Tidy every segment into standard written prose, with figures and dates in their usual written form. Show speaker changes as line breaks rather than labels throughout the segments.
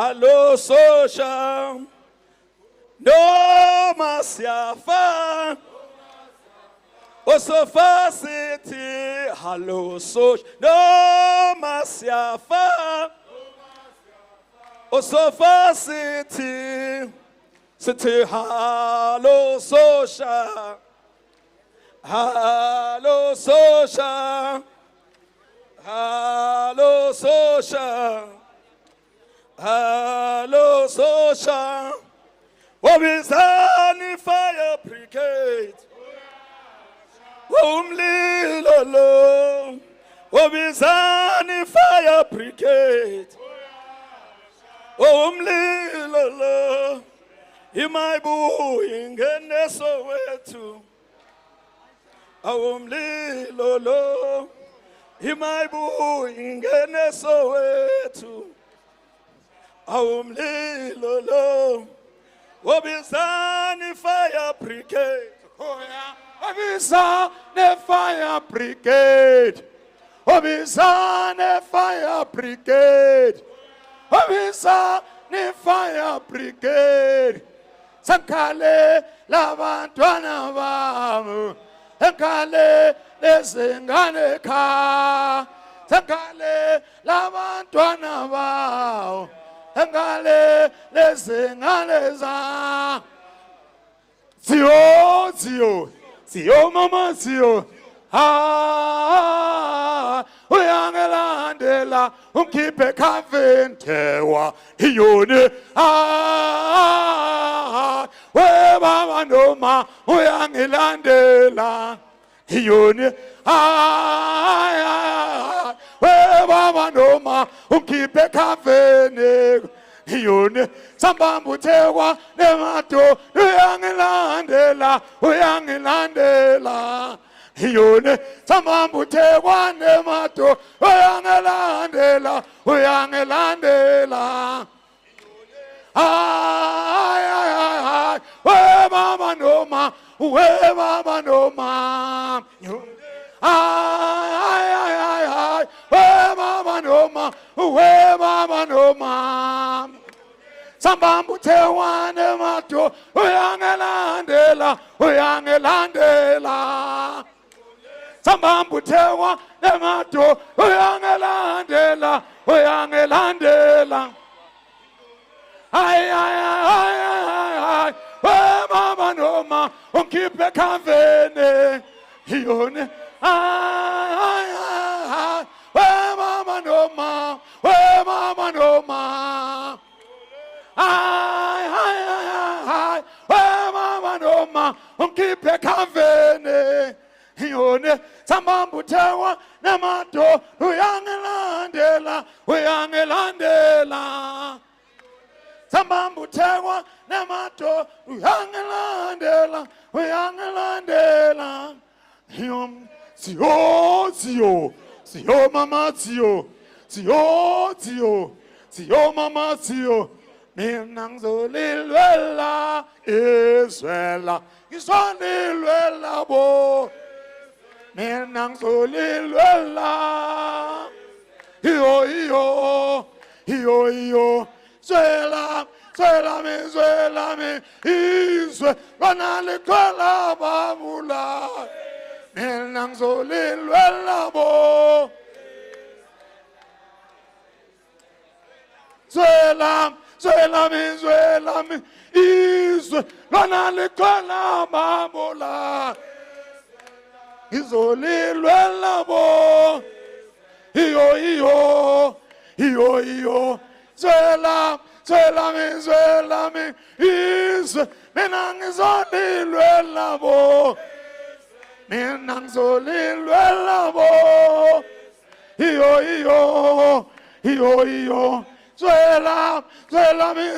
Hello, social. No Masiafa. Osofa City. Hello, social. No Masiafa. Osofa City. City. Hello, social. Hello, social. Hello, social. Hello, social. Wabizani fire brigade. Umli lolo. Wabizani fire brigade. Umli lolo. Imayibuye ingene Soweto. Umli lolo. Imayibuye ingene Soweto. Lolo, Wabizani fire brigade.
Oh yeah, Wabizani fire brigade. Wabizani fire brigade. Wabizani fire brigade. Sankale labantwana bami. Sankale lezingane kha. Sankale labantwana bami. Engale lezingane za Zio mama Zio uyangelandela ungikhiphe khaventewa iyone we baba noma uyangelandela iyone we baba noma ungikhiphe khavene iyone sambambuthekwa nemato uyangilandela iyone sambambuthekwa nemato uyangilandela we baba noma we baba noma we baba noma sambambuthekwa nemato uyangilandela sambambuthekwa nemato uyangilandela we baba noma ungikhiphe khavene iyone we baba noma we mama noma ungikhiphe khavene iyone sambambuthekwa nemato uyangilandela sambambuthekwa nemato uyangilandela Zio mama Zio mama Zio mina ngizolilwela Israel ngizolilwela bo mina ngizolilwela iyo zwela mi izwe lona likhola babula mina ngizolilwela bo zwela mi izwe lona likhola babula ngizolilwela bo iyo zwela mi izwe mina ngizolilwela bo iyo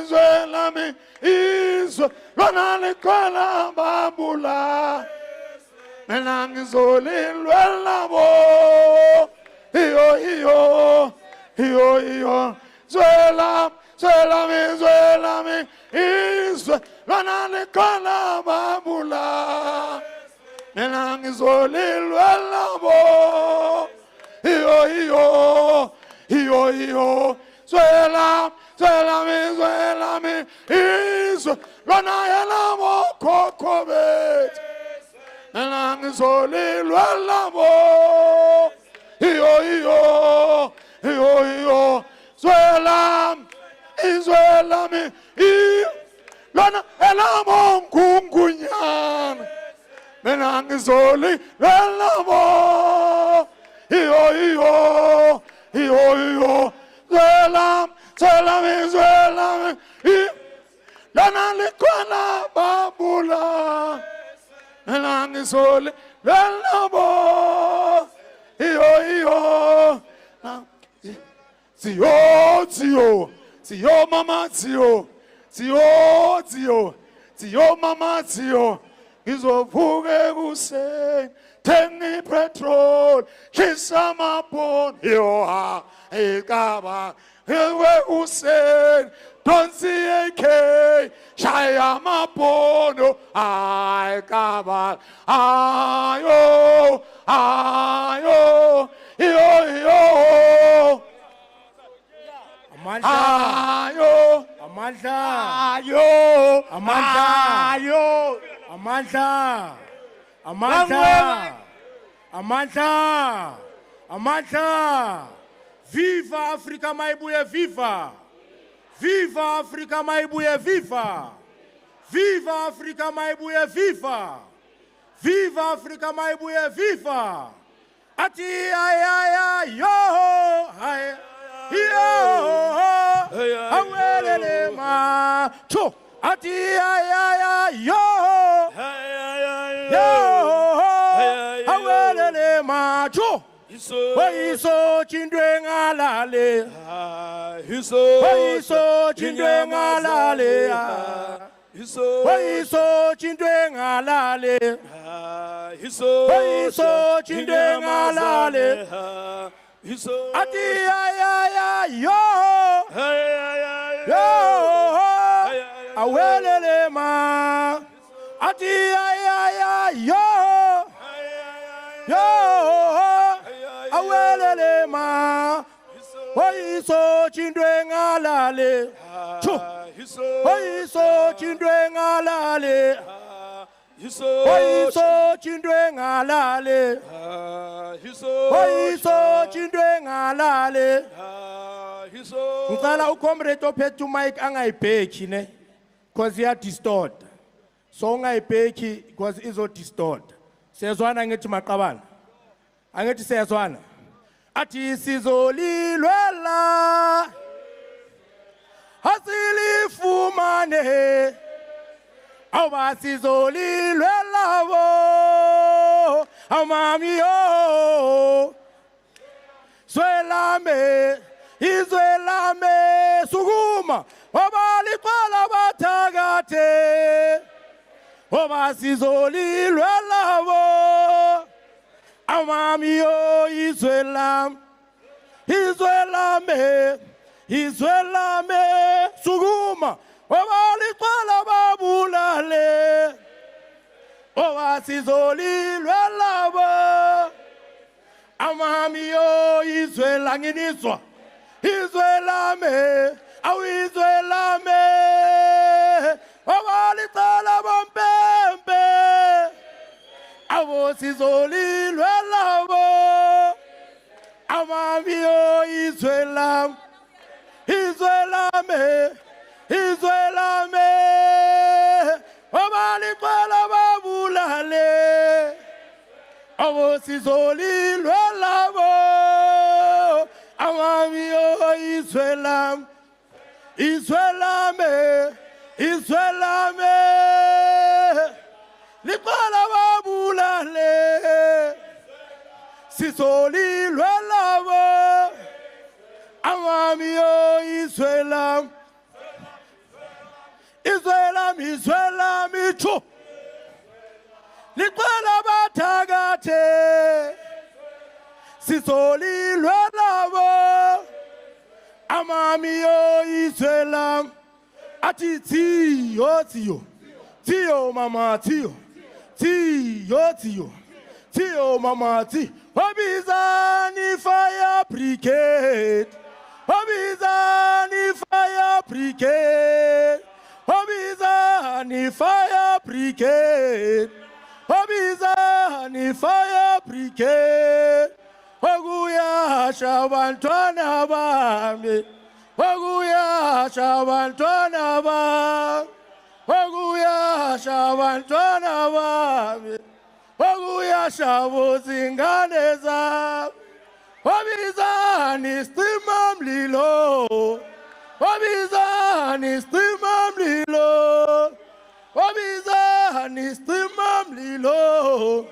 zwela mi izwe lona likhola babula mina ngizolilwela bo iyo zwela mi izwe lona likhola babula mina ngizolilwela bo iyo zwela zwelami izwe lona yena mokhokho bethu mina ngizolilwa labo iyo zwelami izwelami lona elamo ngungunyana mina ngizolilwa labo iyo zwelami lana likhona babula mina ngizolilwa labo iyo Tiyo mama Tiyo mama Tiyo ngizovuka kuseni thengi petrol shisa maponi yo ha ekaba ngivuka kuseni donsi AK shaya mapono ekaba ayo yo
Amandla. Viva Afrika Mayibuye, viva! Viva Afrika Mayibuye, viva! Viva Afrika Mayibuye, viva! Viva Afrika Mayibuye, viva! Ati ay yo ay yo awelele ma cho ati ay yo awelele ma cho Iso chindwe ngalale Iso chindwe ngalale Iso chindwe ngalale Iso chindwe ngalale Ati ay yo awelele ma Ati ay yo awelele ma Iso chindwe ngalale Iso chindwe ngalale Iso chindwe ngalale Iso chindwe ngalale Ngicela ucomrade ophethe mic angayibheki ne because iya distort so ungayibheki because izo distort siyazwana ngithi maqabana angithi siyazwana athi sizolilwela asilifumane awuba sizolilwela bo amami yo zwelame izwelame sukuma wabaliqala bathakathe awuba sizolilwela bo amami yo izwelame sukuma wabaliqala babulale awuba sizolilwela bo amami yo izwela nginizwa izwelame awizwelame wabaliqala bompempe abo sizolilwela bo amami yo izwelame wabaliqala babulale abo sizolilwela bo amami yo izwelame liqala babulale sizolilwela bo amami yo izwelame chu liqala bathakathe sizolilwela bo amami yo izwelame ati tiyo mama tiyo mama tiyo Obizani fire brigade fire brigade. Obizani fire brigade. Oguyasha bantwana bami. Oguyasha bantwana bami. Oguyasha bantwana bami. Oguyasha buzingane zami. Obizani stima mlilo. Obizani stima mlilo. Obizani stima mlilo.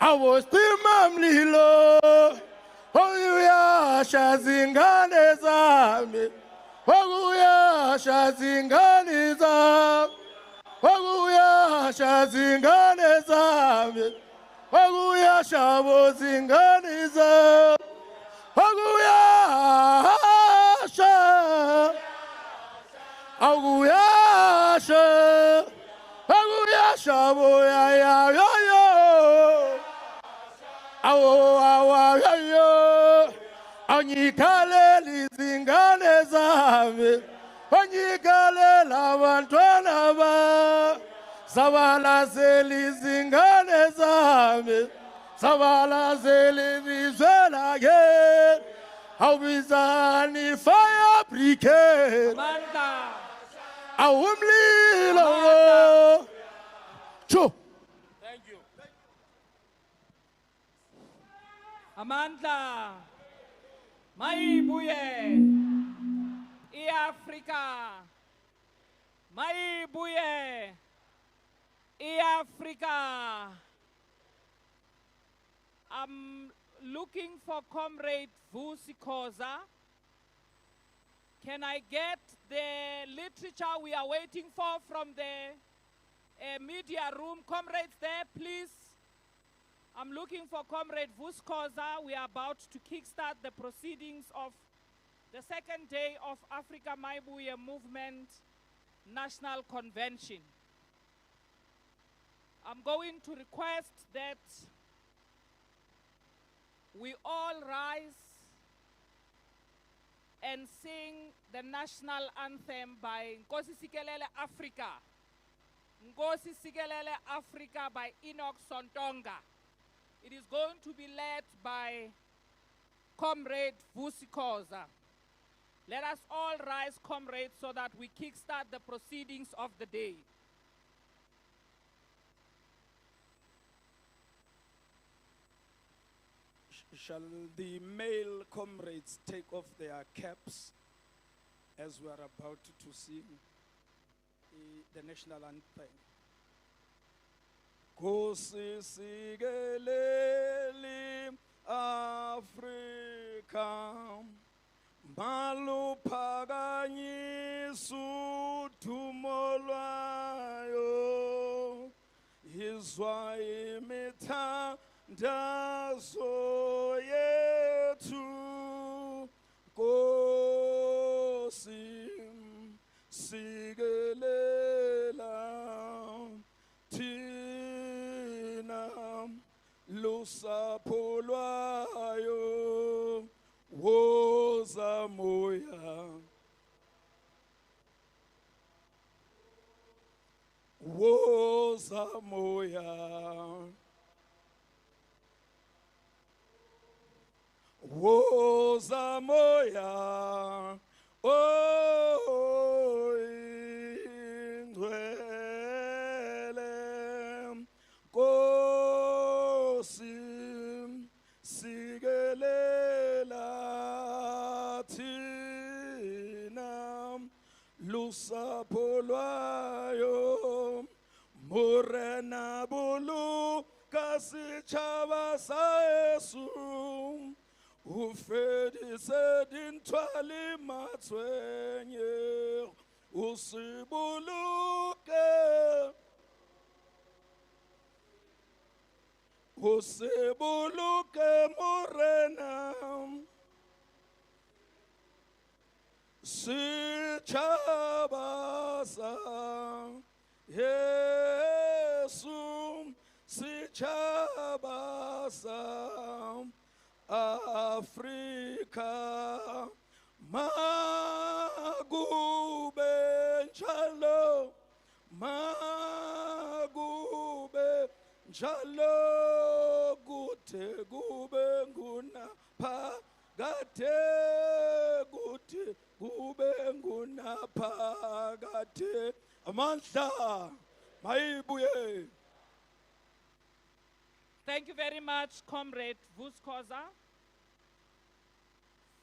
Awo stima mlilo. Oguyasha zingane zami. Oguyasha zingane zami. Oguyasha zingane zami. Oguyasha buzingane zami. Oguyasha. Oguyasha. Oguyasha boya ya yo yo. Awo awa yo yo. Onyikale lizingane zami. Onyikale labantwana ba. Zabala zelizingane zami. Zabala zelizwela ge. Awizani fire brigade.
Amanda.
Awumlilo. Chu.
Thank you. Amanda. Mayibuye. Afrika. Mayibuye. Afrika. I'm looking for Comrade Vusikoza. Can I get the literature we are waiting for from the media room? Comrades there, please. I'm looking for Comrade Vusikoza. We are about to kickstart the proceedings of the second day of Afrika Mayibuye Movement National Convention. I'm going to request that we all rise and sing the national anthem by Nkosi Sikelele Africa. Nkosi Sikelele Africa by Enoch Sontonga. It is going to be led by Comrade Vusikoza. Let us all rise, comrades, so that we kickstart the proceedings of the day.
Shall the male comrades take off their caps as we are about to sing the national anthem? Nkosi sikelele Afrika, maluphakanyisa udumo lwayo, izwa imithandazo yethu. Nkosi sikelela thina lusapho lwayo, woza moya, woza moya, woza moya, oh indwele. Nkosi sikelela thina lusapho lwayo, morena buluka sitjhaba sa Yesu, ufedise dintwali matshwenye, usibuluke, usibuluke morena, sitjhaba sa Yesu, sitjhaba sa Afrika, makube njalo, njalo kuthe kube ngunaphakade kuthe kube ngunaphakade amandla mayibuye.
Thank you very much, Comrade Vuskoza,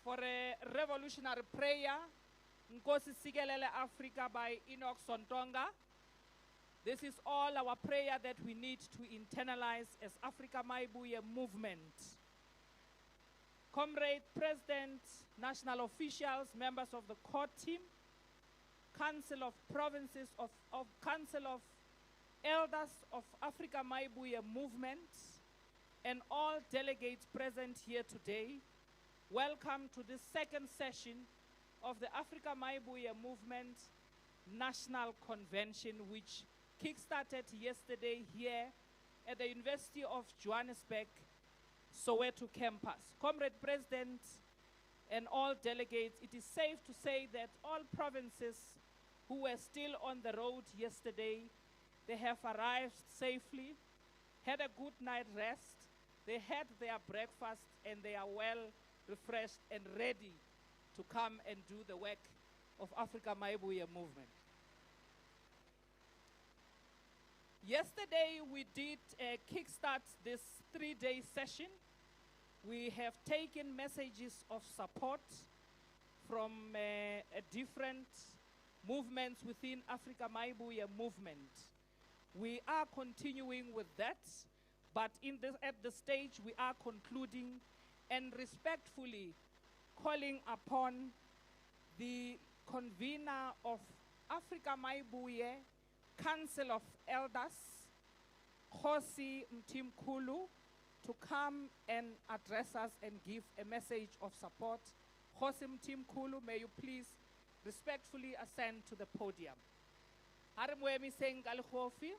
for a revolutionary prayer. Nkosi Sikelele Africa by Enoch Sontonga. This is all our prayer that we need to internalize as Afrika Mayibuye movement. Comrade President, national officials, members of the core team, Council of Provinces of Council of Elders of Afrika Mayibuye movement, and all delegates present here today, welcome to this second session of the Afrika Mayibuye movement National Convention, which kick-started yesterday here at the University of Johannesburg, Soweto campus. Comrade President and all delegates, it is safe to say that all provinces who were still on the road yesterday, they have arrived safely, had a good night rest, they had their breakfast, and they are well refreshed and ready to come and do the work of Afrika Mayibuye movement. Yesterday, we did kickstart this 3-day session. We have taken messages of support from different movements within Afrika Mayibuye movement. We are continuing with that, but at the stage we are concluding and respectfully calling upon the convener of Afrika Mayibuye Council of Elders, Khosi Mtimkhulu, to come and address us and give a message of support. Khosi Mtimkhulu, may you please respectfully ascend to the podium. Harimwemi Sengalhofi.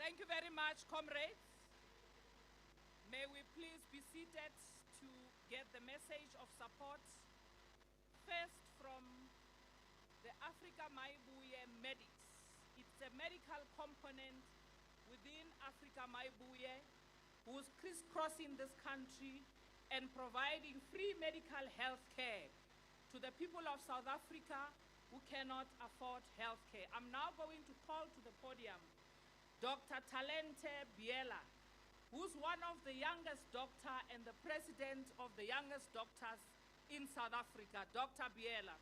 Thank you very much, comrades. May we please be seated to get the message of support, first from the Afrika Mayibuye medics. It's a medical component within Afrika Mayibuye who's crisscrossing this country and providing free medical health care to the people of South Africa who cannot afford health care. I'm now going to call to the podium Dr. Talente Biela, who's one of the youngest doctor and the president of the youngest doctors in South Africa. Dr. Biela.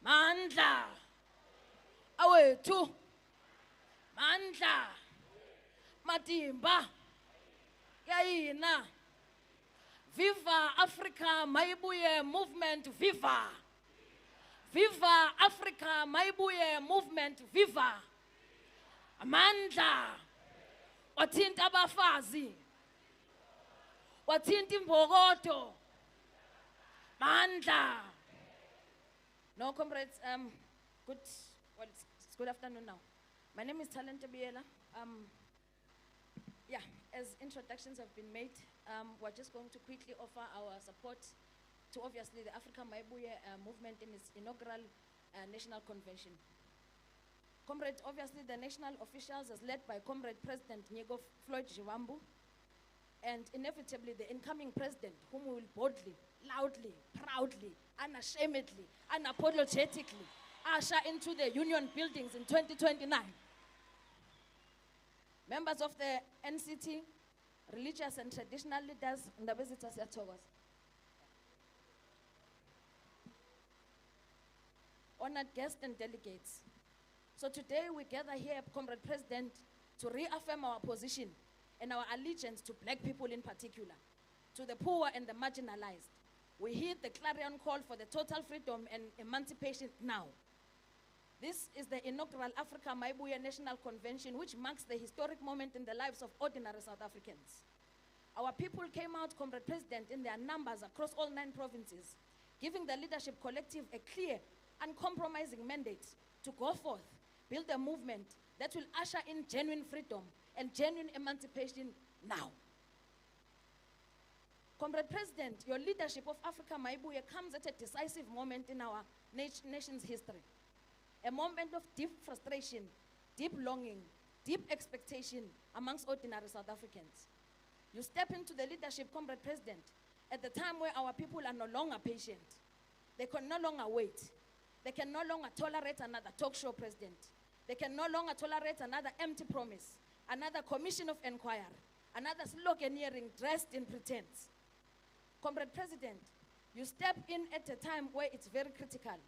Mandla awethu, mandla, matimba, ya hina. Viva Afrika Mayibuye movement, viva! Viva Afrika Mayibuye movement, viva! Amandla, wathinta abafazi, wathinta imbokodo, mandla. No, comrades, it's good afternoon now. My name is Talente Biela. Yeah, as introductions have been made, we're just going to quickly offer our support to obviously the Afrika Mayibuye movement in its inaugural national convention. Comrade, obviously the national officials as led by Comrade President Nego Floyd Jivambu, and inevitably the incoming president, whom we will boldly, loudly, proudly, unashamedly, unapologetically usher into the union buildings in 2029. Members of the NCT, religious and traditional leaders, Ndabezita Siyathokoza. Honored guests and delegates. So today we gather here, Comrade President, to reaffirm our position and our allegiance to black people in particular, to the poor and the marginalized. We heed the clarion call for the total freedom and emancipation now. This is the inaugural Afrika Mayibuye National Convention, which marks the historic moment in the lives of ordinary South Africans. Our people came out, Comrade President, in their numbers across all 9 provinces, giving the leadership collective a clear, uncompromising mandate to go forth, build a movement that will usher in genuine freedom and genuine emancipation now. Comrade President, your leadership of Afrika Mayibuye comes at a decisive moment in our nation's history. A moment of deep frustration, deep longing, deep expectation amongst ordinary South Africans. You step into the leadership, Comrade President, at the time where our people are no longer patient. They can no longer wait. They can no longer tolerate another talk show president. They can no longer tolerate another empty promise, another commission of inquiry, another sloganeering dressed in pretense. Comrade President, you step in at a time where it's very critical.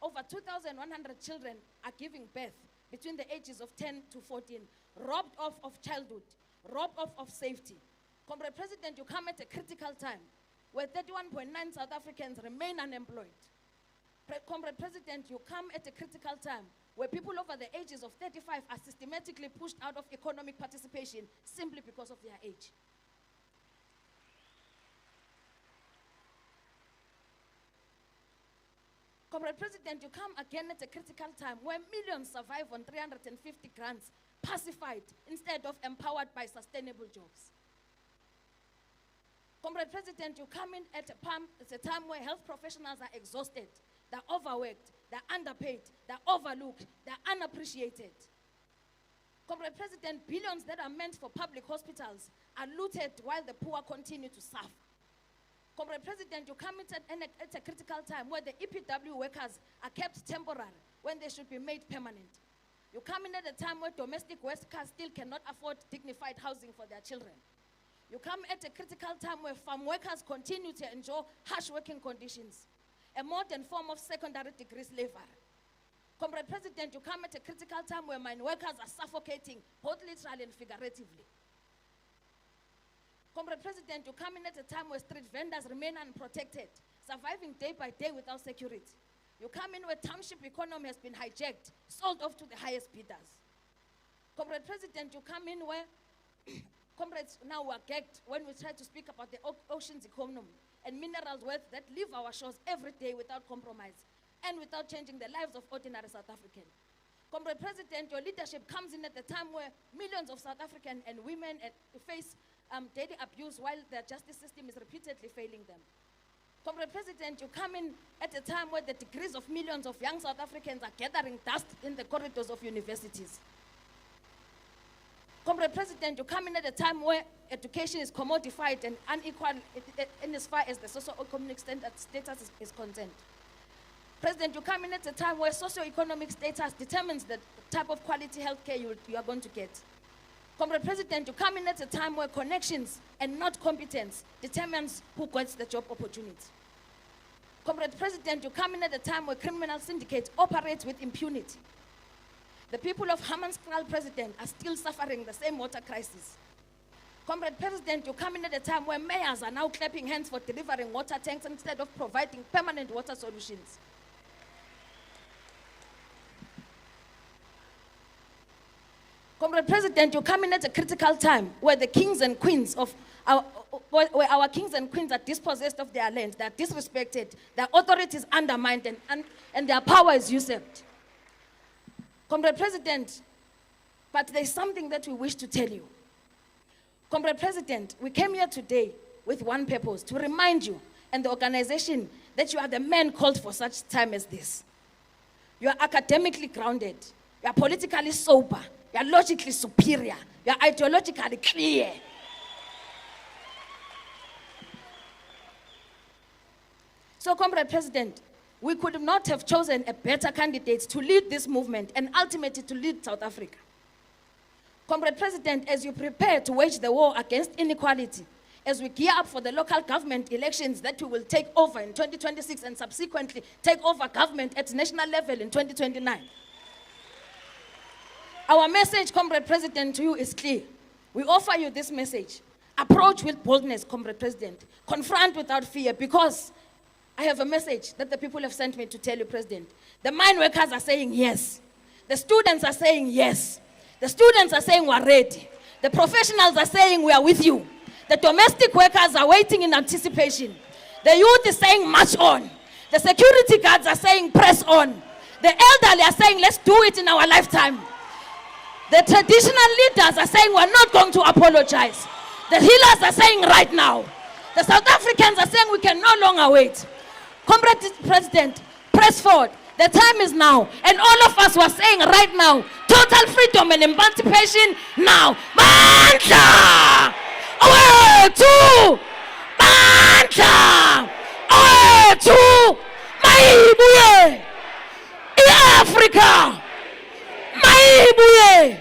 Over 2,100 children are giving birth between the ages of 10 to 14, robbed off of childhood, robbed off of safety. Comrade President, you come at a critical time where 31.9 South Africans remain unemployed. Comrade President, you come at a critical time where people over the ages of 35 are systematically pushed out of economic participation simply because of their age. Comrade President, you come again at a critical time where millions survive on 350 grants, pacified instead of empowered by sustainable jobs. Comrade President, you come in at a time where health professionals are exhausted, they're overworked, they're underpaid, they're overlooked, they're unappreciated. Comrade President, billions that are meant for public hospitals are looted while the poor continue to suffer. Comrade President, you come at a critical time where the EPW workers are kept temporary when they should be made permanent. You come in at a time where domestic workers still cannot afford dignified housing for their children. You come at a critical time where farm workers continue to enjoy harsh working conditions, a modern form of secondary degree slavery. Comrade President, you come at a critical time where mine workers are suffocating, both literally and figuratively. Comrade President, you come in at a time where street vendors remain unprotected, surviving day by day without security. You come in where township economy has been hijacked, sold off to the highest bidders. Comrade President, you come in where comrades now were gagged when we try to speak about the ocean's economy and minerals wealth that leave our shores every day without compromise and without changing the lives of ordinary South Africans. Comrade President, your leadership comes in at the time where millions of South African and women face daily abuse while their justice system is repeatedly failing them. Comrade President, you come in at a time where the degrees of millions of young South Africans are gathering dust in the corridors of universities. Comrade President, you come in at a time where education is commodified and unequal in as far as the socio-economic status is concerned. President, you come in at a time where socio-economic status determines the type of quality healthcare you are going to get. Comrade President, you come in at a time where connections and not competence determines who gets the job opportunity. Comrade President, you come in at a time where criminal syndicates operate with impunity. The people of Hammanskraal, President, are still suffering the same water crisis. Comrade President, you're coming at a time where mayors are now clapping hands for delivering water tanks instead of providing permanent water solutions. Comrade President, you're coming at a critical time where the kings and queens of where our kings and queens are dispossessed of their lands, they are disrespected, their authority is undermined, and their power is usurped. Comrade President, but there's something that we wish to tell you. Comrade President, we came here today with one purpose, to remind you and the organization that you are the man called for such time as this. You are academically grounded, you are politically sober, you are logically superior, you are ideologically clear. So, Comrade President, we could not have chosen a better candidate to lead this movement and ultimately to lead South Africa. Comrade President, as you prepare to wage the war against inequality, as we gear up for the local government elections that we will take over in 2026 and subsequently take over government at national level in 2029, our message, Comrade President, to you is clear. We offer you this message. Approach with boldness, Comrade President. Confront without fear, because I have a message that the people have sent me to tell you, President. The mine workers are saying yes. The students are saying yes. The students are saying we're ready. The professionals are saying we are with you. The domestic workers are waiting in anticipation. The youth is saying march on. The security guards are saying press on. The elderly are saying let's do it in our lifetime. The traditional leaders are saying we're not going to apologize. The healers are saying right now. The South Africans are saying we can no longer wait. Comrade President, press forward. The time is now. And all of us were saying right now, total freedom and emancipation now. Mandla! Away to Mandla! Away to Mayibuye! Afrika! Mayibuye!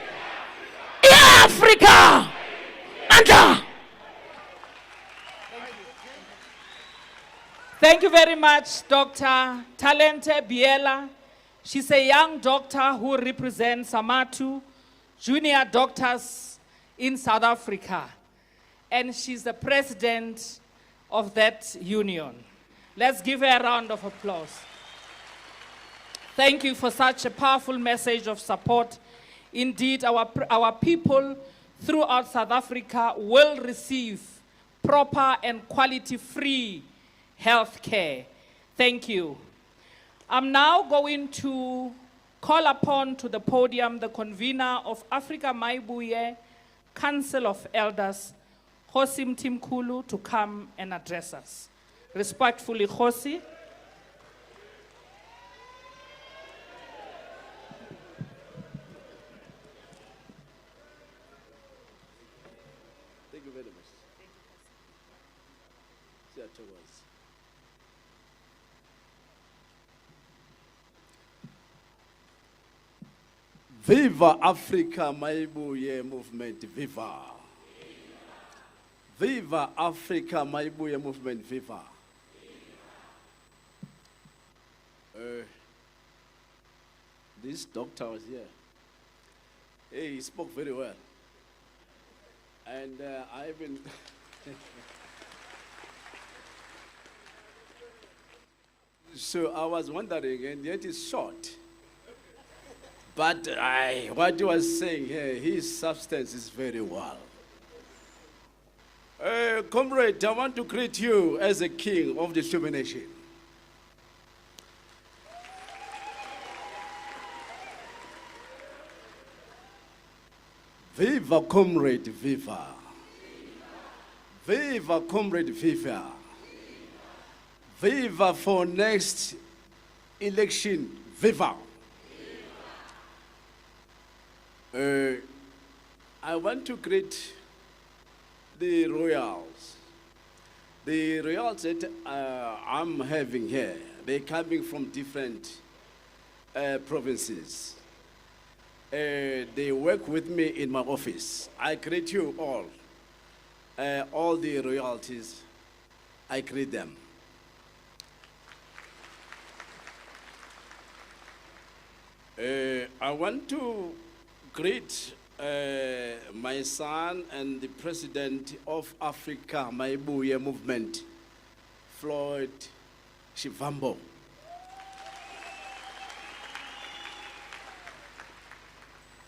Afrika! Mandla!
Thank you very much, Dr. Talente Biela. She's a young doctor who represents Samatu junior doctors in South Africa. And she's the president of that union. Let's give her a round of applause. Thank you for such a powerful message of support. Indeed, our people throughout South Africa will receive proper and quality-free health care. Thank you. I'm now going to call upon to the podium the convener of Afrika Mayibuye Council of Elders, Khosi Mtimkulu, to come and address us. Respectfully, Khosi.
Thank you very much. Viva Afrika Mayibuye movement, viva. Viva Afrika Mayibuye movement, viva. This doctor was here. Hey, he spoke very well. And I've been... So I was wondering, and yet it's short. But what he was saying here, his substance is very well. Comrade, I want to greet you as a king of the Suba nation. Viva, comrade, viva. Viva, comrade, viva. Viva for next election, viva. I want to greet the royals. The royals that I'm having here, they're coming from different provinces. They work with me in my office. I greet you all the royalties, I greet them. I want to greet my son and the president of Afrika Mayibuye movement, Floyd Shivambo.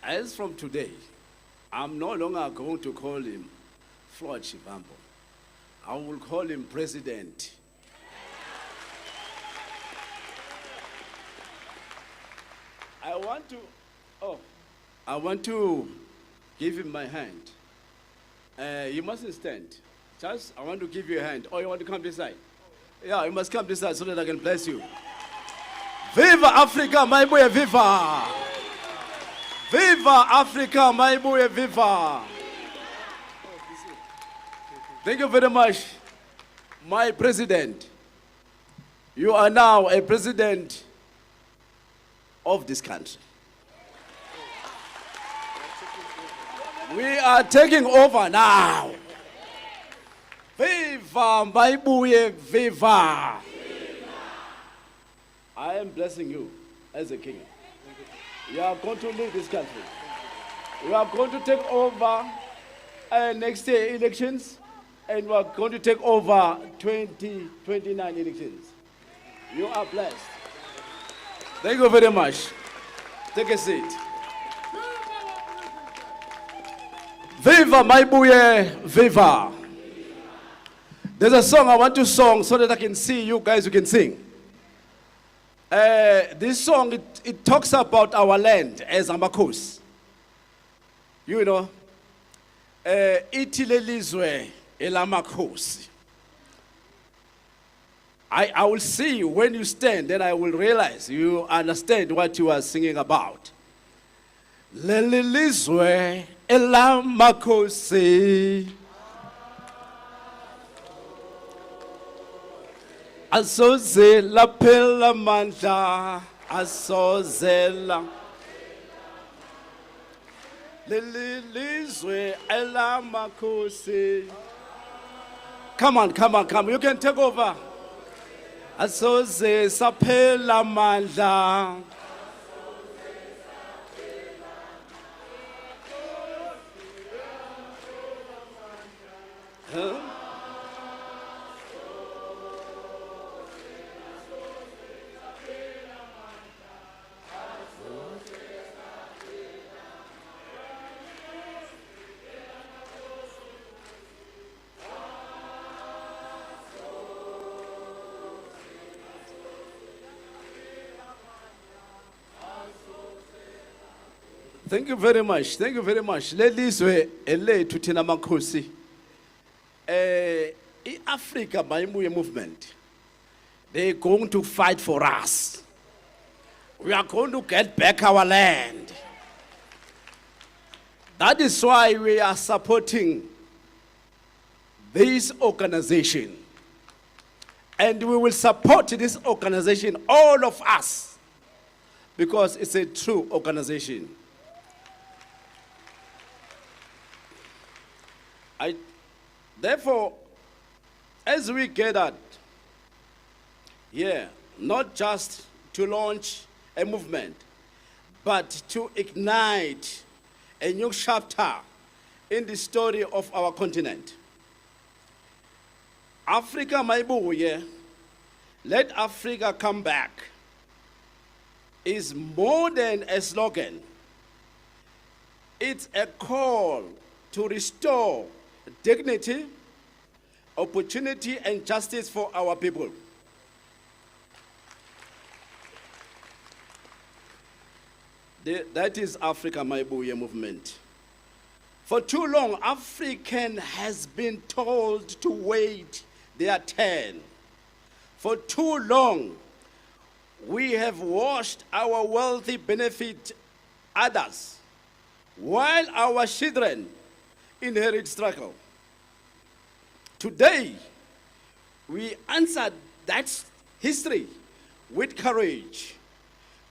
As from today, I'm no longer going to call him Floyd Shivambo. I will call him President. I want to give him my hand. You mustn't stand. Just, I want to give you a hand. Or you want to come this side? Yeah, you must come this side so that I can bless you. Viva Afrika Mayibuye, viva! Viva Afrika Mayibuye, viva! Thank you very much, my president. You are now a president of this country. We are taking over now. Viva Mayibuye, viva! I am blessing you as a king. You are going to lead this country. You are going to take over next year elections, and we are going to take over 2029 elections. You are blessed. Thank you very much. Take a seat. Viva Mayibuye, viva! There's a song I want to sing so that I can see you guys who can sing. This song, it talks about our land as Amakhosi. You know, Ithi lelizwe elamakhosi. I will see you when you stand, then I will realize you understand what you are singing about. Lelizwe elamakhosi. Asoze laphela mandla, asoze la. Lelizwe elamakhosi. Come on. You can take over. Asoze saphela mandla. Huh? Thank you very much. Lelizwe elethu thina makhosi. Afrika Mayibuye movement, they're going to fight for us. We are going to get back our land. That is why we are supporting this organization. And we will support this organization, all of us, because it's a true organization. Therefore, as we gathered here, not just to launch a movement, but to ignite a new chapter in the story of our continent. Afrika Mayibuye, let Africa come back, is more than a slogan. It's a call to restore dignity, opportunity, and justice for our people. That is Afrika Mayibuye movement. For too long, African has been told to wait their turn. For too long, we have watched our wealthy benefit others, while our children inherit struggle. Today, we answered that history with courage.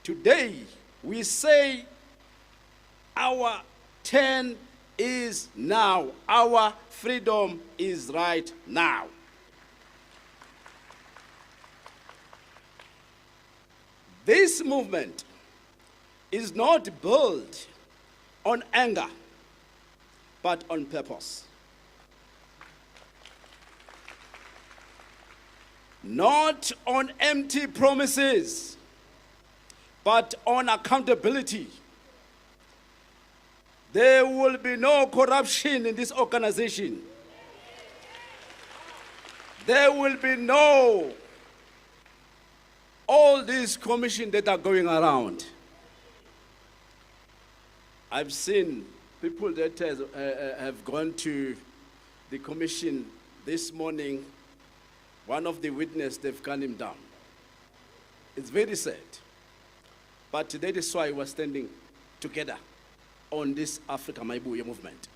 Today, we say our turn is now. Our freedom is right now. This movement is not built on anger, but on purpose. Not on empty promises, but on accountability. There will be no corruption in this organization. There will be no all these commissions that are going around. I've seen people that have gone to the commission this morning. One of the witnesses, they've gunned him down. It's very sad. But that is why we're standing together on this Afrika Mayibuye movement,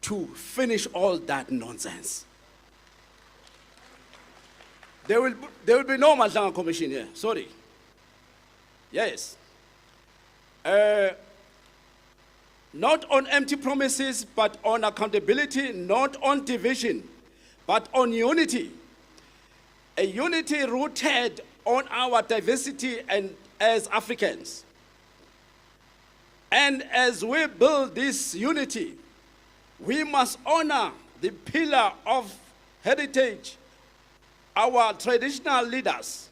to finish all that nonsense. There will be no Madlanga Commission here. Sorry. Yes. Not on empty promises, but on accountability, not on division, but on unity. A unity rooted on our diversity and as Africans. And as we build this unity, we must honor the pillar of heritage, our traditional leaders.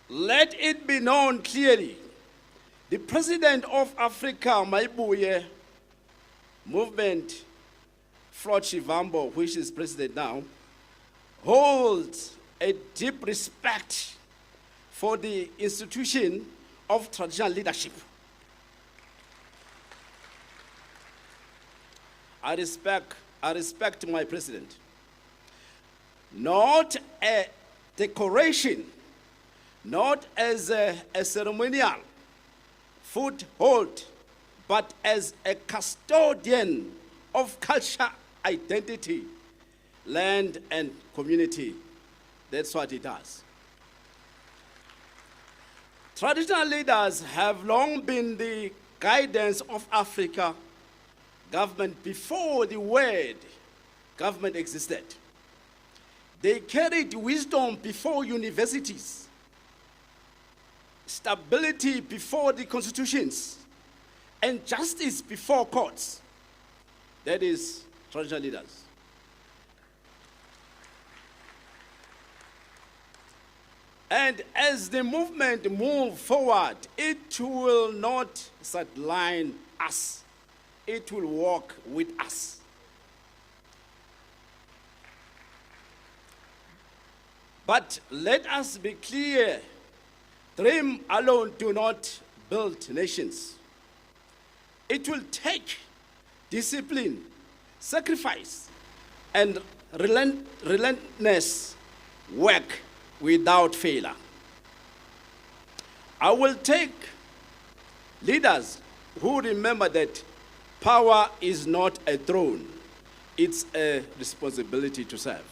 Let it be known clearly, the president of Afrika Mayibuye movement, Floyd Shivambo, which is president now, holds a deep respect for the institution of traditional leadership. I respect my president. Not a decoration, not as a ceremonial foothold, but as a custodian of culture, identity, land, and community. That's what he does. Traditional leaders have long been the guidance of Africa government before the word government existed. They carried wisdom before universities, stability before the constitutions, and justice before courts. That is traditional leaders. And as the movement moves forward, it will not sideline us. It will walk with us. But let us be clear, dream alone do not build nations. It will take discipline, sacrifice, and relentless work without failure. I will take leaders who remember that power is not a throne, it's a responsibility to serve.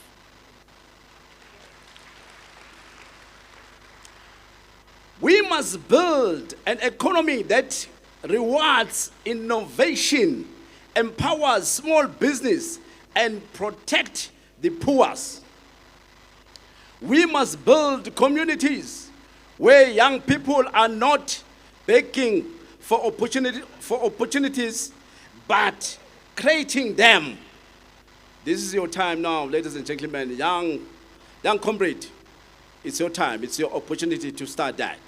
We must build an economy that rewards innovation, empowers small business, and protect the poor. We must build communities where young people are not begging for opportunities, but creating them. This is your time now, ladies and gentlemen. Young comrade, it's your time. It's your opportunity to start that.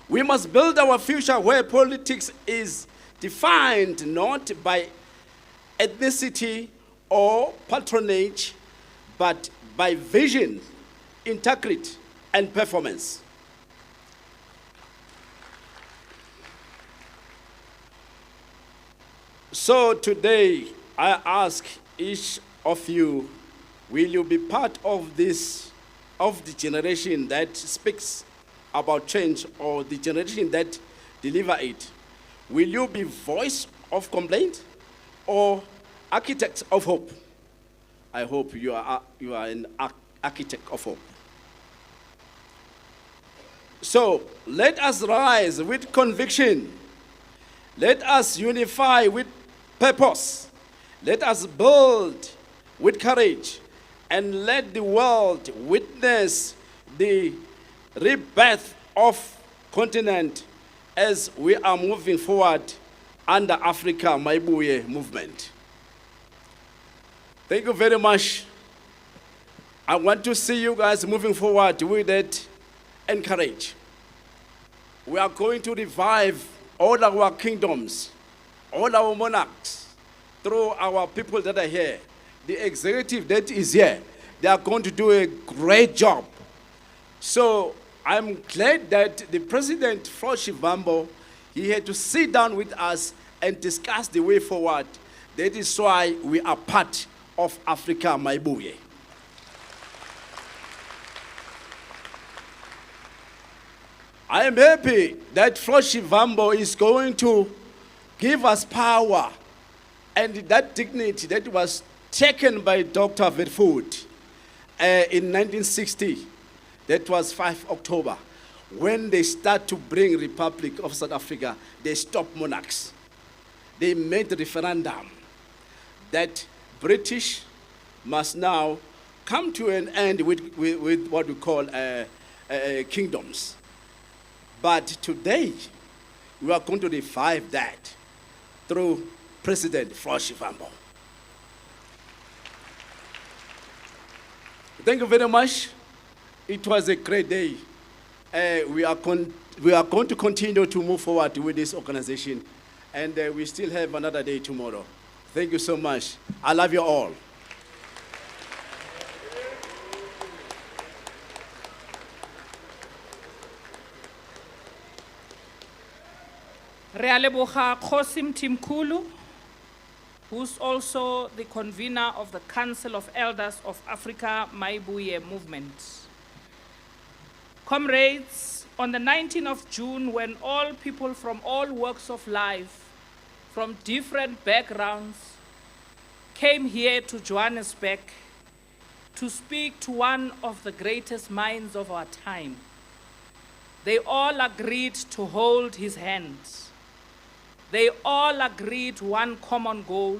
We must build our future where politics is defined not by ethnicity or patronage, but by vision, integrity, and performance. So today, I ask each of you, will you be part of this, of the generation that speaks about change, or the generation that deliver it? Will you be voice of complaint or architect of hope? I hope you are an architect of hope. So let us rise with conviction. Let us unify with purpose. Let us build with courage, and let the world witness the rebirth of continent as we are moving forward under Afrika Mayibuye movement. Thank you very much. I want to see you guys moving forward with that and courage. We are going to revive all our kingdoms, all our monarchs, through our people that are here. The executive that is here, they are going to do a great job. So I'm glad that the President, Floyd Shivambu, he had to sit down with us and discuss the way forward. That is why we are part of Afrika Mayibuye. I am happy that Floyd Shivambu is going to give us power and that dignity that was taken by Dr. Verwoerd in 1960. That was 5 October. When they start to bring Republic of South Africa, they stop monarchs. They made a referendum that British must now come to an end with what we call kingdoms. But today, we are going to revive that through President Floyd Shivambu. Thank you very much. It was a great day. We are going to continue to move forward with this organization, and we still have another day tomorrow. Thank you so much. I love you all.
Re a leboga Kgosi Mthimkhulu, who's also the convener of the Council of Elders of Afrika Mayibuye movement. Comrades, on the 19th of June, when all people from all walks of life, from different backgrounds, came here to Johannesburg to speak to one of the greatest minds of our time, they all agreed to hold his hand. They all agreed one common goal,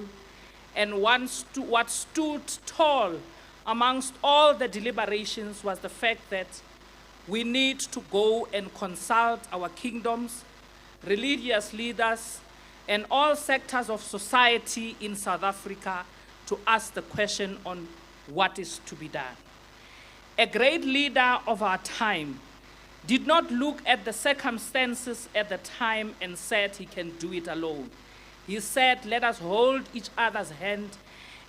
and what stood tall amongst all the deliberations was the fact that we need to go and consult our kingdoms, religious leaders, and all sectors of society in South Africa to ask the question on what is to be done. A great leader of our time did not look at the circumstances at the time and said he can do it alone. He said, let us hold each other's hand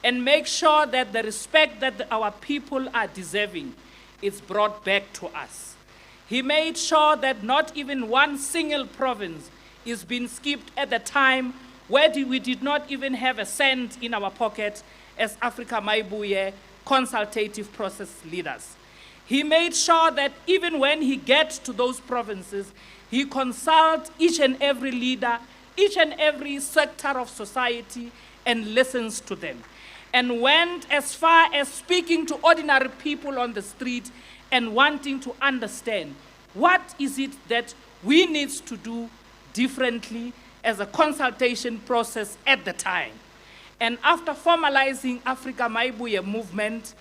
and make sure that the respect that our people are deserving is brought back to us. He made sure that not even one single province is being skipped at the time where we did not even have a cent in our pocket as Afrika Mayibuye consultative process leaders. He made sure that even when he gets to those provinces, he consults each and every leader, each and every sector of society, and listens to them. And went as far as speaking to ordinary people on the street and wanting to understand what is it that we need to do differently as a consultation process at the time. And after formalizing Afrika Mayibuye movement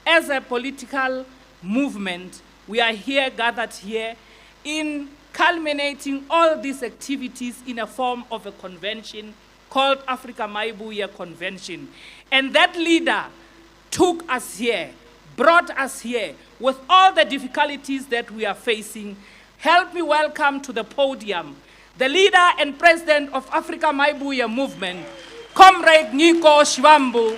as a political movement, we are here gathered here in culminating all these activities in a form of a convention called Afrika Mayibuye Convention. And that leader took us here, brought us here with all the difficulties that we are facing. Help me welcome to the podium the leader and president of Afrika Mayibuye movement, Comrade Nico Shivambu.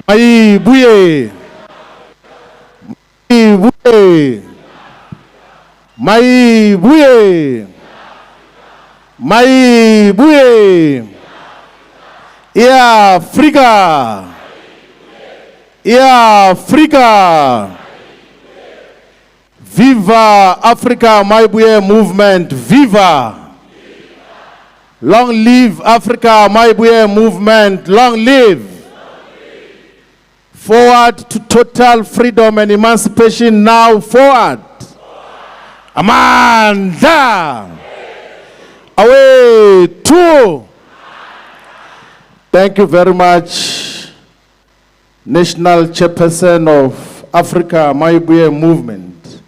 Mayibuye. Mayibuye. Mayibuye. Mayibuye. Afrika. Afrika. Viva Afrika Mayibuye movement. Viva. Long live Afrika Mayibuye movement. Long live. Forward to total freedom and emancipation now. Forward. Amanda. Away. Two. Thank you very much, National Chairperson of Afrika Mayibuye movement,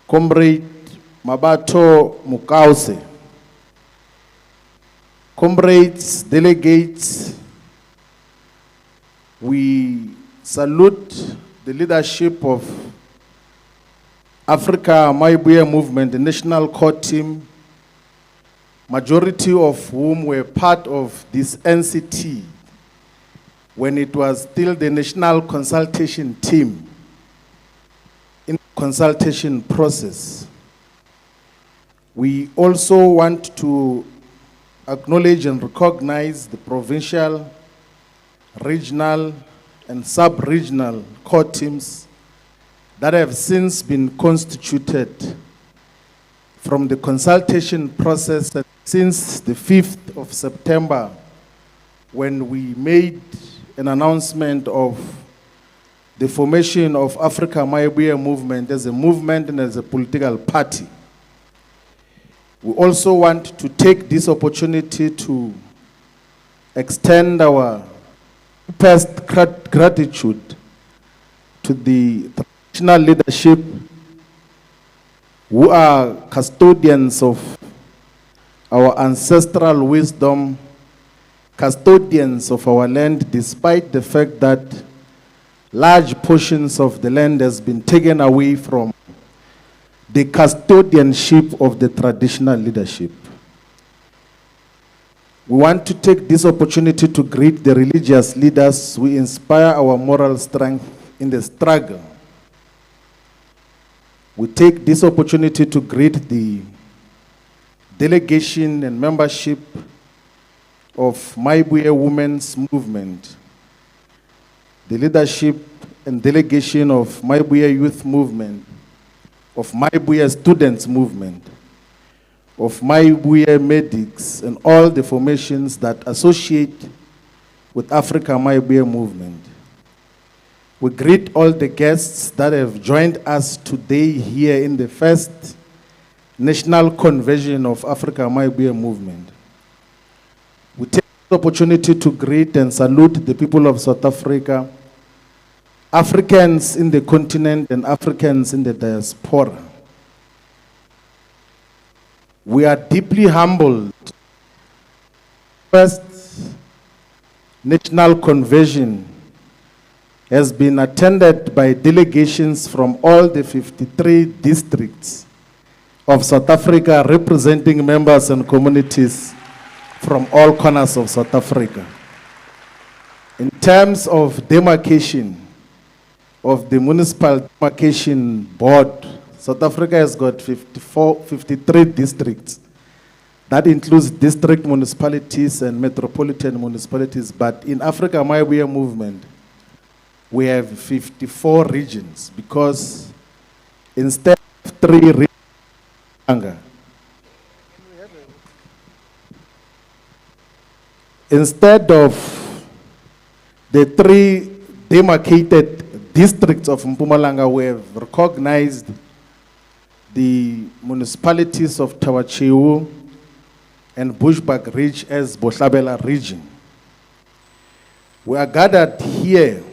Comrade Mabato Mukause. Comrades, delegates, we salute the leadership of Afrika Mayibuye movement, the national core team, majority of whom were part of this NCT when it was still the national consultation team in the consultation process. We also want to acknowledge and recognize the provincial, regional, and sub-regional core teams that have since been constituted from the consultation process since the 5th of September, when we made an announcement of the formation of Afrika Mayibuye movement as a movement and as a political party. We also want to take this opportunity to extend our deepest gratitude to the traditional leadership who are custodians of our ancestral wisdom, custodians of our land, despite the fact that large portions of the land has been taken away from the custodianship of the traditional leadership. We want to take this opportunity to greet the religious leaders who inspire our moral strength in the struggle. We take this opportunity to greet the delegation and membership of Mayibuye Women's Movement, the leadership and delegation of Mayibuye Youth Movement, of Mayibuye Students Movement, of Mayibuye Medics, and all the formations that associate with Afrika Mayibuye movement. We greet all the guests that have joined us today here in the first National Convention of Afrika Mayibuye movement. We take the opportunity to greet and salute the people of South Africa, Africans in the continent and Africans in the diaspora. We are deeply humbled. First National Convention has been attended by delegations from all the 53 districts of South Africa, representing members and communities from all corners of South Africa. In terms of demarcation of the Municipal Demarcation Board, South Africa has got 53 districts. That includes district municipalities and metropolitan municipalities, but in Afrika Mayibuye movement, we have 54 regions, because instead of 3 regions, instead of the 3 demarcated districts of Mpumalanga, we have recognized the municipalities of Tawacheu and Bushbuck Ridge as Bohlabela region. We are gathered here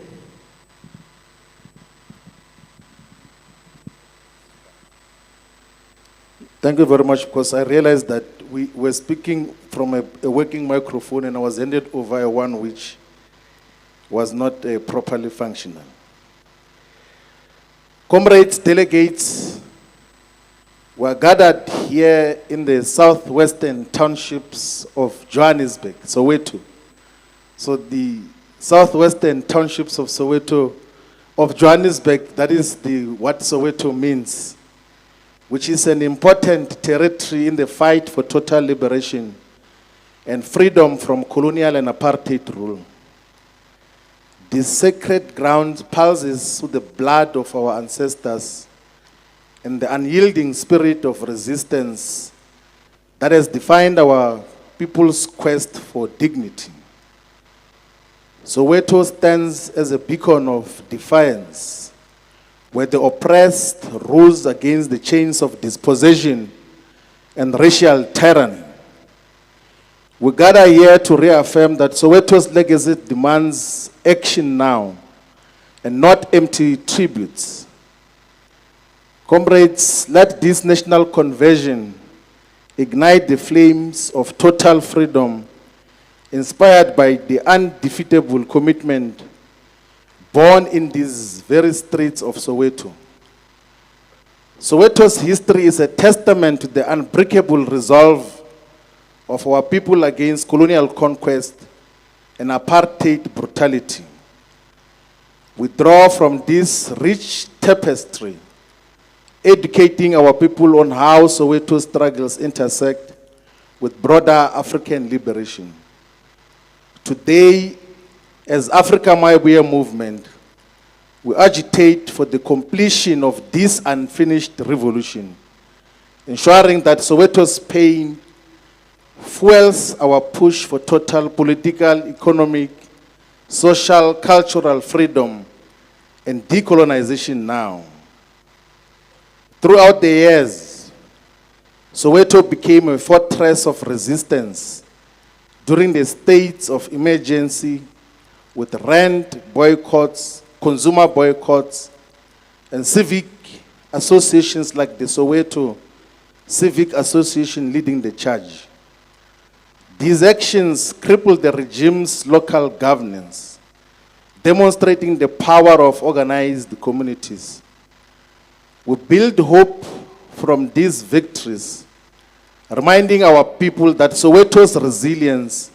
Thank you very much, because I realized that we were speaking from a working microphone and I was handed over a one which was not properly functional. Comrades, delegates, were gathered here in the southwestern townships of Johannesburg, Soweto. So the
southwestern townships of Soweto, of Johannesburg, that is what Soweto means, which is an important territory in the fight for total liberation and freedom from colonial and apartheid rule. This sacred ground pulses with the blood of our ancestors and the unyielding spirit of resistance that has defined our people's quest for dignity. Soweto stands as a beacon of defiance, where the oppressed rose against the chains of dispossession and racial tyranny. We gather here to reaffirm that Soweto's legacy demands action now and not empty tributes. Comrades, let this national conversion ignite the flames of total freedom inspired by the undefeatable commitment born in these very streets of Soweto. Soweto's history is a testament to the unbreakable resolve of our people against colonial conquest and apartheid brutality. We draw from this rich tapestry, educating our people on how Soweto struggles intersect with broader African liberation. Today, as Afrika Mayibuye movement, we agitate for the completion of this unfinished revolution, ensuring that Soweto's pain fuels our push for total political, economic, social, cultural freedom and decolonization now. Throughout the years, Soweto became a fortress of resistance during the states of emergency with rent boycotts, consumer boycotts, and civic associations like the Soweto Civic Association leading the charge. These actions crippled the regime's local governance, demonstrating the power of organized communities. We build hope from these victories, reminding our people that Soweto's resilience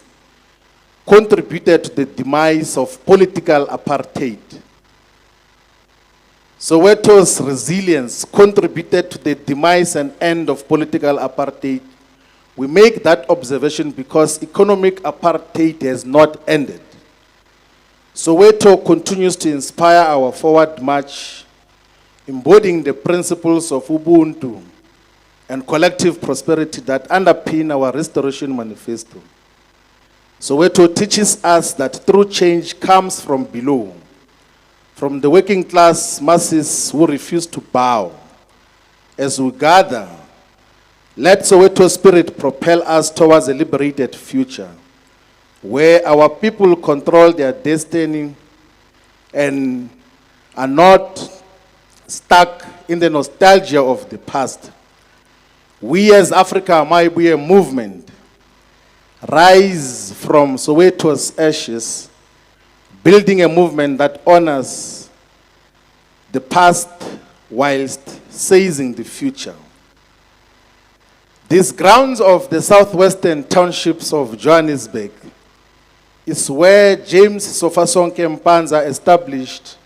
contributed to the demise of political apartheid. Soweto's resilience contributed to the demise and end of political apartheid. We make that observation because economic apartheid has not ended. Soweto continues to inspire our forward march, embodying the principles of Ubuntu and collective prosperity that underpin our Restoration Manifesto. Soweto teaches us that true change comes from below, from the working class masses who refuse to bow. As we gather, let Soweto spirit propel us towards a liberated future, where our people control their destiny and are not stuck in the nostalgia of the past. We as Afrika Mayibuye movement rise from Soweto's ashes, building a movement that honors the past whilst seizing the future. These grounds of the southwestern townships of Johannesburg is where James Sofasonke Mpanza established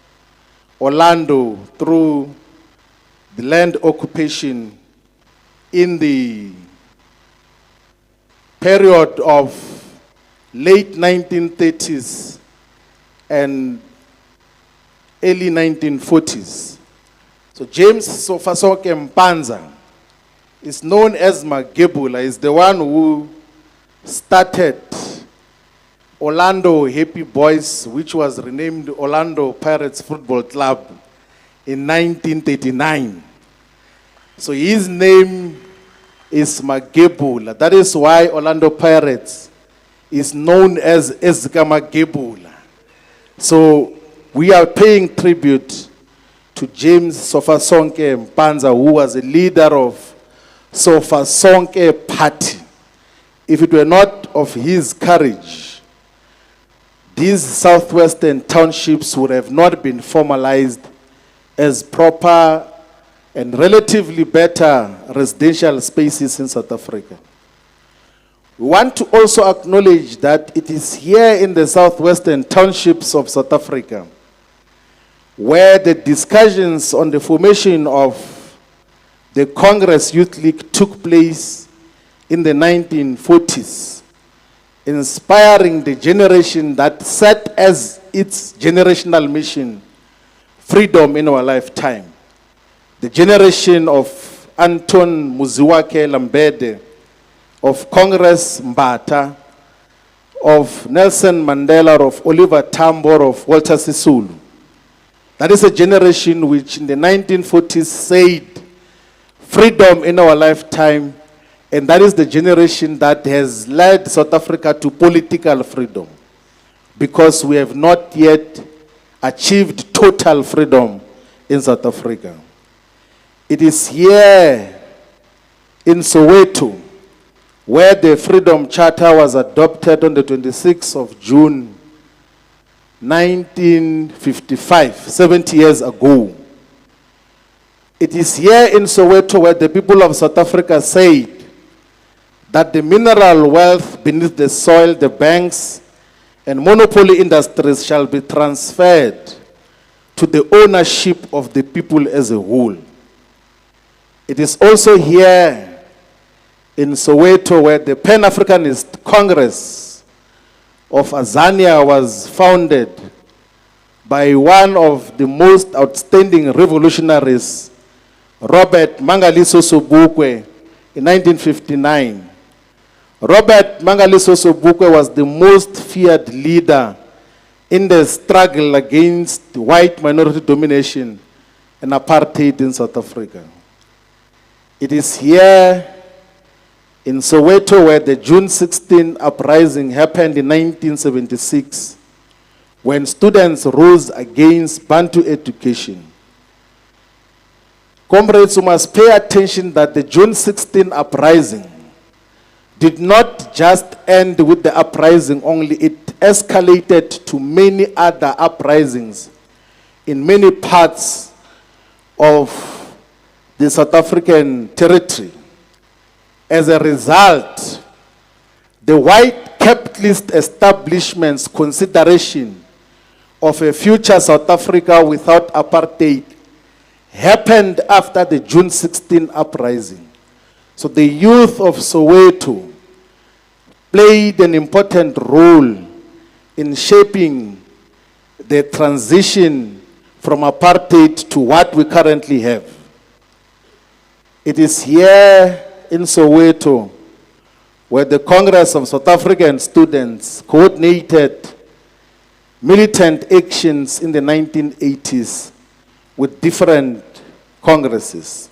Orlando through the land occupation in the period of late 1930s and early 1940s. So James Sofasonke Mpanza is known as Magebula, is the one who started Orlando Happy Boys, which was renamed Orlando Pirates Football Club in 1939. So his name is Magebula. That is why Orlando Pirates is known as Ezka Magebula. So we are paying tribute to James Sofasonke Mpanza, who was a leader of Sofasonke Party. If it were not of his courage, these southwestern townships would have not been formalized as proper and relatively better residential spaces in South Africa. We want to also acknowledge that it is here in the southwestern townships of South Africa where the discussions on the formation of the Congress Youth League took place in the 1940s, inspiring the generation that set as its generational mission freedom in our lifetime. The generation of Anton Muziwake Lambede, of Congress Mbata, of Nelson Mandela, of Oliver Tambo, of Walter Sisulu. That is a generation which in the 1940s said freedom in our lifetime, and that is the generation that has led South Africa to political freedom, because we have not yet achieved total freedom in South Africa. It is here in Soweto where the Freedom Charter was adopted on the 26th of June 1955, 70 years ago. It is here in Soweto where the people of South Africa said that the mineral wealth beneath the soil, the banks, and monopoly industries shall be transferred to the ownership of the people as a whole. It is also here in Soweto where the Pan-Africanist Congress of Azania was founded by one of the most outstanding revolutionaries, Robert Mangaliso Sobukwe, in 1959. Robert Mangaliso Sobukwe was the most feared leader in the struggle against white minority domination and apartheid in South Africa. It is here in Soweto where the June 16 uprising happened in 1976, when students rose against Bantu education. Comrades, you must pay attention that the June 16 uprising did not just end with the uprising only, it escalated to many other uprisings in many parts of the South African territory. As a result, the white capitalist establishment's consideration of a future South Africa without apartheid happened after the June 16 uprising. So the youth of Soweto played an important role in shaping the transition from apartheid to what we currently have. It is here in Soweto where the Congress of South African Students coordinated militant actions in the 1980s with different congresses.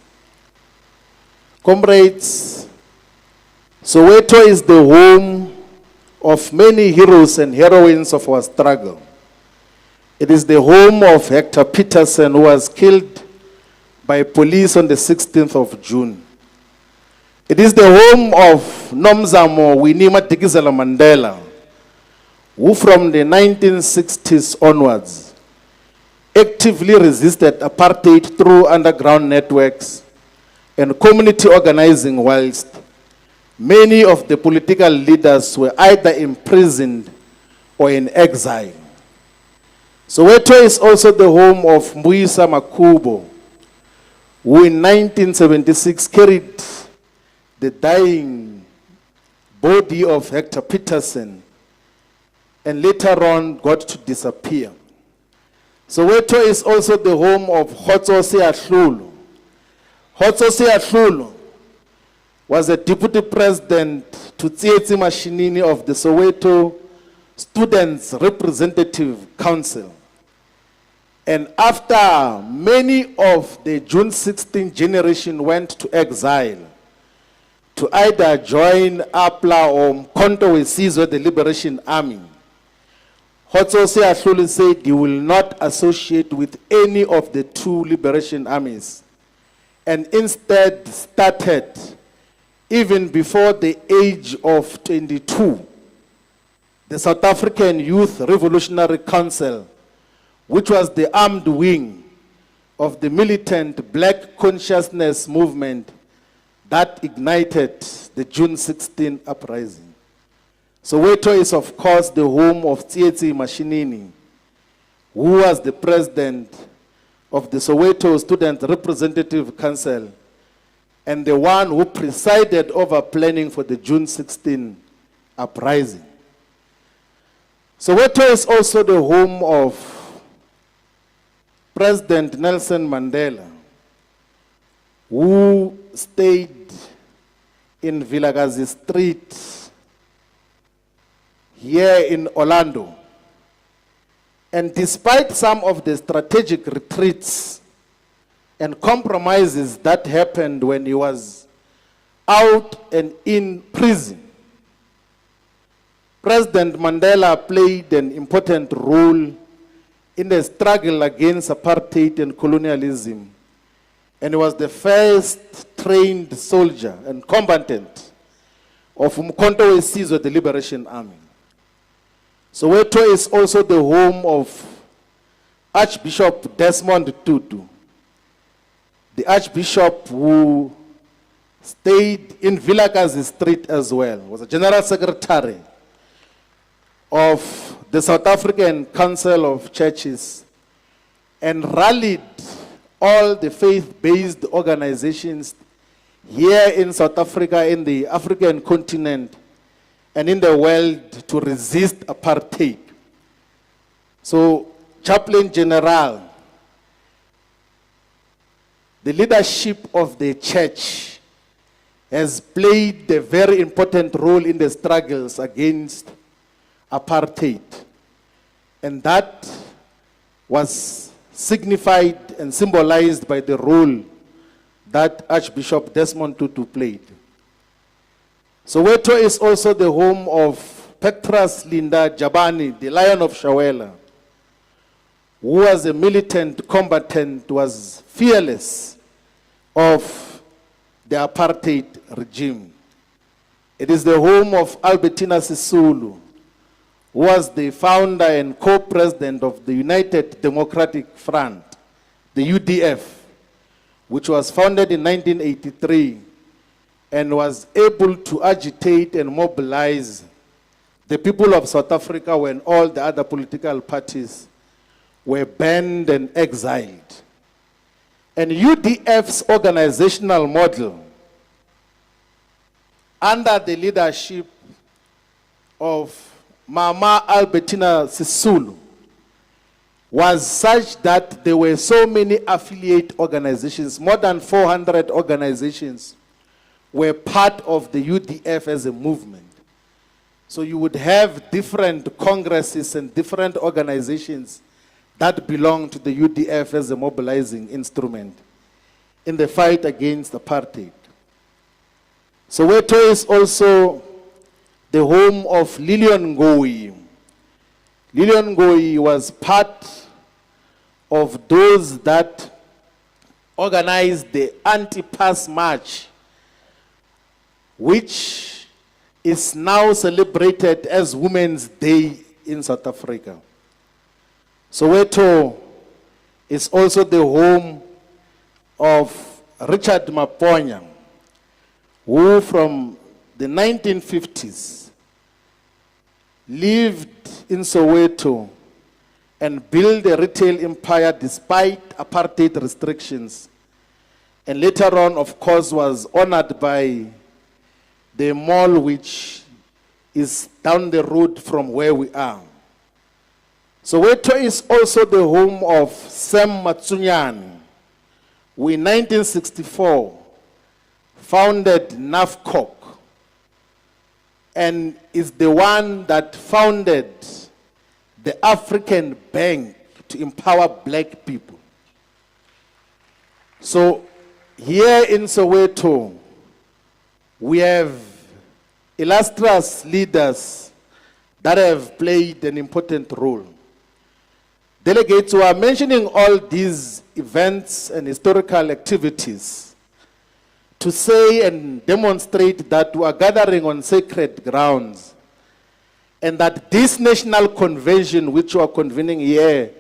Comrades, Soweto is the home of many heroes and heroines of our struggle. It is the home of Hector Peterson, who was killed by police on the 16th of June. It is the home of Nomzamo Winnie Madikizela Mandela, who from the 1960s onwards actively resisted apartheid through underground networks and community organizing, whilst many of the political leaders were either imprisoned or in exile. Soweto is also the home of Mbuyisa Makubo, who in 1976 carried the dying body of Hector Peterson and later on got to disappear. Soweto is also the home of Khotso Seahlulu. Khotso Seahlulu was a deputy president to Tsietsi Mashinini of the Soweto Students' Representative Council. And after many of the June 16 generation went to exile, to either join APLA or Mkhonto we Sizwe, the Liberation Army, Khotso Seahlulu said he will not associate with any of the two liberation armies, and instead started, even before the age of 22, the South African Youth Revolutionary Council, which was the armed wing of the militant Black Consciousness movement that ignited the June 16 uprising. Soweto is, of course, the home of Tsietsi Mashinini, who was the president of the Soweto Student Representative Council and the one who presided over planning for the June 16 uprising. Soweto is also the home of President Nelson Mandela, who stayed in Vilakazi Street here in Orlando. And despite some of the strategic retreats and compromises that happened when he was out and in prison, President Mandela played an important role in the struggle against apartheid and colonialism, and he was the first trained soldier and combatant of Umkhonto we Sizwe, the Liberation Army. Soweto is also the home of Archbishop Desmond Tutu, the Archbishop who stayed in Vilakazi Street as well, was a General Secretary of the South African Council of Churches and rallied all the faith-based organizations here in South Africa, in the African continent, and in the world to resist apartheid. So, Chaplain General, the leadership of the church has played a very important role in the struggles against apartheid. And that was signified and symbolized by the role that Archbishop Desmond Tutu played. Soweto is also the home of Petrus Linda Jabani, the Lion of Shawela, who was a militant combatant, was fearless of the apartheid regime. It is the home of Albertina Sisulu, who was the founder and co-president of the United Democratic Front, the UDF, which was founded in 1983 and was able to agitate and mobilize the people of South Africa when all the other political parties were banned and exiled. And UDF's organizational model, under the leadership of Mama Albertina Sisulu, was such that there were so many affiliate organizations, more than 400 organizations were part of the UDF as a movement. So you would have different congresses and different organizations that belong to the UDF as a mobilizing instrument in the fight against apartheid. Soweto is also the home of Lilian Ngoyi. Lilian Ngoyi was part of those that organized the anti-pass march, which is now celebrated as Women's Day in South Africa. Soweto is also the home of Richard Maponya, who from the 1950s lived in Soweto and built a retail empire despite apartheid restrictions, and later on, of course, was honored by the mall which is down the road from where we are. Soweto is also the home of Sam Matsunyane, who in 1964 founded NAFCOC and is the one that founded the African Bank to empower black people. So here in Soweto, we have illustrious leaders that have played an important role. Delegates who are mentioning all these events and historical activities to say and demonstrate that we are gathering on sacred grounds and that this national convention which we are convening here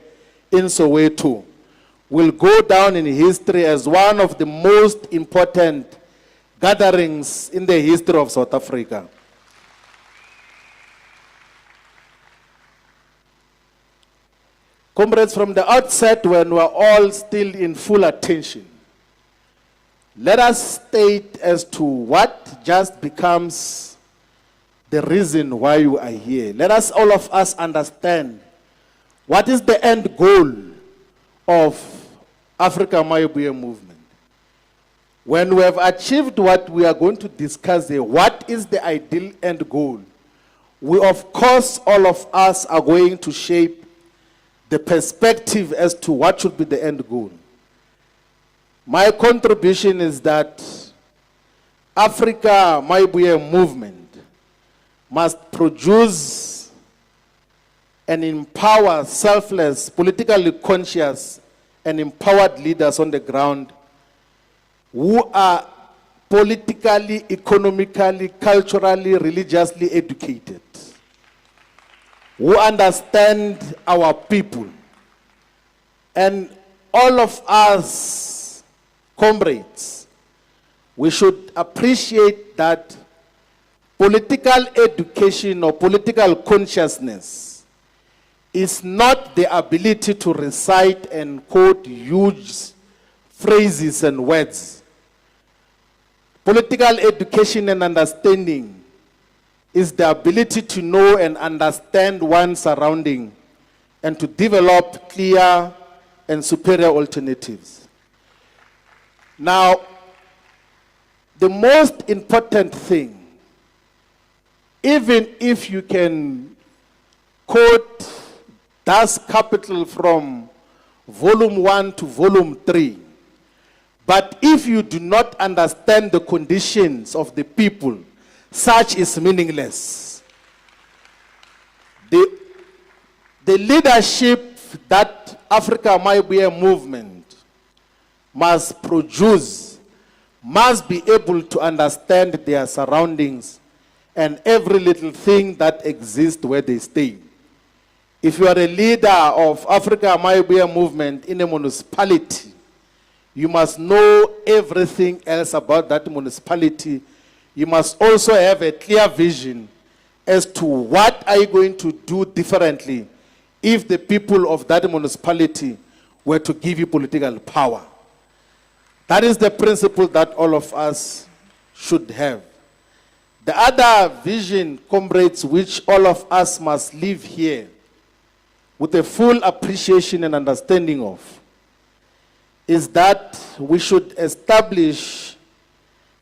in Soweto will go down in history as one of the most important gatherings in the history of South Africa. Comrades, from the outset, when we're all still in full attention, let us state as to what just becomes the reason why you are here. Let us, all of us, understand what is the end goal of Afrika Mayibuye movement. When we have achieved what we are going to discuss here, what is the ideal end goal? We, of course, all of us are going to shape the perspective as to what should be the end goal. My contribution is that Afrika Mayibuye movement must produce and empower selfless, politically conscious, and empowered leaders on the ground who are politically, economically, culturally, religiously educated, who understand our people. And all of us, comrades, we should appreciate that political education or political consciousness is not the ability to recite and quote huge phrases and words. Political education and understanding is the ability to know and understand one's surrounding and to develop clear and superior alternatives. Now, the most important thing, even if you can quote Das Kapital from volume 1 to volume 3, but if you do not understand the conditions of the people, such is meaningless. The leadership that Afrika Mayibuye movement must produce must be able to understand their surroundings and every little thing that exists where they stay. If you are a leader of Afrika Mayibuye movement in a municipality, you must know everything else about that municipality. You must also have a clear vision as to what are you going to do differently if the people of that municipality were to give you political power. That is the principle that all of us should have. The other vision, comrades, which all of us must live here with a full appreciation and understanding of, is that we should establish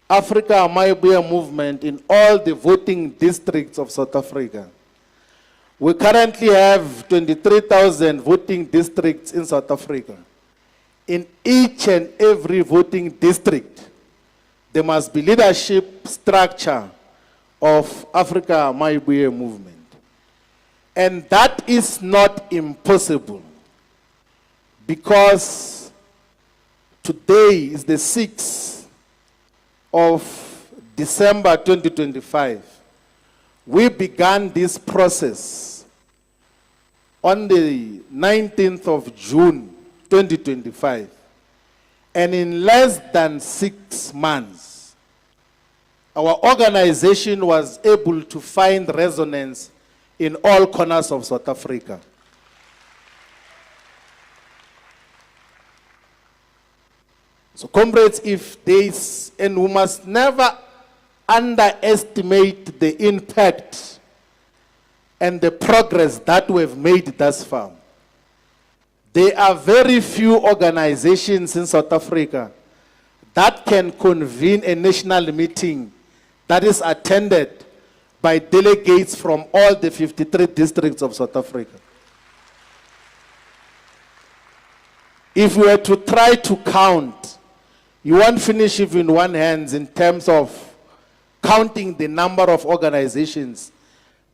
Afrika Mayibuye movement in all the voting districts of South Africa. We currently have 23,000 voting districts in South Africa. In each and every voting district, there must be leadership structure of Afrika Mayibuye movement. And that is not impossible, because today is the 6th of December 2025. We began this process on the 19th of June 2025. And in less than 6 months, our organization was able to find resonance in all corners of South Africa. So, comrades, if this, and we must never underestimate the impact and the progress that we've made thus far. There are very few organizations in South Africa that can convene a national meeting that is attended by delegates from all the 53 districts of South Africa. If we were to try to count, you won't finish even one hand in terms of counting the number of organizations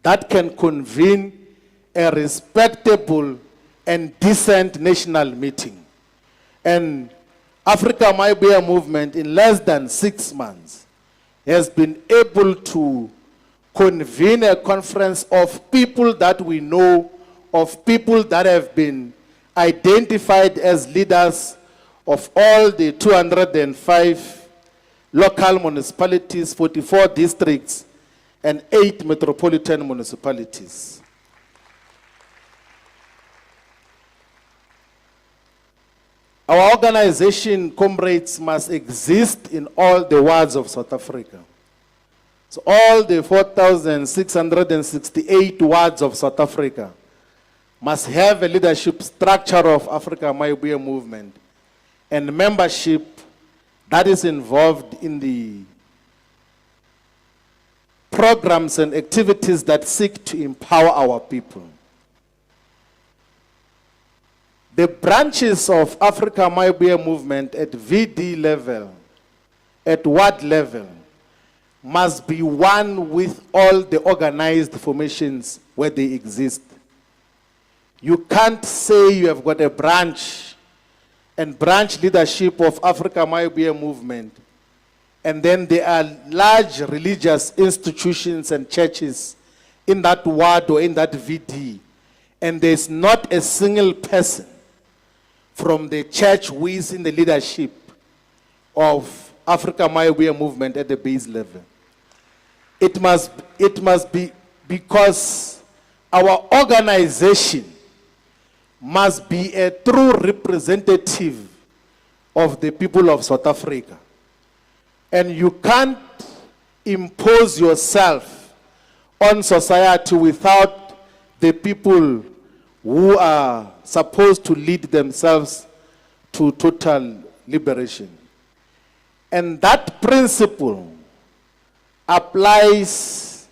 that can convene a respectable and decent national meeting. And Afrika Mayibuye movement in less than 6 months has been able to convene a conference of people that we know, of people that have been identified as leaders of all the 205 local municipalities, 44 districts, and 8 metropolitan municipalities. Our organization, comrades, must exist in all the wards of South Africa. So all the 4,668 wards of South Africa must have a leadership structure of Afrika Mayibuye movement and membership that is involved in the programs and activities that seek to empower our people. The branches of Afrika Mayibuye movement at VD level, at ward level, must be one with all the organized formations where they exist. You can't say you have got a branch and branch leadership of Afrika Mayibuye movement, and then there are large religious institutions and churches in that ward or in that VD, and there's not a single person from the church who is in the leadership of Afrika Mayibuye movement at the base level. It must be because our organization must be a true representative of the people of South Africa. And you can't impose yourself on society without the people who are supposed to lead themselves to total liberation. And that principle applies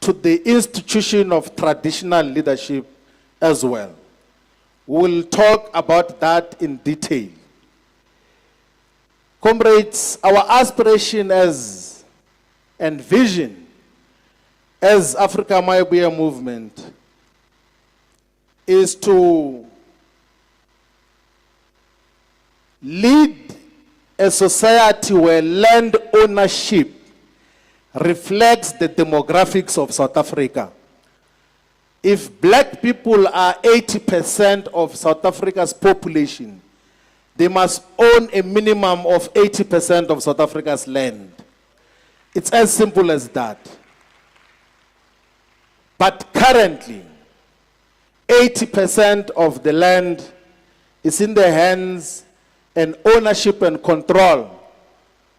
to the institution of traditional leadership as well. We'll talk about that in detail. Comrades, our aspiration and vision as Afrika Mayibuye movement is to lead a society where land ownership reflects the demographics of South Africa. If black people are 80% of South Africa's population, they must own a minimum of 80% of South Africa's land. It's as simple as that. But currently, 80% of the land is in the hands and ownership and control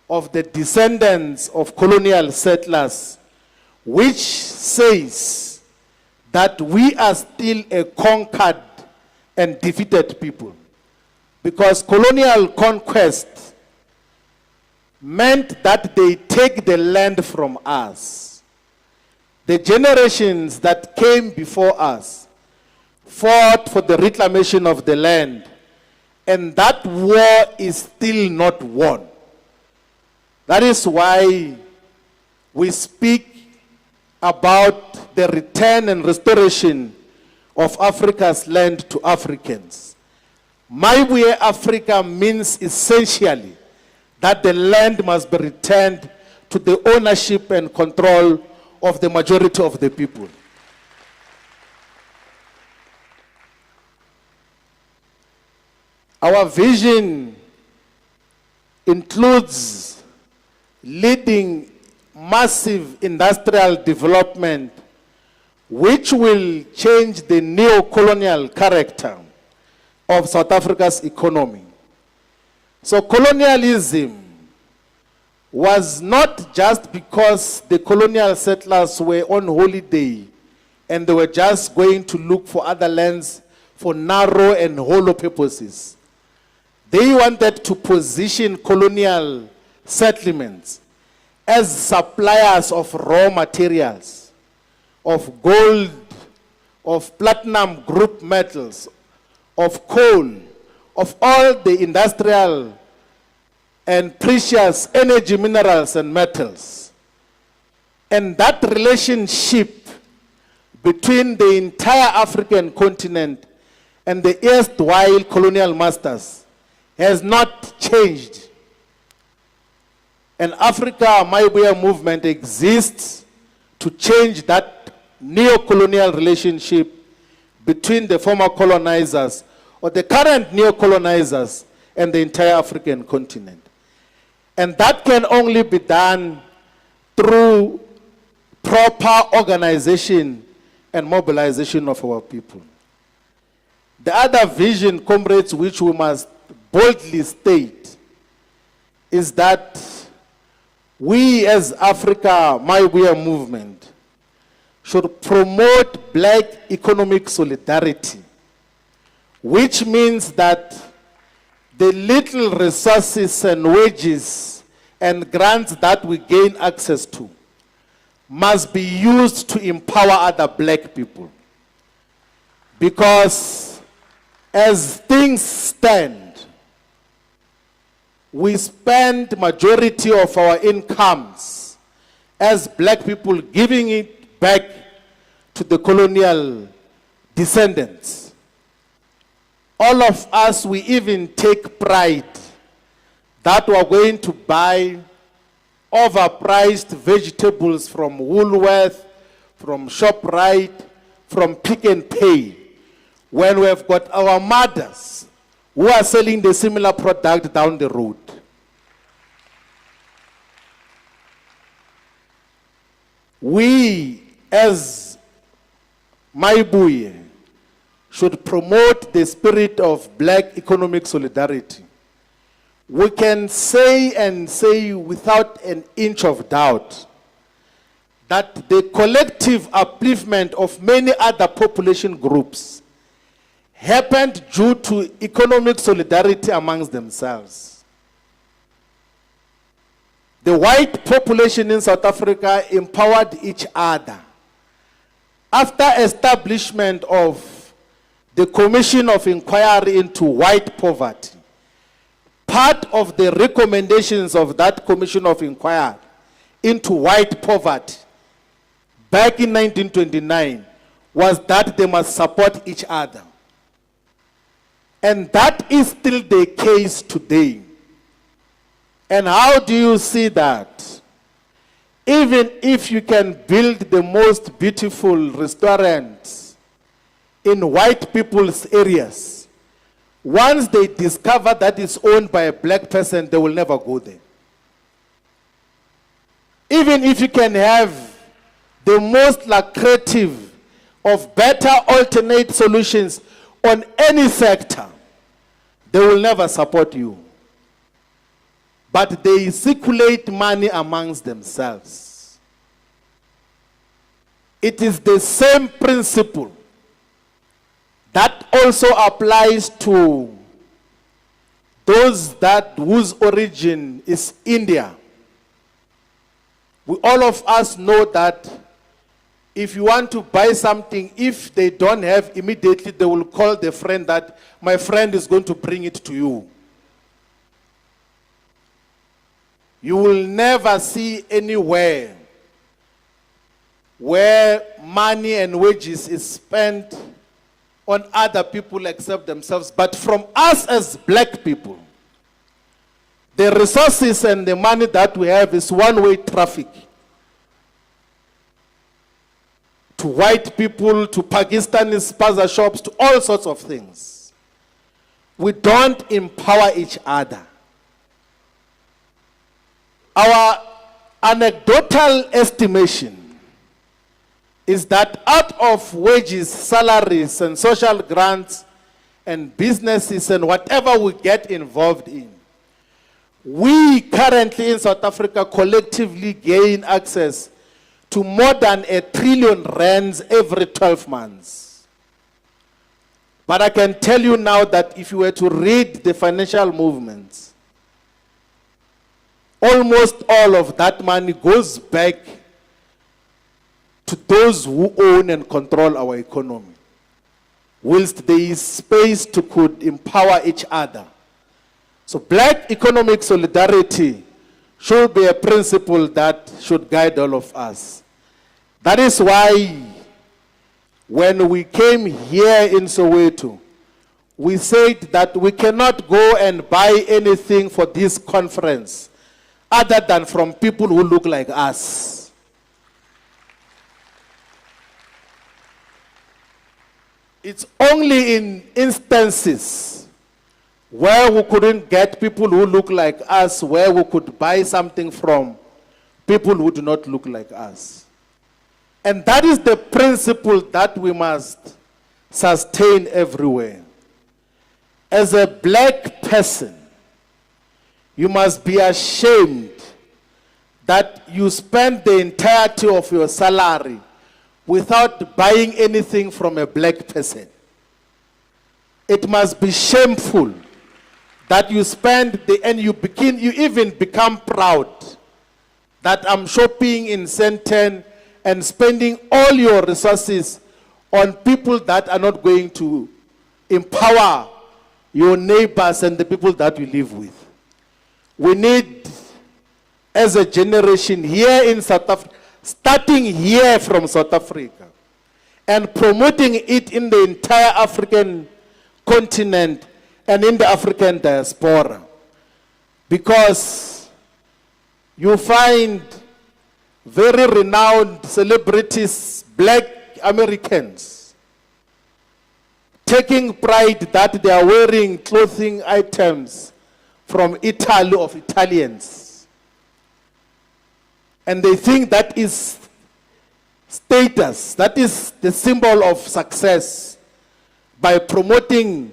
of the descendants of colonial settlers, which says that we are still a conquered and defeated people. Because colonial conquest meant that they take the land from us. The generations that came before us fought for the reclamation of the land, and that war is still not won. That is why we speak about the return and restoration of Africa's land to Africans. Mayibuye Africa means essentially that the land must be returned to the ownership and control of the majority of the people. Our vision includes leading massive industrial development which will change the neo-colonial character of South Africa's economy. So colonialism was not just because the colonial settlers were on holiday and they were just going to look for other lands for narrow and hollow purposes. They wanted to position colonial settlements as suppliers of raw materials, of gold, of platinum group metals, of coal, of all the industrial and precious energy minerals and metals. And that relationship between the entire African continent and the erstwhile colonial masters has not changed. And Afrika Mayibuye movement exists to change that neo-colonial relationship between the former colonizers or the current neo-colonizers and the entire African continent. And that can only be done through proper organization and mobilization of our people. The other vision, comrades, which we must boldly state is that we as Afrika Mayibuye movement should promote black economic solidarity, which means that the little resources and wages and grants that we gain access to must be used to empower other black people. Because as things stand, we spend majority of our incomes as black people giving it back to the colonial descendants. All of us, we even take pride that we are going to buy overpriced vegetables from Woolworth, from ShopRite, from Pick and Pay, when we have got our mothers who are selling the similar product down the road. We, as Mayibuye, should promote the spirit of black economic solidarity. We can say and say without an inch of doubt that the collective upliftment of many other population groups happened due to economic solidarity amongst themselves. The white population in South Africa empowered each other. After establishment of the Commission of Inquiry into White Poverty, part of the recommendations of that Commission of Inquiry into White Poverty back in 1929 was that they must support each other. And that is still the case today. And how do you see that? Even if you can build the most beautiful restaurants in white people's areas, once they discover that it's owned by a black person, they will never go there. Even if you can have the most lucrative of better alternate solutions on any sector, they will never support you. But they circulate money amongst themselves. It is the same principle that also applies to those whose origin is India. All of us know that if you want to buy something, if they don't have immediately, they will call the friend that my friend is going to bring it to you. You will never see anywhere where money and wages is spent on other people except themselves. But from us as black people, the resources and the money that we have is one-way traffic. To white people, to Pakistani spaza shops, to all sorts of things. We don't empower each other. Our anecdotal estimation is that out of wages, salaries, and social grants, and businesses, and whatever we get involved in, we currently in South Africa collectively gain access to more than R1 trillion every 12 months. But I can tell you now that if you were to read the financial movements, almost all of that money goes back to those who own and control our economy, whilst there is space to could empower each other. So black economic solidarity should be a principle that should guide all of us. That is why when we came here in Soweto, we said that we cannot go and buy anything for this conference other than from people who look like us. It's only in instances where we couldn't get people who look like us, where we could buy something from people who do not look like us. And that is the principle that we must sustain everywhere. As a black person, you must be ashamed that you spend the entirety of your salary without buying anything from a black person. It must be shameful that you spend and you even become proud that I'm shopping in Senten and spending all your resources on people that are not going to empower your neighbors and the people that you live with. We need, as a generation here in South Africa, starting here from South Africa and promoting it in the entire African continent and in the African diaspora. Because you find very renowned celebrities, black Americans, taking pride that they are wearing clothing items from Italy of Italians. And they think that is status, that is the symbol of success by promoting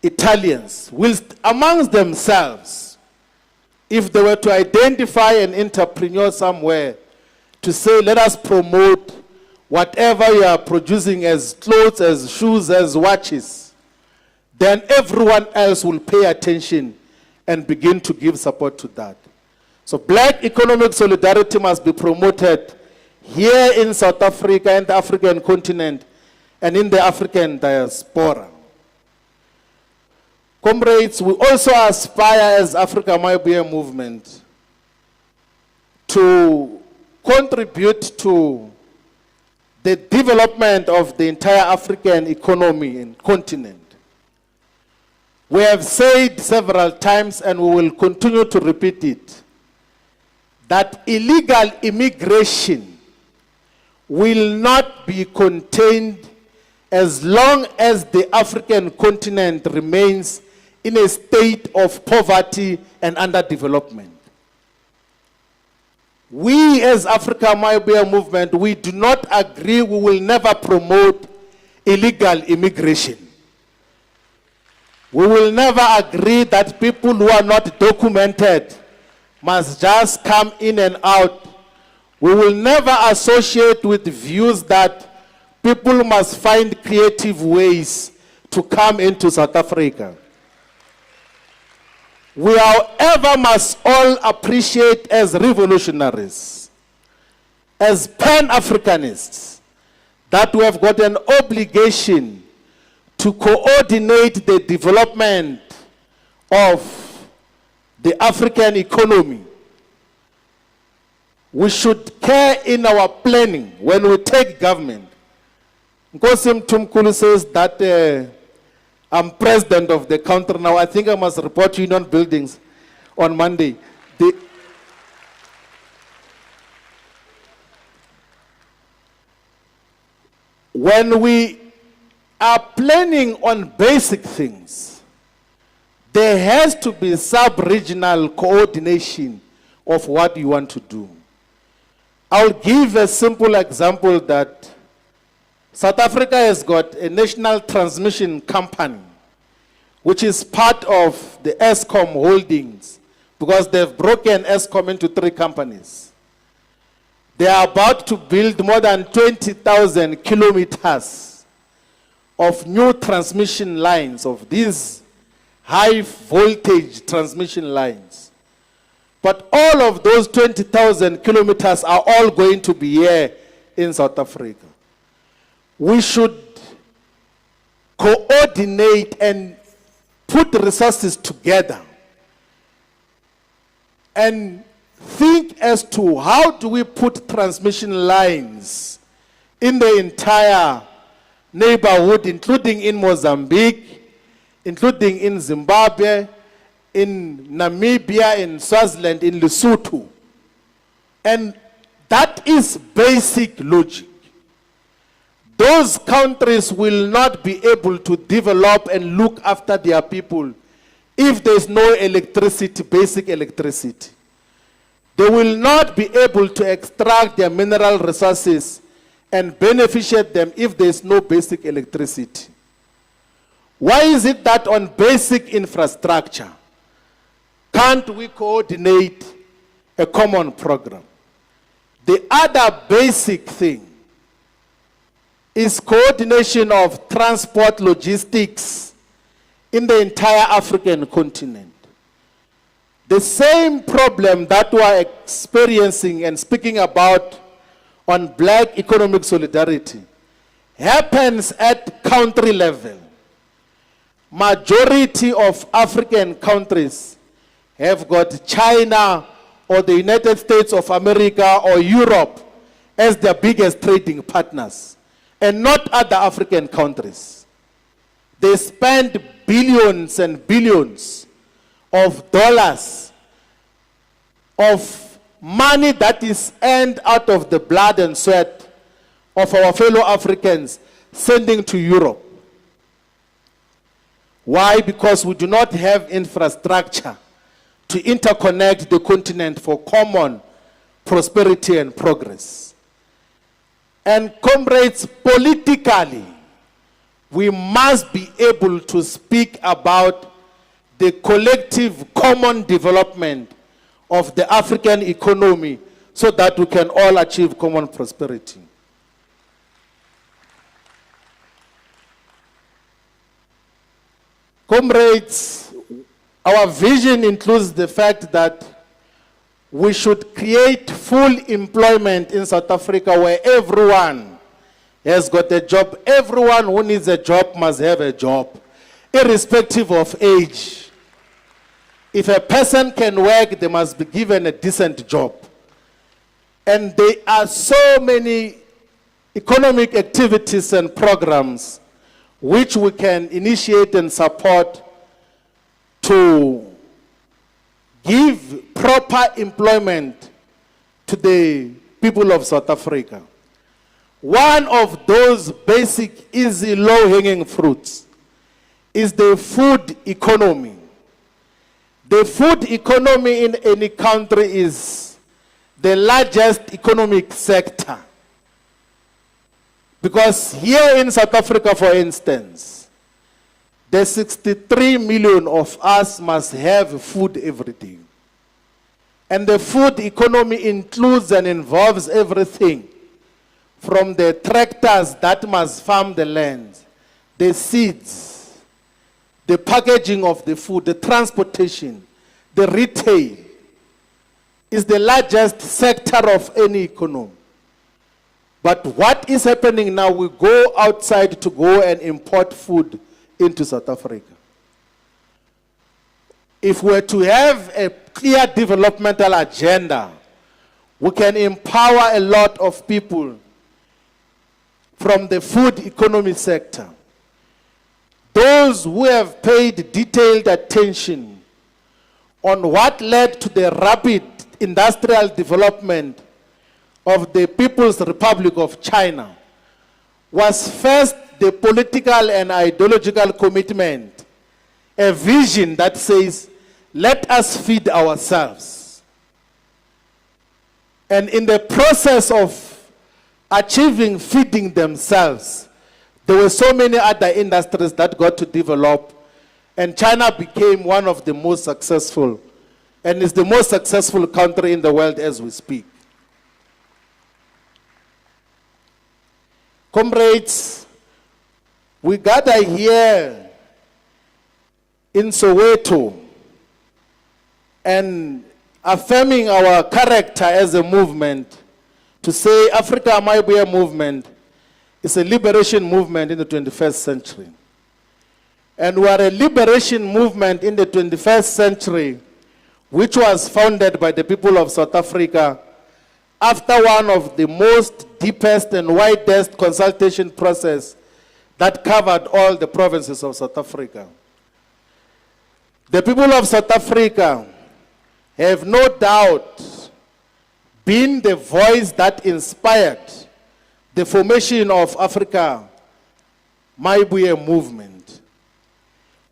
Italians, whilst amongst themselves, if they were to identify an entrepreneur somewhere to say, let us promote whatever you are producing as clothes, as shoes, as watches, then everyone else will pay attention and begin to give support to that. So black economic solidarity must be promoted here in South Africa and the African continent and in the African diaspora. Comrades, we also aspire as Afrika Mayibuye movement to contribute to the development of the entire African economy and continent. We have said several times, and we will continue to repeat it, that illegal immigration will not be contained as long as the African continent remains in a state of poverty and underdevelopment. We as Afrika Mayibuye movement, we do not agree, we will never promote illegal immigration. We will never agree that people who are not documented must just come in and out. We will never associate with views that people must find creative ways to come into South Africa. We, however, must all appreciate as revolutionaries, as Pan-Africanists, that we have got an obligation to coordinate the development of the African economy. We should care in our planning when we take government. Nkosi Mthimkhulu says that I'm president of the country now. I think I must report union buildings on Monday. When we are planning on basic things, there has to be sub-regional coordination of what you want to do. I'll give a simple example that South Africa has got a national transmission company, which is part of the Eskom holdings, because they've broken Eskom into 3 companies. They are about to build more than 20,000 kilometers of new transmission lines, of these high voltage transmission lines. But all of those 20,000 kilometers are all going to be here in South Africa. We should coordinate and put resources together and think as to how do we put transmission lines in the entire neighborhood, including in Mozambique, including in Zimbabwe, in Namibia, in Swaziland, in Lesotho. And that is basic logic. Those countries will not be able to develop and look after their people if there's no electricity, basic electricity. They will not be able to extract their mineral resources and beneficiate them if there's no basic electricity. Why is it that on basic infrastructure, can't we coordinate a common program? The other basic thing is coordination of transport logistics in the entire African continent. The same problem that we are experiencing and speaking about on black economic solidarity happens at country level. Majority of African countries have got China or the United States of America or Europe as their biggest trading partners, and not other African countries. They spend billions and billions of dollars of money that is earned out of the blood and sweat of our fellow Africans sending to Europe. Why? Because we do not have infrastructure to interconnect the continent for common prosperity and progress. And comrades, politically, we must be able to speak about the collective common development of the African economy so that we can all achieve common prosperity. Comrades, our vision includes the fact that we should create full employment in South Africa where everyone has got a job. Everyone who needs a job must have a job, irrespective of age. If a person can work, they must be given a decent job. And there are so many economic activities and programs which we can initiate and support to give proper employment to the people of South Africa. One of those basic, easy, low-hanging fruits is the food economy. The food economy in any country is the largest economic sector. Because here in South Africa, for instance, the 63 million of us must have food every day. And the food economy includes and involves everything from the tractors that must farm the land, the seeds, the packaging of the food, the transportation, the retail. Is the largest sector of any economy. But what is happening now, we go outside to go and import food into South Africa. If we're to have a clear developmental agenda, we can empower a lot of people from the food economy sector. Those who have paid detailed attention on what led to the rapid industrial development of the People's Republic of China was first the political and ideological commitment, a vision that says, let us feed ourselves. And in the process of achieving feeding themselves, there were so many other industries that got to develop, and China became one of the most successful, and is the most successful country in the world as we speak. Comrades, we gather here in Soweto and affirming our character as a movement to say Afrika Mayibuye movement is a liberation movement in the 21st century. And we are a liberation movement in the 21st century which was founded by the people of South Africa after one of the most deepest and widest consultation process that covered all the provinces of South Africa. The people of South Africa have no doubt been the voice that inspired the formation of Afrika Mayibuye movement.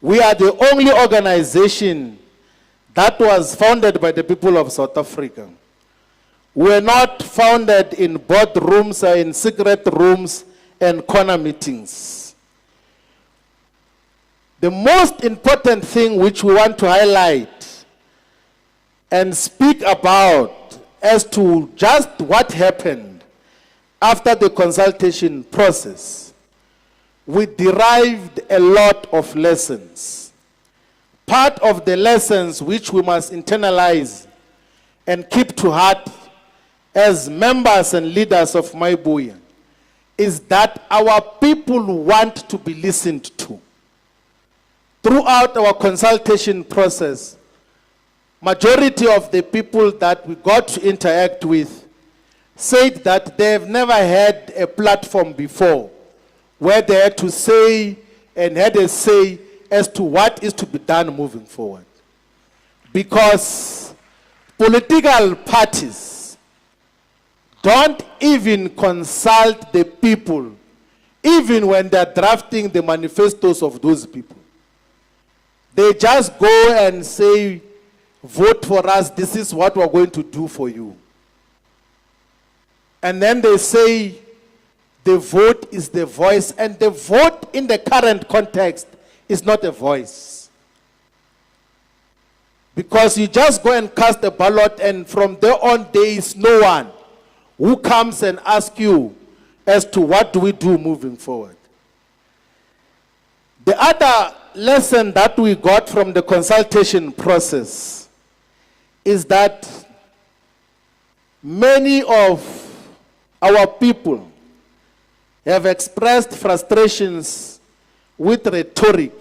We are the only organization that was founded by the people of South Africa. We were not founded in boardrooms or in secret rooms and corner meetings. The most important thing which we want to highlight and speak about as to just what happened after the consultation process, we derived a lot of lessons. Part of the lessons which we must internalize and keep to heart as members and leaders of Mayibuye is that our people want to be listened to. Throughout our consultation process, majority of the people that we got to interact with said that they've never had a platform before where they had to say and had a say as to what is to be done moving forward. Because political parties don't even consult the people, even when they're drafting the manifestos of those people. They just go and say, vote for us, this is what we're going to do for you. And then they say, the vote is the voice, and the vote in the current context is not a voice. Because you just go and cast a ballot, and from there on, there is no one who comes and asks you as to what do we do moving forward. The other lesson that we got from the consultation process is that many of our people have expressed frustrations with rhetoric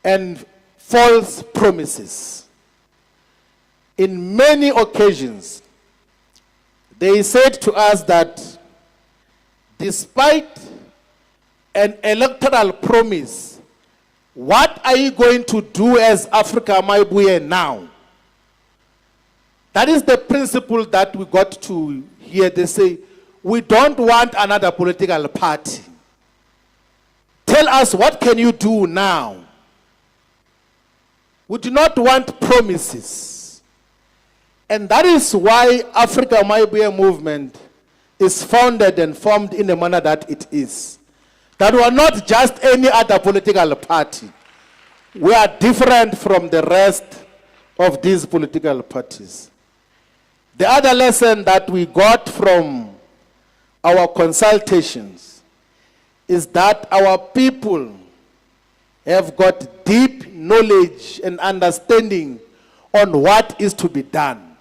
and false promises. In many occasions, they said to us that despite an electoral promise, what are you going to do as Afrika Mayibuye now? That is the principle that we got to hear. They say, we don't want another political party. Tell us, what can you do now? We do not want promises. And that is why Afrika Mayibuye movement is founded and formed in the manner that it is. That we are not just any other political party. We are different from the rest of these political parties. The other lesson that we got from our consultations is that our people have got deep knowledge and understanding on what is to be done.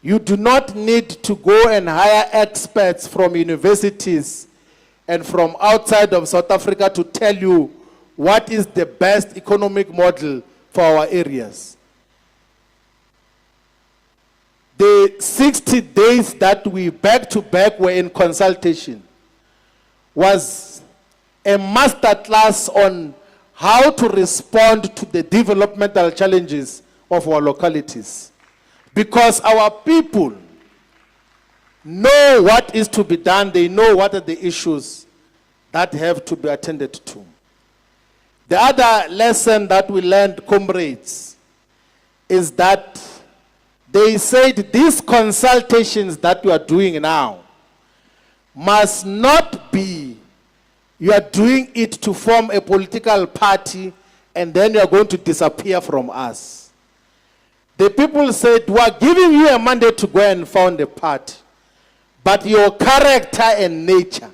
You do not need to go and hire experts from universities and from outside of South Africa to tell you what is the best economic model for our areas. The 60 days that we back to back were in consultation was a masterclass on how to respond to the developmental challenges of our localities. Because our people know what is to be done, they know what are the issues that have to be attended to. The other lesson that we learned, comrades, is that they said these consultations that you are doing now must not be, you are doing it to form a political party and then you are going to disappear from us. The people said, we are giving you a mandate to go and found a party. But your character and nature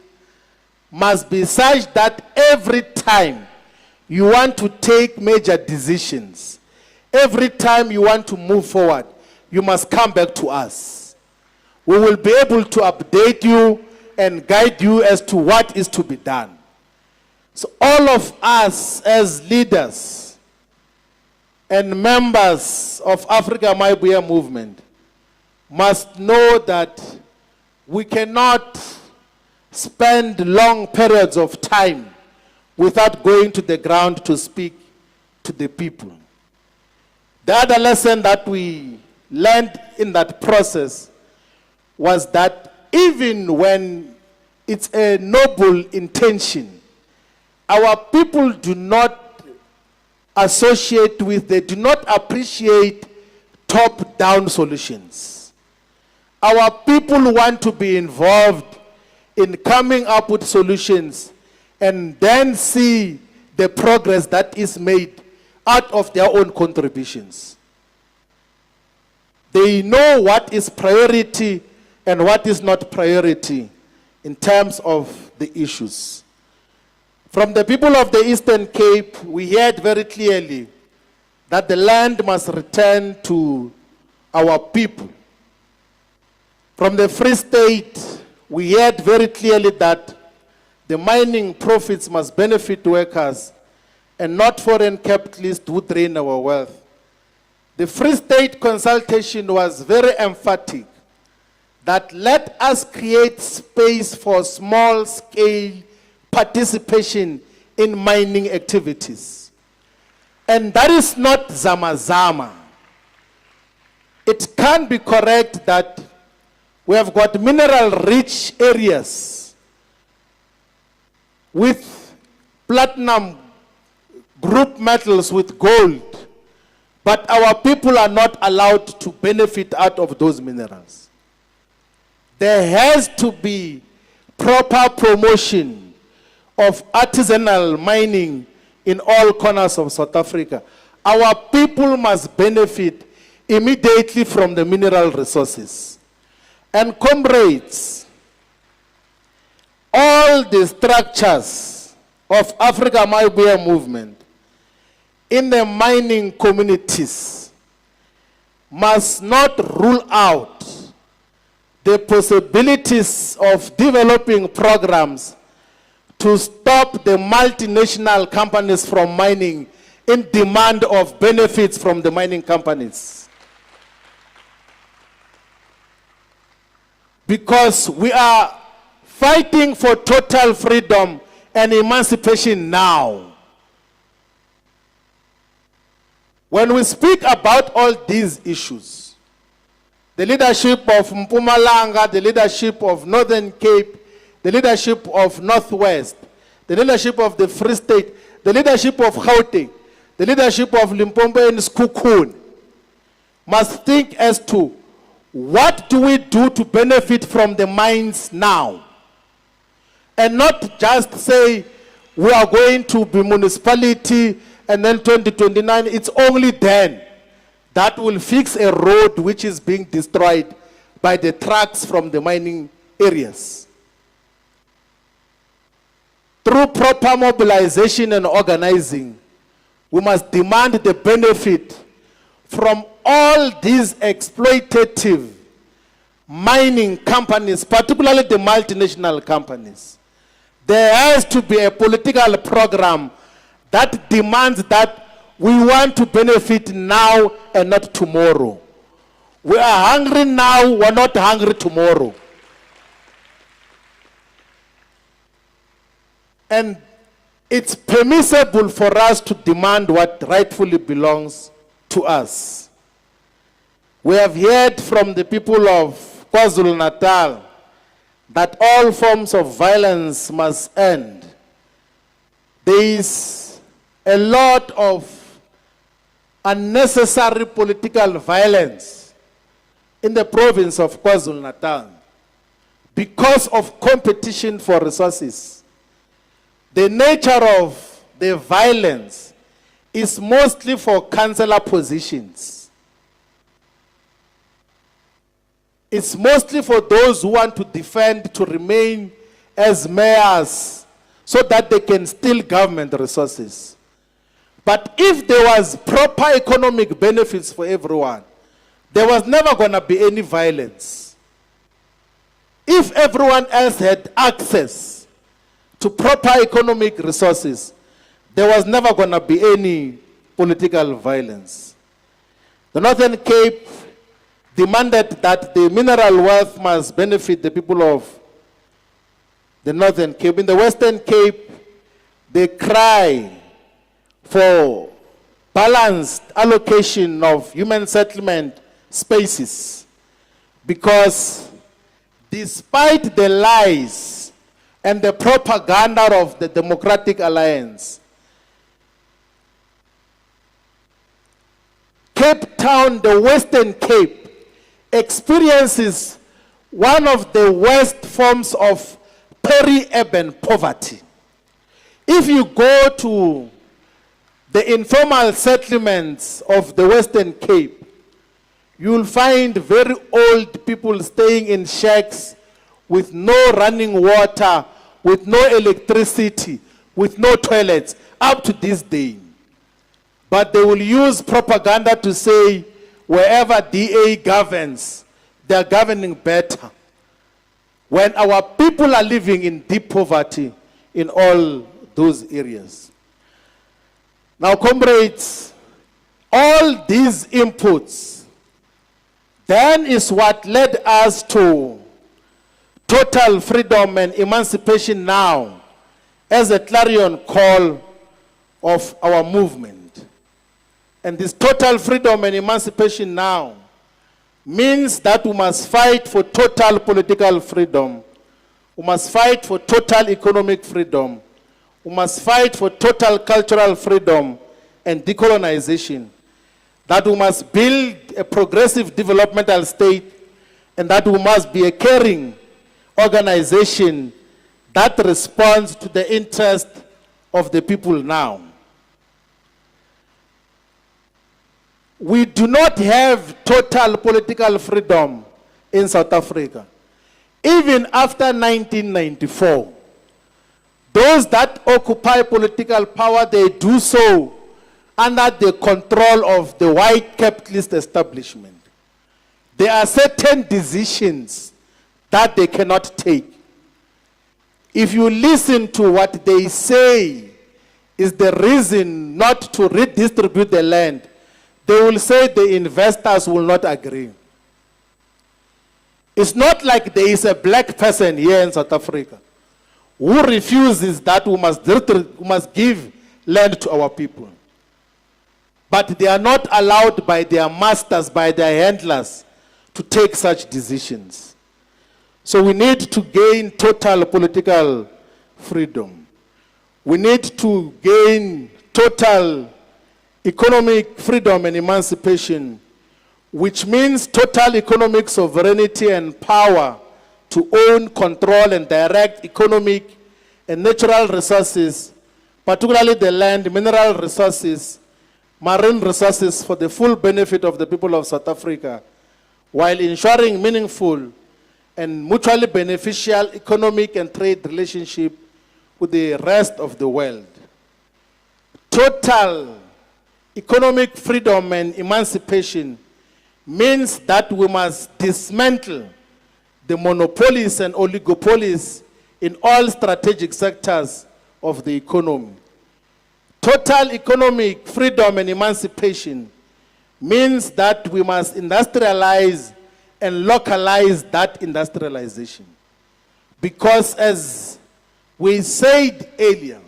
must be such that every time you want to take major decisions, every time you want to move forward, you must come back to us. We will be able to update you and guide you as to what is to be done. So all of us as leaders and members of Afrika Mayibuye movement must know that we cannot spend long periods of time without going to the ground to speak to the people. The other lesson that we learned in that process was that even when it's a noble intention, our people do not associate with, they do not appreciate top-down solutions. Our people want to be involved in coming up with solutions and then see the progress that is made out of their own contributions. They know what is priority and what is not priority in terms of the issues. From the people of the Eastern Cape, we heard very clearly that the land must return to our people. From the Free State, we heard very clearly that the mining profits must benefit workers and not foreign capitalists who drain our wealth. The Free State consultation was very emphatic that let us create space for small-scale participation in mining activities. And that is not zama-zama. It can be correct that we have got mineral-rich areas with platinum group metals with gold, but our people are not allowed to benefit out of those minerals. There has to be proper promotion of artisanal mining in all corners of South Africa. Our people must benefit immediately from the mineral resources. And comrades, all the structures of Afrika Mayibuye movement in the mining communities must not rule out the possibilities of developing programs to stop the multinational companies from mining in demand of benefits from the mining companies. Because we are fighting for total freedom and emancipation now. When we speak about all these issues, the leadership of Mpumalanga, the leadership of Northern Cape, the leadership of Northwest, the leadership of the Free State, the leadership of Gauteng, the leadership of Limpopo and Sekhukhune must think as to what do we do to benefit from the mines now? And not just say we are going to be municipality and then 2029, it's only then that will fix a road which is being destroyed by the trucks from the mining areas. Through proper mobilization and organizing, we must demand the benefit from all these exploitative mining companies, particularly the multinational companies. There has to be a political program that demands that we want to benefit now and not tomorrow. We are hungry now, we're not hungry tomorrow. And it's permissible for us to demand what rightfully belongs to us. We have heard from the people of KwaZulu-Natal that all forms of violence must end. There is a lot of unnecessary political violence in the province of KwaZulu-Natal because of competition for resources. The nature of the violence is mostly for councillor positions. It's mostly for those who want to defend, to remain as mayors so that they can steal government resources. But if there was proper economic benefits for everyone, there was never going to be any violence. If everyone else had access to proper economic resources, there was never going to be any political violence. The Northern Cape demanded that the mineral wealth must benefit the people of the Northern Cape. In the Western Cape, they cry for balanced allocation of human settlement spaces, because despite the lies and the propaganda of the Democratic Alliance, Cape Town, the Western Cape, experiences one of the worst forms of peri-urban poverty. If you go to the informal settlements of the Western Cape, you will find very old people staying in shacks with no running water, with no electricity, with no toilets, up to this day. But they will use propaganda to say, wherever DA governs, they are governing better. When our people are living in deep poverty in all those areas. Now, comrades, all these inputs then is what led us to total freedom and emancipation now as a clarion call of our movement. And this total freedom and emancipation now means that we must fight for total political freedom. We must fight for total economic freedom. We must fight for total cultural freedom and decolonization. That we must build a progressive developmental state, and that we must be a caring organization that responds to the interest of the people now. We do not have total political freedom in South Africa. Even after 1994, those that occupy political power, they do so under the control of the white capitalist establishment. There are certain decisions that they cannot take. If you listen to what they say is the reason not to redistribute the land, they will say the investors will not agree. It's not like there is a black person here in South Africa who refuses that we must give land to our people. But they are not allowed by their masters, by their handlers, to take such decisions. So we need to gain total political freedom. We need to gain total economic freedom and emancipation, which means total economic sovereignty and power to own, control, and direct economic and natural resources, particularly the land, mineral resources, marine resources, for the full benefit of the people of South Africa, while ensuring meaningful and mutually beneficial economic and trade relationship with the rest of the world. Total economic freedom and emancipation means that we must dismantle the monopolies and oligopolies in all strategic sectors of the economy. Total economic freedom and emancipation means that we must industrialize and localize that industrialization. Because as we said earlier,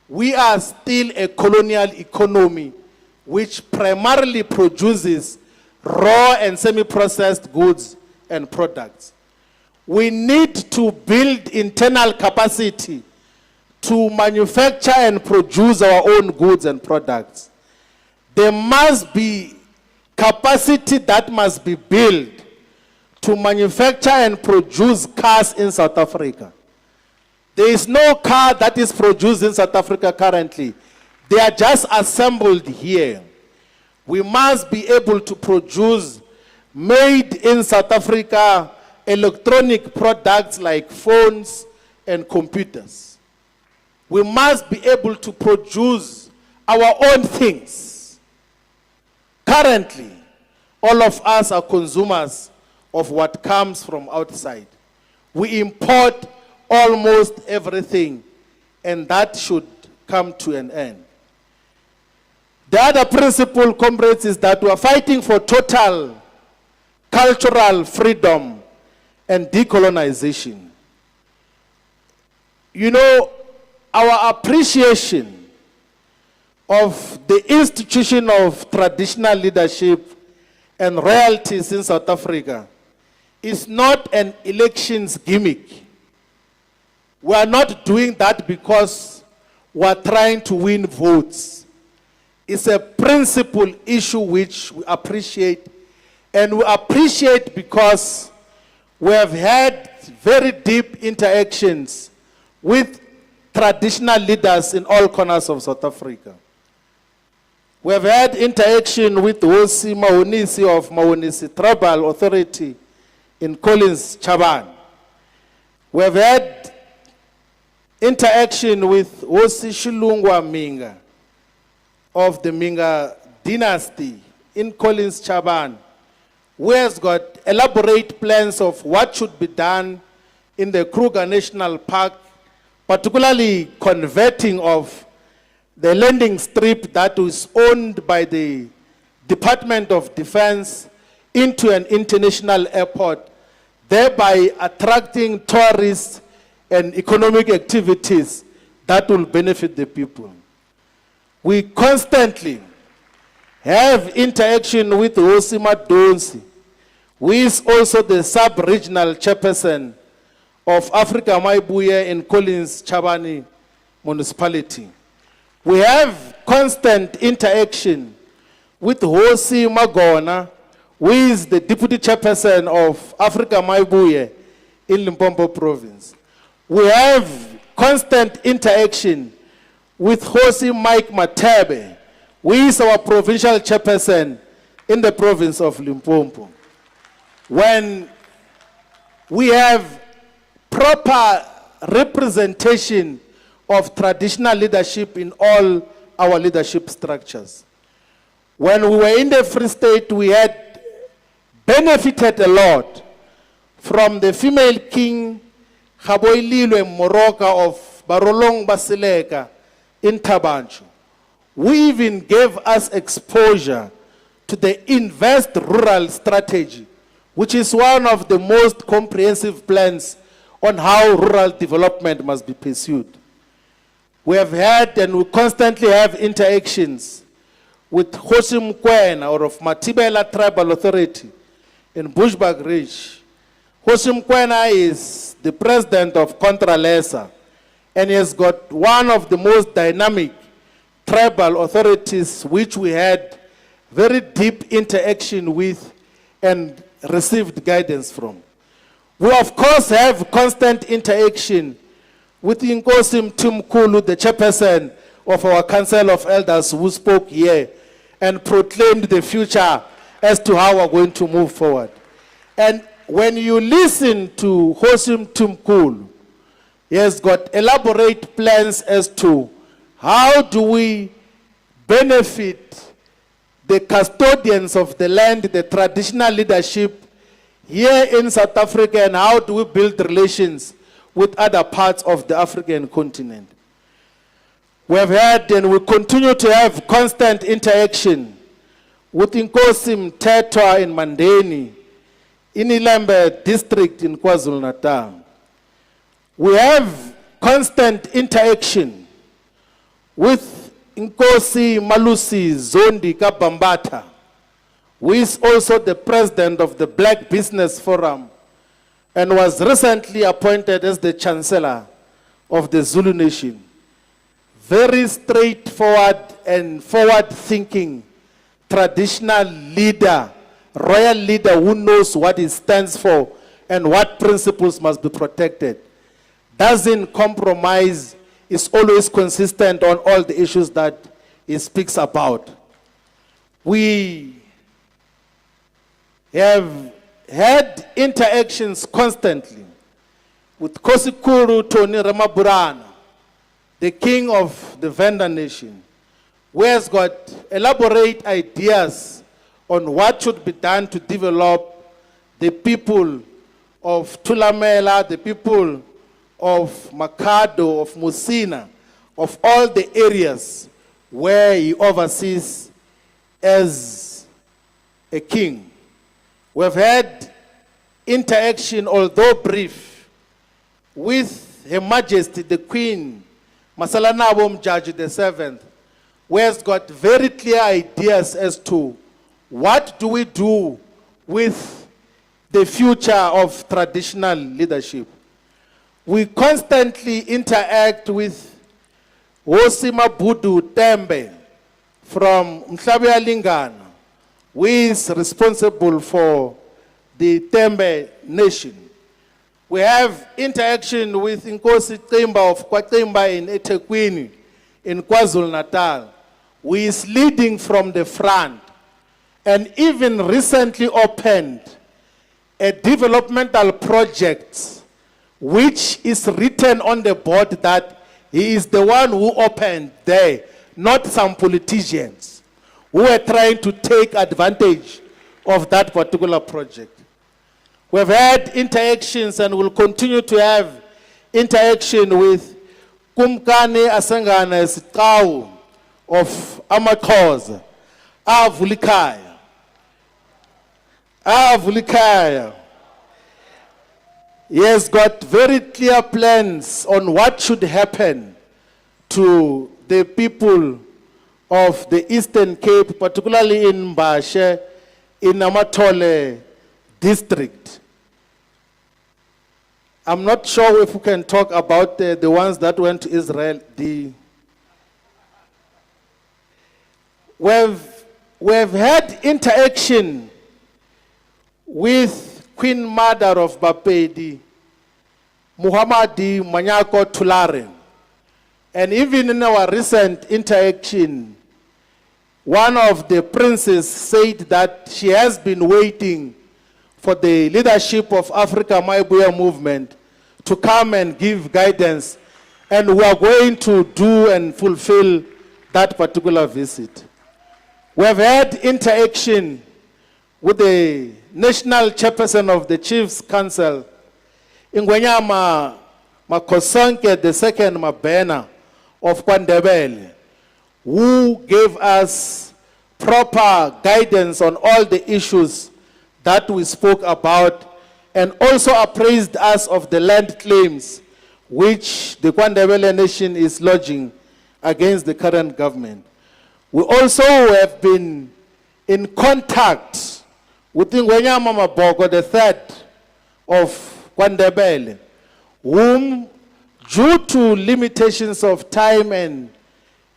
we are still a colonial economy which primarily produces raw and semi-processed goods and products. We need to build internal capacity to manufacture and produce our own goods and products. There must be capacity that must be built to manufacture and produce cars in South Africa. There is no car that is produced in South Africa currently. They are just assembled here. We must be able to produce made in South Africa electronic products like phones and computers. We must be able to produce our own things. Currently, all of us are consumers of what comes from outside. We import almost everything, and that should come to an end. The other principle, comrades, is that we are fighting for total cultural freedom and decolonization. You know, our appreciation of the institution of traditional leadership and royalties in South Africa is not an elections gimmick. We are not doing that because we are trying to win votes. It's a principal issue which we appreciate, and we appreciate because we have had very deep interactions with traditional leaders in all corners of South Africa. We have had interaction with Hosi Mahonisi of Mahonisi Tribal Authority in Collins, Chaban. We have had interaction with Hosi Shilungwa Minga of the Minga dynasty in Collins, Chaban, who has got elaborate plans of what should be done in the Kruger National Park, particularly converting of the landing strip that was owned by the Department of Defense into an international airport, thereby attracting tourists and economic activities that will benefit the people. We constantly have interaction with Osima Donsi, who is also the sub-regional chairperson of Afrika Mayibuye in Collins Chabani municipality. We have constant interaction with Hosi Magona, who is the deputy chairperson of Afrika Mayibuye in Limpopo province. We have constant interaction with Hosi Mike Matebe, who is our provincial chairperson in the province of Limpopo. When we have proper representation of traditional leadership in all our leadership structures. When we were in the Free State, we had benefited a lot from the female king, Gaboililwe Moroka of Barolong Basileka in Tabanchu. We even gave us exposure to the Invest Rural strategy, which is one of the most comprehensive plans on how rural development must be pursued. We have had and we constantly have interactions with Hosim Kwena or of Matibela Tribal Authority in Bushbuck Ridge. Hosim Kwena is the president of Contralesa, and he has got one of the most dynamic tribal authorities which we had very deep interaction with and received guidance from. We of course have constant interaction with Inkosim Tumkulu, the chairperson of our Council of Elders, who spoke here and proclaimed the future as to how we're going to move forward. And when you listen to Hosim Tumkulu, he has got elaborate plans as to how do we benefit the custodians of the land, the traditional leadership here in South Africa, and how do we build relations with other parts of the African continent. We have had and we continue to have constant interaction with Inkosi Mthethwa in Mandeni, in Ilembe district in KwaZulu-Natal. We have constant interaction with Inkosi Malusi Zondi Kabambata, who is also the president of the Black Business Forum and was recently appointed as the Chancellor of the Zulu Nation. Very straightforward and forward-thinking traditional leader, royal leader who knows what he stands for and what principles must be protected. Doesn't compromise, is always consistent on all the issues that he speaks about. We have had interactions constantly with Kosikuru Tony Ramaburana, the king of the Venda Nation, who has got elaborate ideas on what should be done to develop the people of Tulamela, the people of Makado, of Musina, of all the areas where he oversees as a king. We have had interaction, although brief, with Her Majesty the Queen, Masalanabo Mjaji VII, who has got very clear ideas as to what do we do with the future of traditional leadership. We constantly interact with Hosima Budu Tembe from Mhlabea Lingana, who is responsible for the Tembe Nation. We have interaction with Inkosi Temba of Kwatemba in eThekwini, in KwaZulu-Natal, who is leading from the front, and even recently opened a developmental project which is written on the board that he is the one who opened there, not some politicians who are trying to take advantage of that particular project. We've had interactions and will continue to have interaction with Kumkani Asangana Sitau of Amakhoz, Avulikaya. He has got very clear plans on what should happen to the people of the Eastern Cape, particularly in Mbashe, in Amatole district. I'm not sure if we can talk about the ones that went to Israel. We've had interaction with Queen Mother of Bapedi, Muhammadi Manyako Tularen. And even in our recent interaction, one of the princes said that she has been waiting for the leadership of Afrika Mayibuye movement to come and give guidance, and we are going to do and fulfill that particular visit. We have had interaction with the national chairperson of the Chiefs Council, Ingwenyama Makosonke II Mabena of KwaNdebele, who gave us proper guidance on all the issues that we spoke about, and also appraised us of the land claims which the KwaNdebele nation is lodging against the current government. We also have been in contact with Ngwenyama Maboko III of KwaNdebele, whom, due to limitations of time and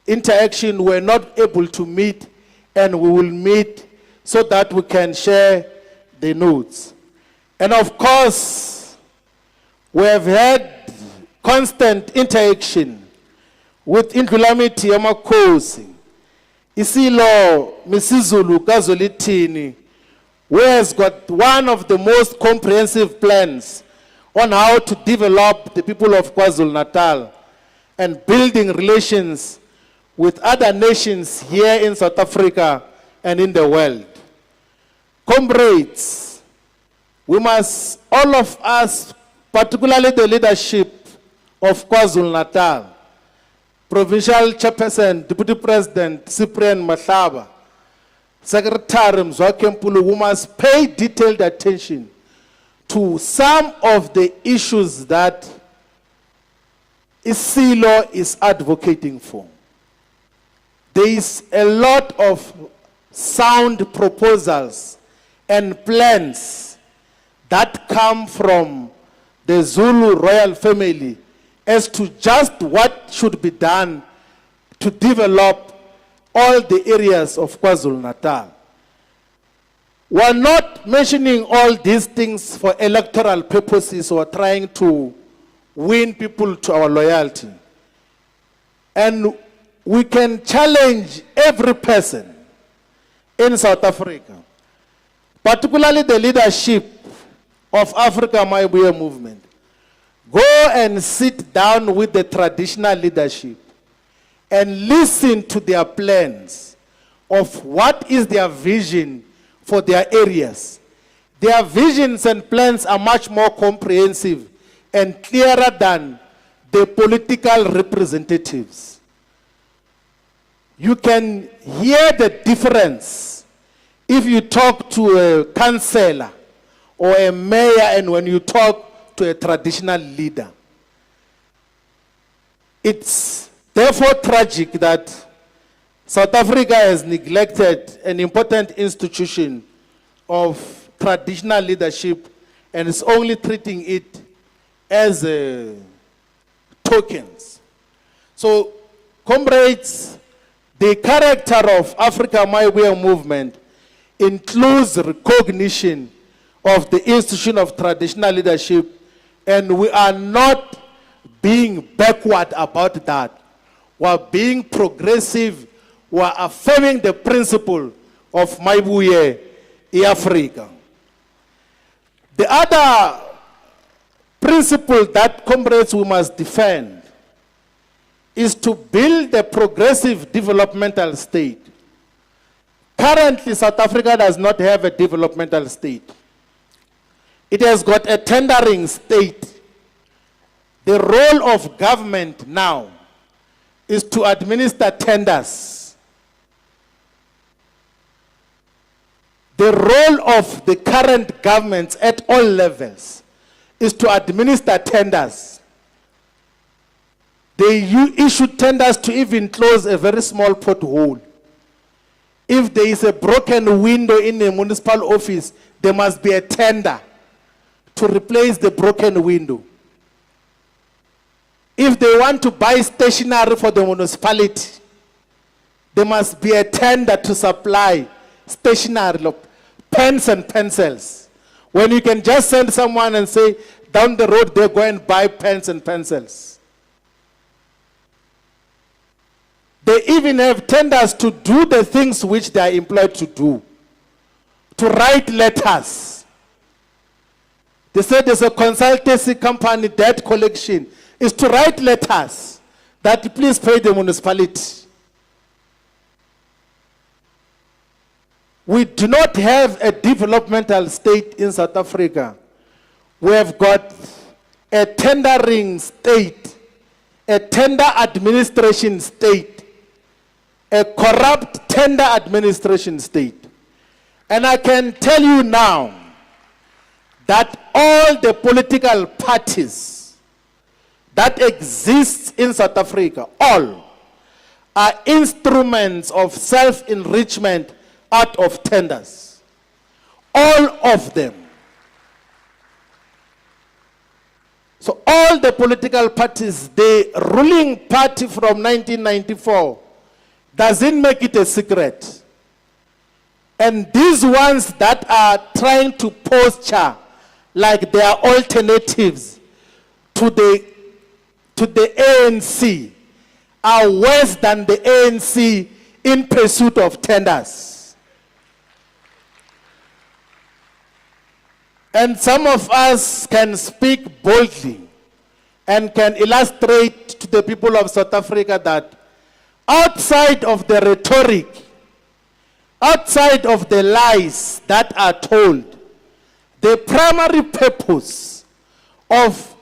interaction, were not able to meet, and we will meet so that we can share the notes. And of course, we have had constant interaction with Indlulamiti Yamakosi, Isilo Misizulu Kazolitini, who has got one of the most comprehensive plans on how to develop the people of KwaZulu-Natal and building relations with other nations here in South Africa and in the world. Comrades, we must, all of us, particularly the leadership of KwaZulu-Natal, Provincial Chairperson, Deputy President Cyprian Mahlaba, Secretary Mzwake Mpulu, we must pay detailed attention to some of the issues that Isilo is advocating for. There is a lot of sound proposals and plans that come from the Zulu royal family as to just what should be done to develop all the areas of KwaZulu-Natal. We are not mentioning all these things for electoral purposes or trying to win people to our loyalty. And we can challenge every person in South Africa, particularly the leadership of Afrika Mayibuye movement. Go and sit down with the traditional leadership and listen to their plans of what is their vision for their areas. Their visions and plans are much more comprehensive and clearer than the political representatives. You can hear the difference if you talk to a councillor or a mayor and when you talk to a traditional leader. It's therefore tragic that South Africa has neglected an important institution of traditional leadership and is only treating it as tokens. So, comrades, the character of Afrika Mayibuye movement includes recognition of the institution of traditional leadership And we are not being backward about that. We are being progressive. We are affirming the principle of Mayibuye in Africa. The other principle that, comrades, we must defend is to build a progressive developmental state. Currently, South Africa does not have a developmental state. It has got a tendering state. The role of government now is to administer tenders. The role of the current governments at all levels is to administer tenders. They issue tenders to even close a very small pothole. If there is a broken window in a municipal office, there must be a tender to replace the broken window. If they want to buy stationery for the municipality, there must be a tender to supply stationery, pens and pencils. When you can just send someone and say, down the road, they go and buy pens and pencils. They even have tenders to do the things which they are employed to do, to write letters. They said there's a consultancy company, debt collection, is to write letters that please pay the municipality. We do not have a developmental state in South Africa. We have got a tendering state, a tender administration state, a corrupt tender administration state. And I can tell you now that all the political parties that exist in South Africa, all, are instruments of self-enrichment out of tenders. All of them. So all the political parties, the ruling party from 1994, doesn't make it a secret. And these ones that are trying to posture like they are alternatives to the ANC are worse than the ANC in pursuit of tenders. And some of us can speak boldly and can illustrate to the people of South Africa that outside of the rhetoric, outside of the lies that are told, the primary purpose of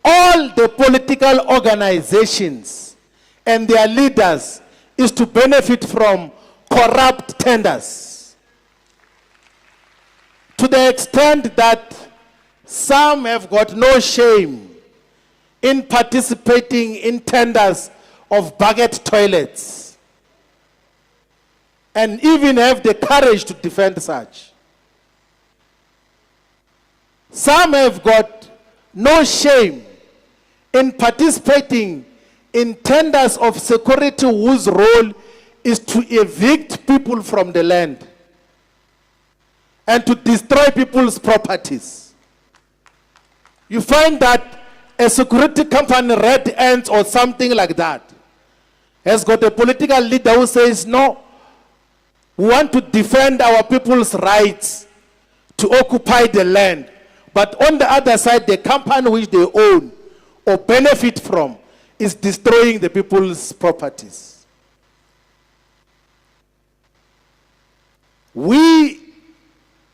all the political organizations and their leaders is to benefit from corrupt tenders. To the extent that some have got no shame in participating in tenders of bucket toilets and even have the courage to defend such. Some have got no shame in participating in tenders of security whose role is to evict people from the land and to destroy people's properties. You find that a security company, Red Ants or something like that, has got a political leader who says, no, we want to defend our people's rights to occupy the land. But on the other side, the company which they own or benefit from is destroying the people's properties. We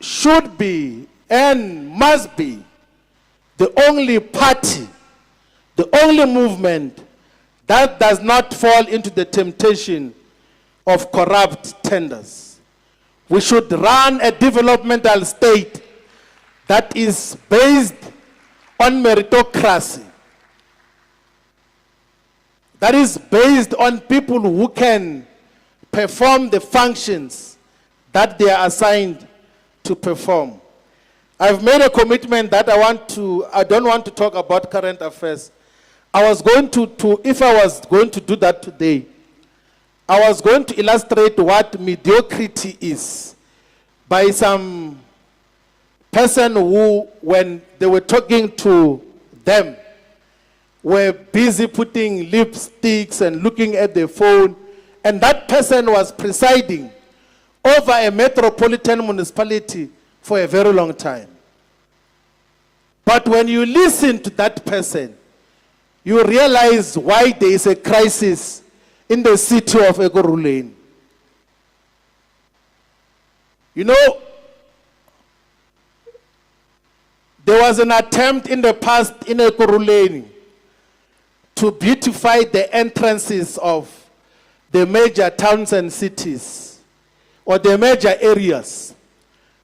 should be and must be the only party, the only movement that does not fall into the temptation of corrupt tenders. We should run a developmental state that is based on meritocracy, that is based on people who can perform the functions that they are assigned to perform. I've made a commitment that I don't want to talk about current affairs. I was going to, if I was going to do that today, I was going to illustrate what mediocrity is by some person who, when they were talking to them were busy putting lipsticks and looking at their phone, and that person was presiding over a metropolitan municipality for a very long time. But when you listen to that person, you realize why there is a crisis in the city of Ekurhuleni. You know, there was an attempt in the past in Ekurhuleni to beautify the entrances of the major towns and cities, or the major areas.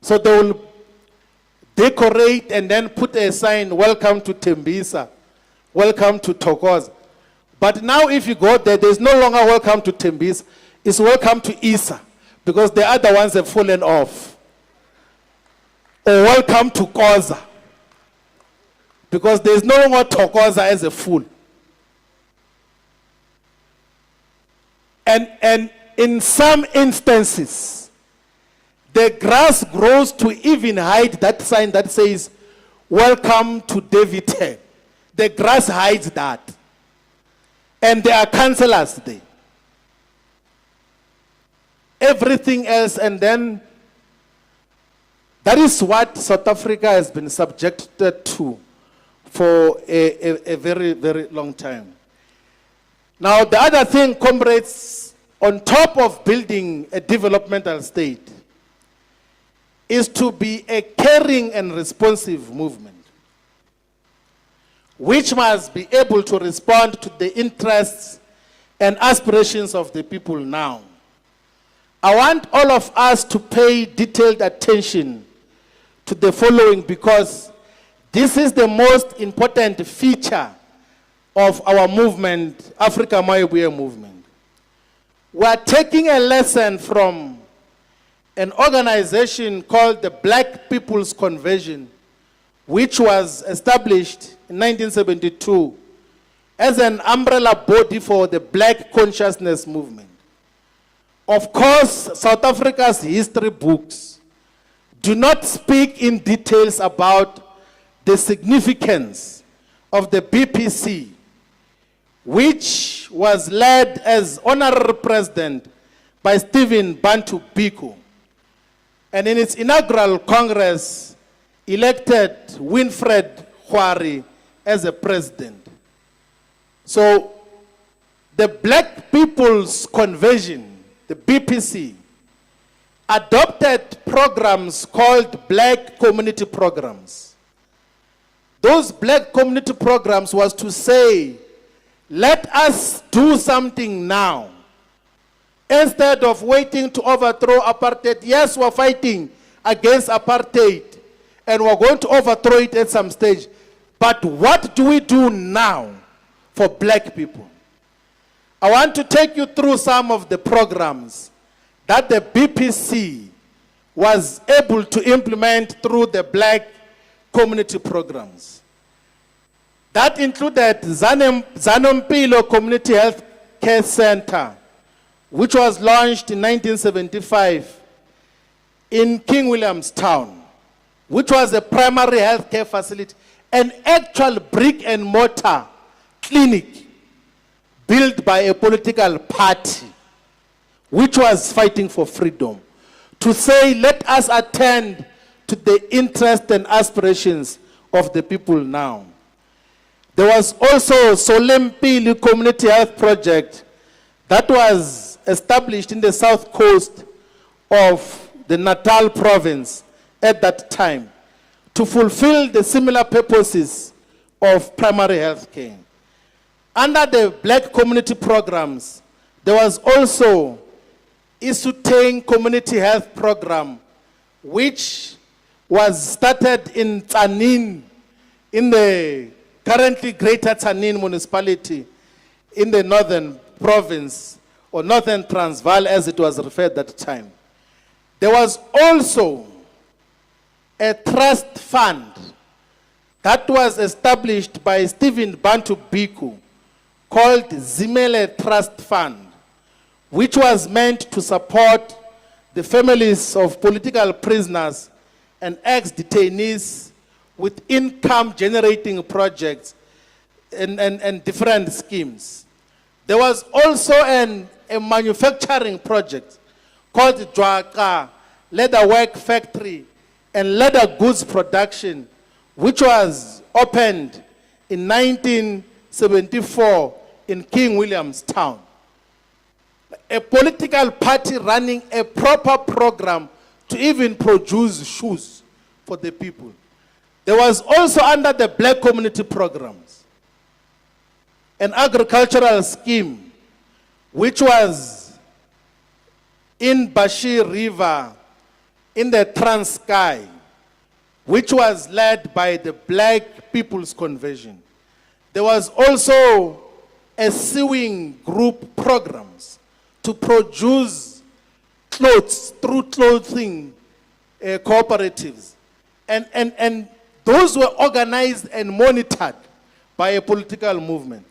So they will decorate and then put a sign, welcome to Tembisa, welcome to Thokoza. But now if you go there, there's no longer welcome to Tembisa, it's welcome to Isa, because the other ones have fallen off. Or welcome to Koza, because there's no longer Thokoza as a fool. And in some instances, the grass grows to even hide that sign that says, welcome to David. The grass hides that. And there are councillors there. Everything else, and then that is what South Africa has been subjected to for a very, very long time. Now, the other thing, comrades, on top of building a developmental state, is to be a caring and responsive movement, which must be able to respond to the interests and aspirations of the people now. I want all of us to pay detailed attention to the following, because this is the most important feature of our movement, Afrika Mayibuye movement. We are taking a lesson from an organization called the Black People's Convention, which was established in 1972 as an umbrella body for the Black consciousness movement. Of course, South Africa's history books do not speak in details about the significance of the BPC, which was led as honorary president by Stephen Bantu Biko, and in its inaugural Congress, elected Winfred Khwari as a president. So, the Black People's Convention, the BPC, adopted programs called Black Community Programs. Those Black Community Programs was to say, let us do something now. Instead of waiting to overthrow apartheid, yes, we're fighting against apartheid, and we're going to overthrow it at some stage. But what do we do now for Black people? I want to take you through some of the programs that the BPC was able to implement through the Black Community Programs. That included Zanompilo Community Health Care Center, which was launched in 1975 in King Williamstown, which was a primary health care facility, an actual brick and mortar clinic built by a political party which was fighting for freedom, to say, let us attend to the interests and aspirations of the people now. There was also Solempili Community Health Project that was established in the south coast of the Natal province at that time to fulfill the similar purposes of primary health care. Under the Black community programs, there was also Isuteng Community Health Program, which was started in Tsanin, in the currently Greater Tsanin municipality in the northern province, or Northern Transvaal as it was referred at that time. There was also a trust fund that was established by Stephen Bantu Biko called Zimele Trust Fund, which was meant to support the families of political prisoners and ex-detainees with income generating projects and different schemes. There was also a manufacturing project called Dwaka Leather Work Factory and Leather Goods Production, which was opened in 1974 in King Williamstown. A political party running a proper program to even produce shoes for the people. There was also, under the black community programs, an agricultural scheme which was in Bashir River in the Transkei, which was led by the Black People's Convention. There was also a sewing group programs to produce clothes through clothing cooperatives. And those were organized and monitored by a political movement.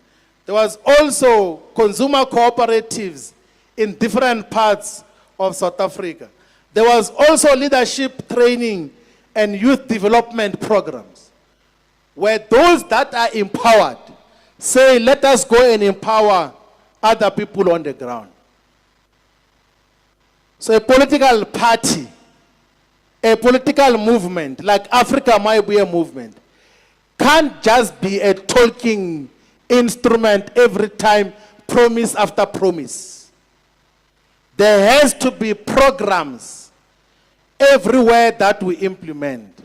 There was also consumer cooperatives in different parts of South Africa. There was also leadership training and youth development programs, where those that are empowered say, let us go and empower other people on the ground. So a political party, a political movement like Afrika Mayibuye movement can't just be a talking instrument every time, promise after promise. There has to be programs everywhere that we implement.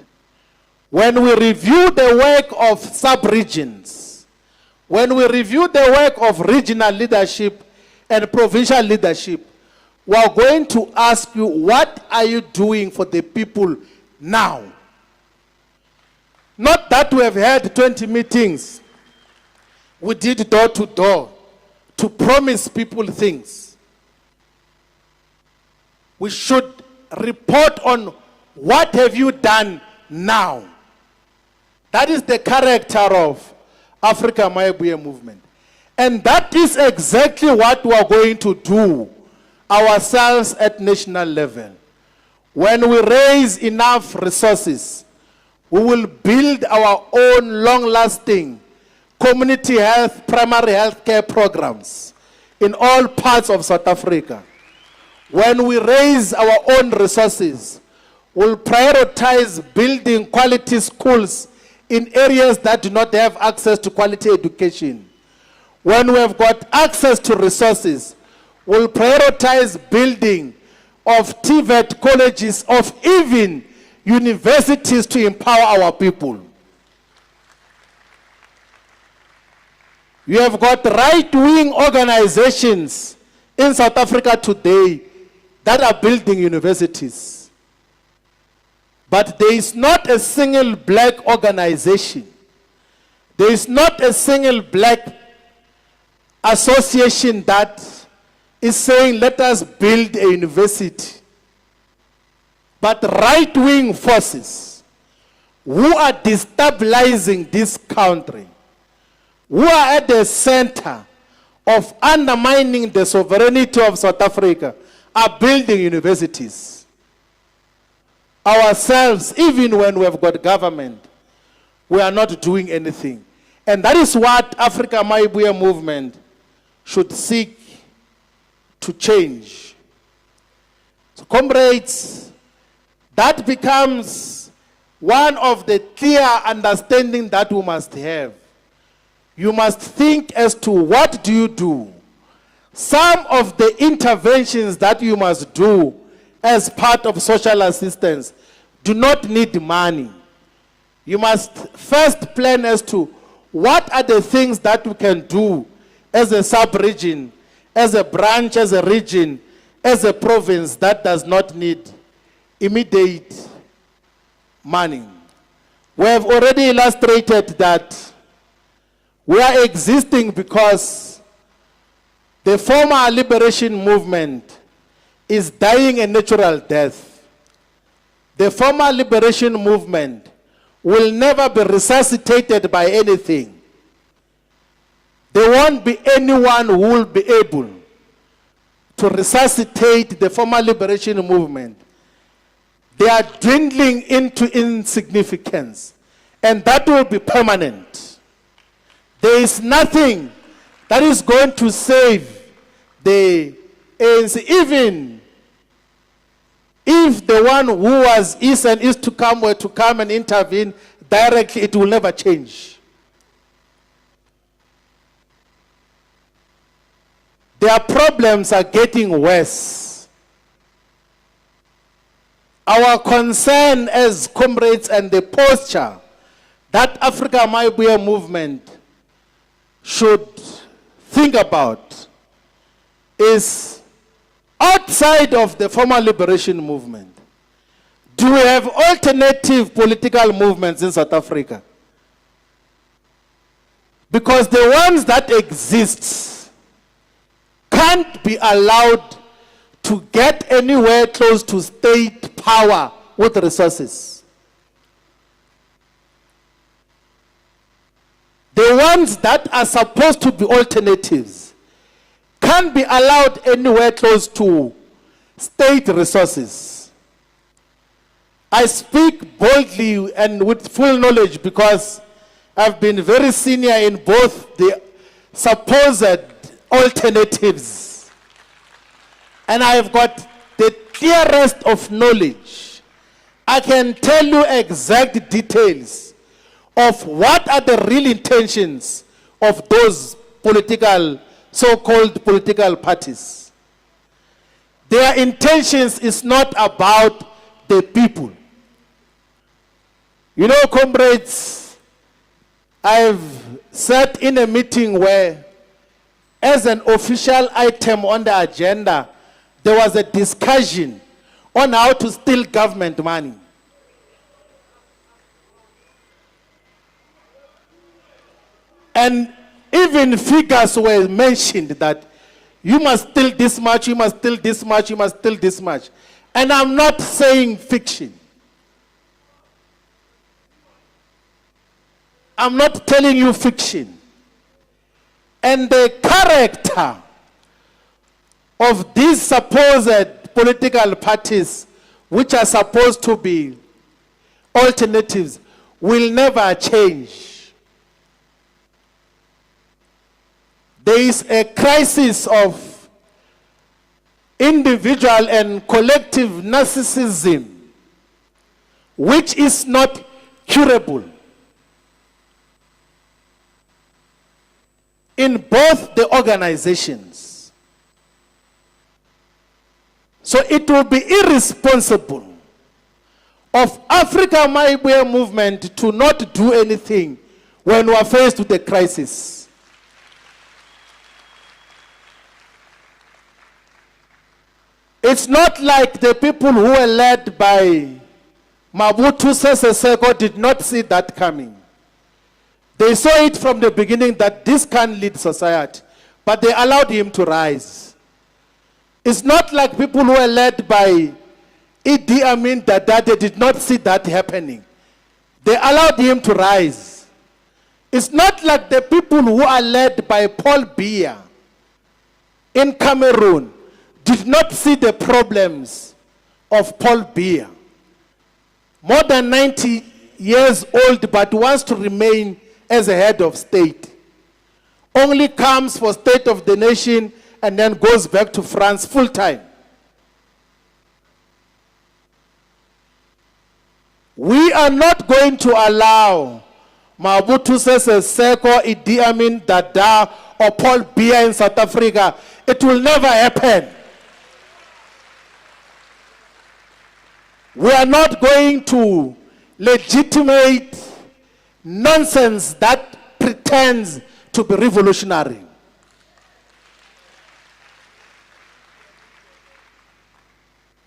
When we review the work of sub-regions, when we review the work of regional leadership and provincial leadership, we are going to ask you, what are you doing for the people now? Not that we have had 20 meetings. We did door to door to promise people things. We should report on what have you done now. That is the character of Afrika Mayibuye movement. And that is exactly what we are going to do ourselves at national level. When we raise enough resources, we will build our own long-lasting community health, primary health care programs in all parts of South Africa. When we raise our own resources, we'll prioritize building quality schools in areas that do not have access to quality education. When we have got access to resources, we'll prioritize building of TVET colleges, of even universities to empower our people. You have got right-wing organizations in South Africa today that are building universities. But there is not a single black organization. There is not a single black association that is saying, let us build a university. But right-wing forces who are destabilizing this country, who are at the center of undermining the sovereignty of South Africa, are building universities. Ourselves, even when we have got government, we are not doing anything. And that is what Afrika Mayibuye movement should seek to change. So comrades, that becomes one of the clear understanding that we must have. You must think as to what do you do. Some of the interventions that you must do as part of social assistance do not need money. You must first plan as to what are the things that we can do as a sub-region, as a branch, as a region, as a province that does not need immediate money. We have already illustrated that we are existing because the former liberation movement is dying a natural death. The former liberation movement will never be resuscitated by anything. There won't be anyone who will be able to resuscitate the former liberation movement. They are dwindling into insignificance. and that will be permanent. There is nothing that is going to save the ANC, even if the one who was is and is to come were to come and intervene directly, it will never change. Their problems are getting worse. Our concern as comrades and the posture that Afrika Mayibuye movement should think about is outside of the former liberation movement. Do we have alternative political movements in South Africa? Because the ones that exist can't be allowed to get anywhere close to state power with resources. The ones that are supposed to be alternatives can't be allowed anywhere close to state resources. I speak boldly and with full knowledge because I've been very senior in both the supposed alternatives, and I've got the clearest of knowledge. I can tell you exact details of what are the real intentions of those political, so-called political parties. Their intentions is not about the people. You know, comrades, I've sat in a meeting where, as an official item on the agenda, there was a discussion on how to steal government money. And even figures were mentioned that you must steal this much, you must steal this much, you must steal this much. And I'm not saying fiction. I'm not telling you fiction. And the character of these supposed political parties, which are supposed to be alternatives, will never change. There is a crisis of individual and collective narcissism, which is not curable in both the organizations. So it will be irresponsible of Afrika Mayibuye movement to not do anything when we are faced with a crisis. It's not like the people who were led by Mobutu Sese Seko did not see that coming. They saw it from the beginning that this can lead society, but they allowed him to rise. It's not like people who were led by Idi Amin Dada, they did not see that happening. They allowed him to rise. It's not like the people who are led by Paul Biya in Cameroon did not see the problems of Paul Biya. More than 90 years old, but wants to remain as a head of state. Only comes for State of the Nation and then goes back to France full time. We are not going to allow Mobutu Sese Seko, Idi Amin Dada, or Paul Biya in South Africa. It will never happen. We are not going to legitimate nonsense that pretends to be revolutionary.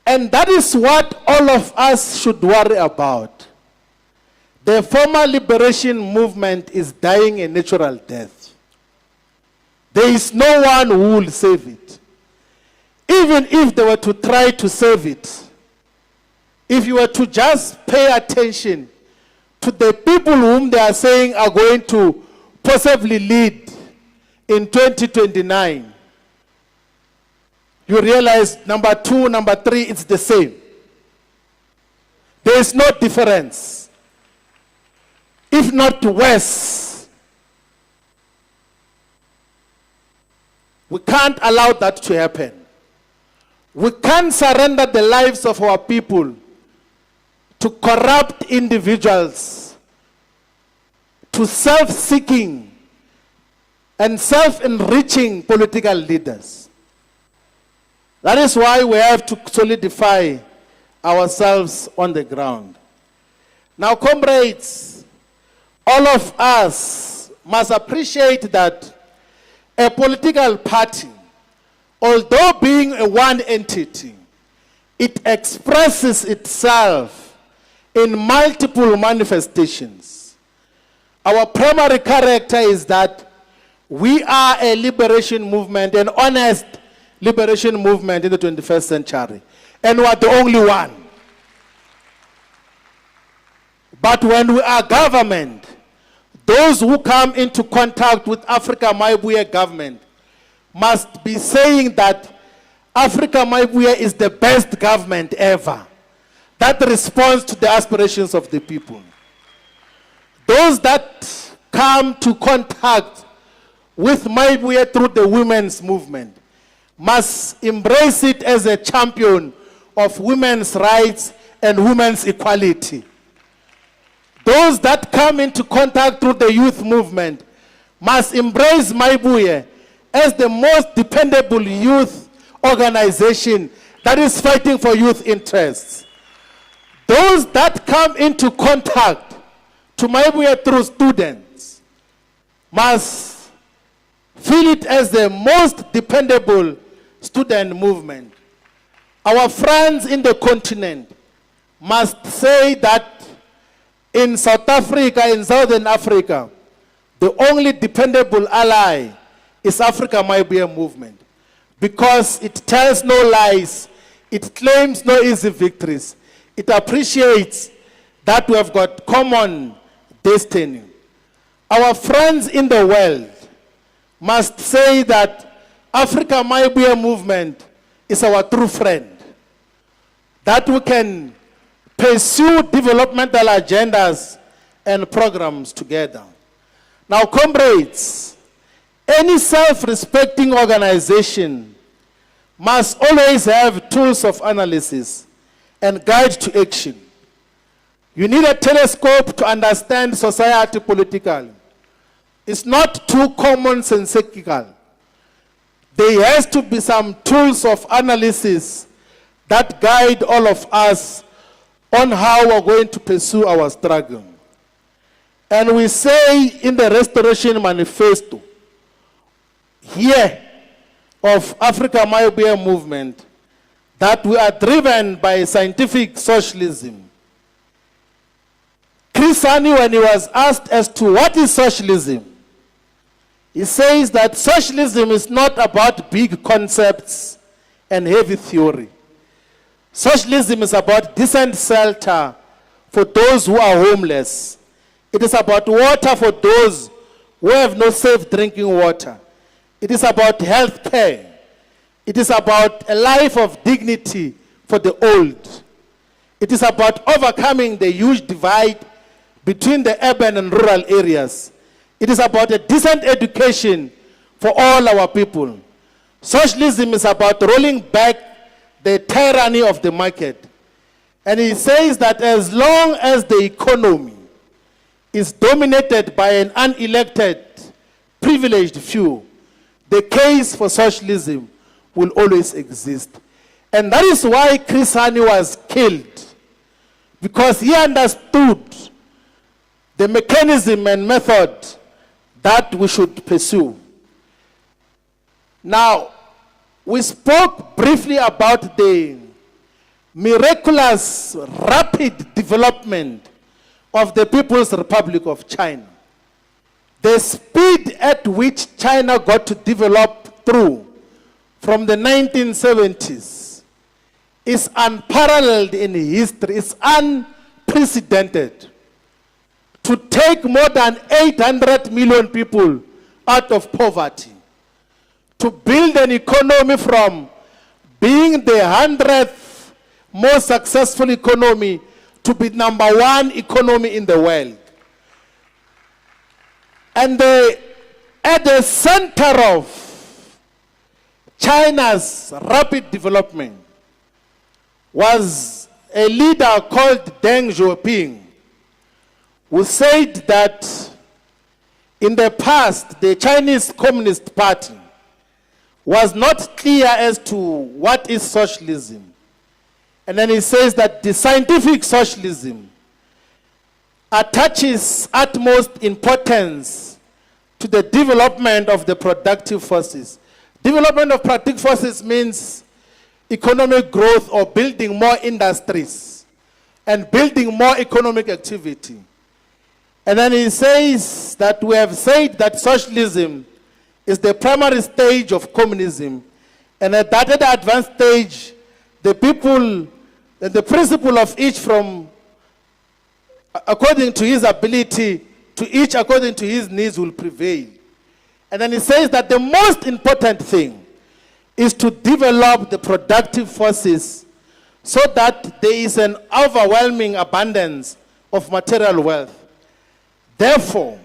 And that is what all of us should worry about. The former liberation movement is dying a natural death. There is no one who will save it. Even if they were to try to save it, if you were to just pay attention to the people whom they are saying are going to possibly lead in 2029, you realize number 2, number 3, it's the same. There is no difference.
if not worse. We can't allow that to happen. We can't surrender the lives of our people to corrupt individuals, to self-seeking and self-enriching political leaders. That is why we have to solidify ourselves on the ground. Now, comrades, all of us must appreciate that a political party, although being a one entity, it expresses itself in multiple manifestations. Our primary character is that we are a liberation movement, an honest liberation movement in the 21st century. And we are the only one. But when we are government, those who come into contact with Afrika Mayibuye government must be saying that Afrika Mayibuye is the best government ever that responds to the aspirations of the people. Those that come to contact with Mayibuye through the women's movement must embrace it as a champion of women's rights and women's equality. Those that come into contact through the youth movement must embrace Mayibuye as the most dependable youth organization that is fighting for youth interests. Those that come into contact to Mayibuye through students must feel it as the most dependable student movement. Our friends in the continent must say that in South Africa, in Southern Africa, the only dependable ally is Afrika Mayibuye movement, because it tells no lies, it claims no easy victories, it appreciates that we have got common destiny. Our friends in the world must say that Afrika Mayibuye movement is our true friend, that we can pursue developmental agendas and programs together. Now, comrades, any self-respecting organization must always have tools of analysis and guide to action. You need a telescope to understand society politically. It's not too commonsensical. There has to be some tools of analysis that guide all of us on how we're going to pursue our struggle. And we say in the Restoration Manifesto here of Afrika Mayibuye movement that we are driven by scientific socialism. Chris Hani, when he was asked as to what is socialism, he says that socialism is not about big concepts and heavy theory. Socialism is about decent shelter for those who are homeless. It is about water for those who have no safe drinking water. It is about health care. It is about a life of dignity for the old. It is about overcoming the huge divide between the urban and rural areas. It is about a decent education for all our people. Socialism is about rolling back the tyranny of the market. And he says that as long as the economy is dominated by an unelected, privileged few, the case for socialism will always exist. And that is why Chris Hani was killed, because he understood the mechanism and method that we should pursue. Now, we spoke briefly about the miraculous, rapid development of the People's Republic of China. The speed at which China got to develop through from the 1970s is unparalleled in history. It's unprecedented. To take more than 800 million people out of poverty, to build an economy from being the 100th most successful economy to be #1 economy in the world.
And at the center of China's rapid development was a leader called Deng Xiaoping, who said that in the past, the Chinese Communist Party was not clear as to what is socialism. And then he says that the scientific socialism attaches utmost importance to the development of the productive forces. Development of productive forces means economic growth or building more industries and building more economic activity. And then he says that we have said that socialism is the primary stage of communism, and at that advanced stage, the people, the principle of each from according to his ability, to each according to his needs will prevail. And then he says that the most important thing is to develop the productive forces so that there is an overwhelming abundance of material wealth. Therefore,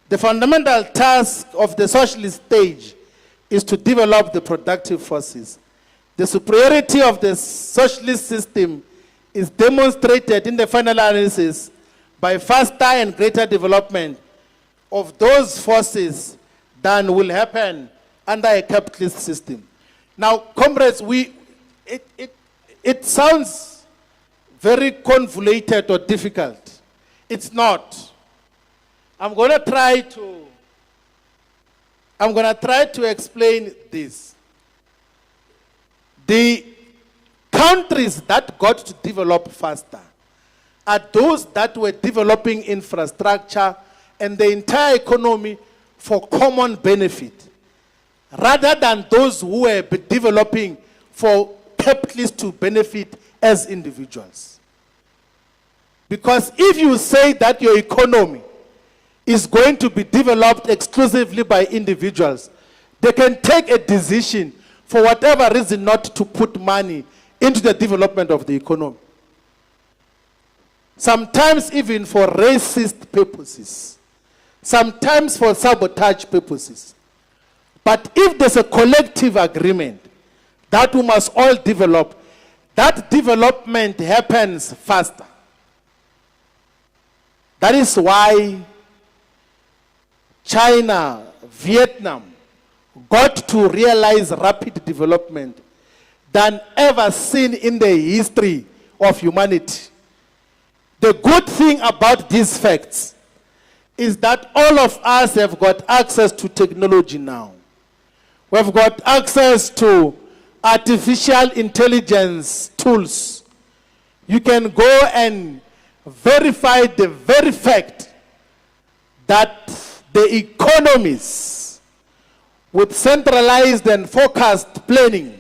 the fundamental task of the socialist stage is to develop the productive forces. The superiority of the socialist system is demonstrated in the final analysis by faster and greater development of those forces than will happen under a capitalist system. Now, comrades, it sounds very convoluted or difficult. It's not. I'm going to try to explain this. The countries that got to develop faster are those that were developing infrastructure and the entire economy for common benefit, rather than those who were developing for capitalists to benefit as individuals. Because if you say that your economy is going to be developed exclusively by individuals, they can take a decision for whatever reason not to put money into the development of the economy. Sometimes even for racist purposes, sometimes for sabotage purposes. But if there's a collective agreement that we must all develop, that development happens faster. That is why China, Vietnam got to realize rapid development than ever seen in the history of humanity. The good thing about these facts is that all of us have got access to technology now. We've got access to artificial intelligence tools. You can go and verify the very fact that the economies with centralized and focused planning,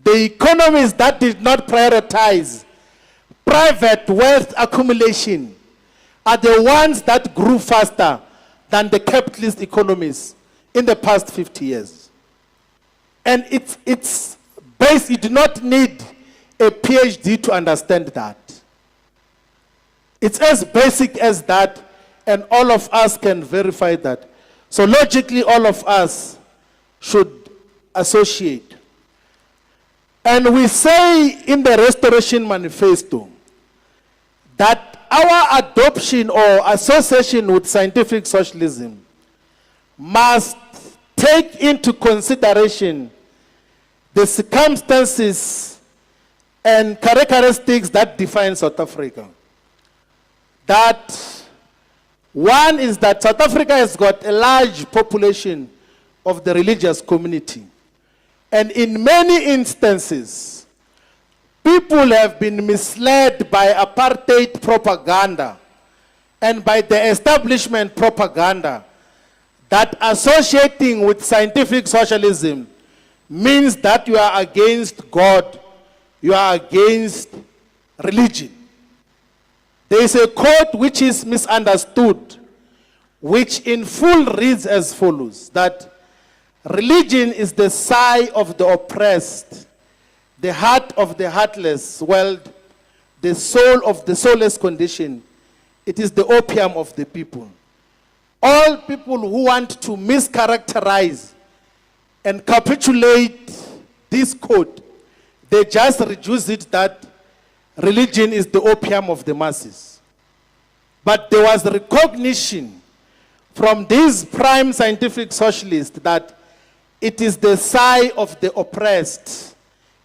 the economies that did not prioritize private wealth accumulation, are the ones that grew faster than the capitalist economies in the past 50 years. And it's based, you do not need a PhD to understand that. It's as basic as that, and all of us can verify that. So logically, all of us should associate. And we say in the Restoration Manifesto that our adoption or association with scientific socialism must take into consideration the circumstances and characteristics that define South Africa. That one is that South Africa has got a large population of the religious community. And in many instances, people have been misled by apartheid propaganda and by the establishment propaganda that associating with scientific socialism means that you are against God, you are against religion. There is a quote which is misunderstood, which in full reads as follows, that religion is the sigh of the oppressed, the heart of the heartless world, the soul of the soulless condition. It is the opium of the people. all people who want to mischaracterize and capitulate this code, they just reduce it that religion is the opium of the masses. But there was recognition from these prime scientific socialists that it is the sigh of the oppressed.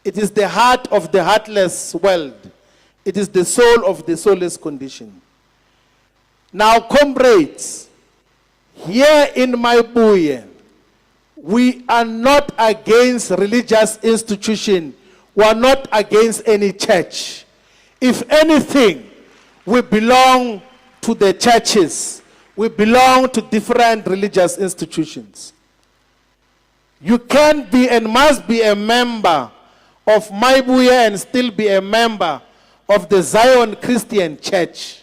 It is the heart of the heartless world. It is the soul of the soulless condition. Now, comrades, here in Mayibuye, we are not against religious institution. We are not against any church. If anything, we belong to the churches. We belong to different religious institutions. You can be and must be a member of Mayibuye and still be a member of the Zion Christian Church.